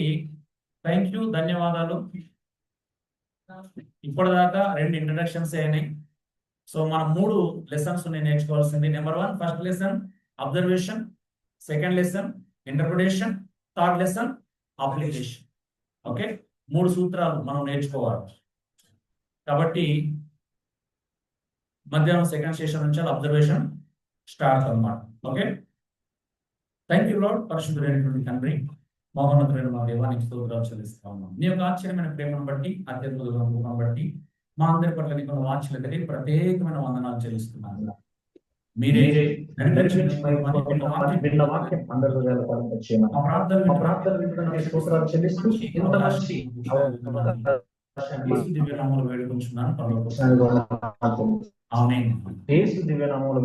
థ్యాంక్ యూ, ధన్యవాదాలు. ఇప్పటిదాకా 2 ఇంట్రడక్షన్స్ అయినాయి. సో మనం 3 లెసన్స్ నేర్చుకోవాల్సింది. Number 1 first lesson observation, second lesson interpretation, third lesson application. Okay, 3 సూత్రాలు మనం నేర్చుకోవాలి. కాబట్టి మధ్యాహ్నం సెకండ్ సెషన్ నుంచి అబ్జర్వేషన్ స్టార్ట్ అన్నమాట. Okay, thank you Lord. పరిశుద్ధుడైనటువంటి తండ్రి, మహోన్నతుడైన మా దేవానికి స్తోత్రాలు చెల్లిస్తా ఉన్నాం. నీ యొక్క ఆశ్చర్యమైన ప్రేమను బట్టి, అత్యద్భుతమైన కృపను బట్టి మా అందరి పట్ల నీకు వాంఛలకి ప్రత్యేకమైన వందనాలు చెల్లిస్తున్నాను. మీరే విన్న వాక్యం అందరి హృదయాల్లో ఫలింపచేయమని మా ప్రార్థన వింటున్న స్తోత్రాలు చెల్లిస్తూ ఇంత మంచి యేసు దివ్య నామములో వేడుకొంచున్నాను. యేసు దివ్య నామములో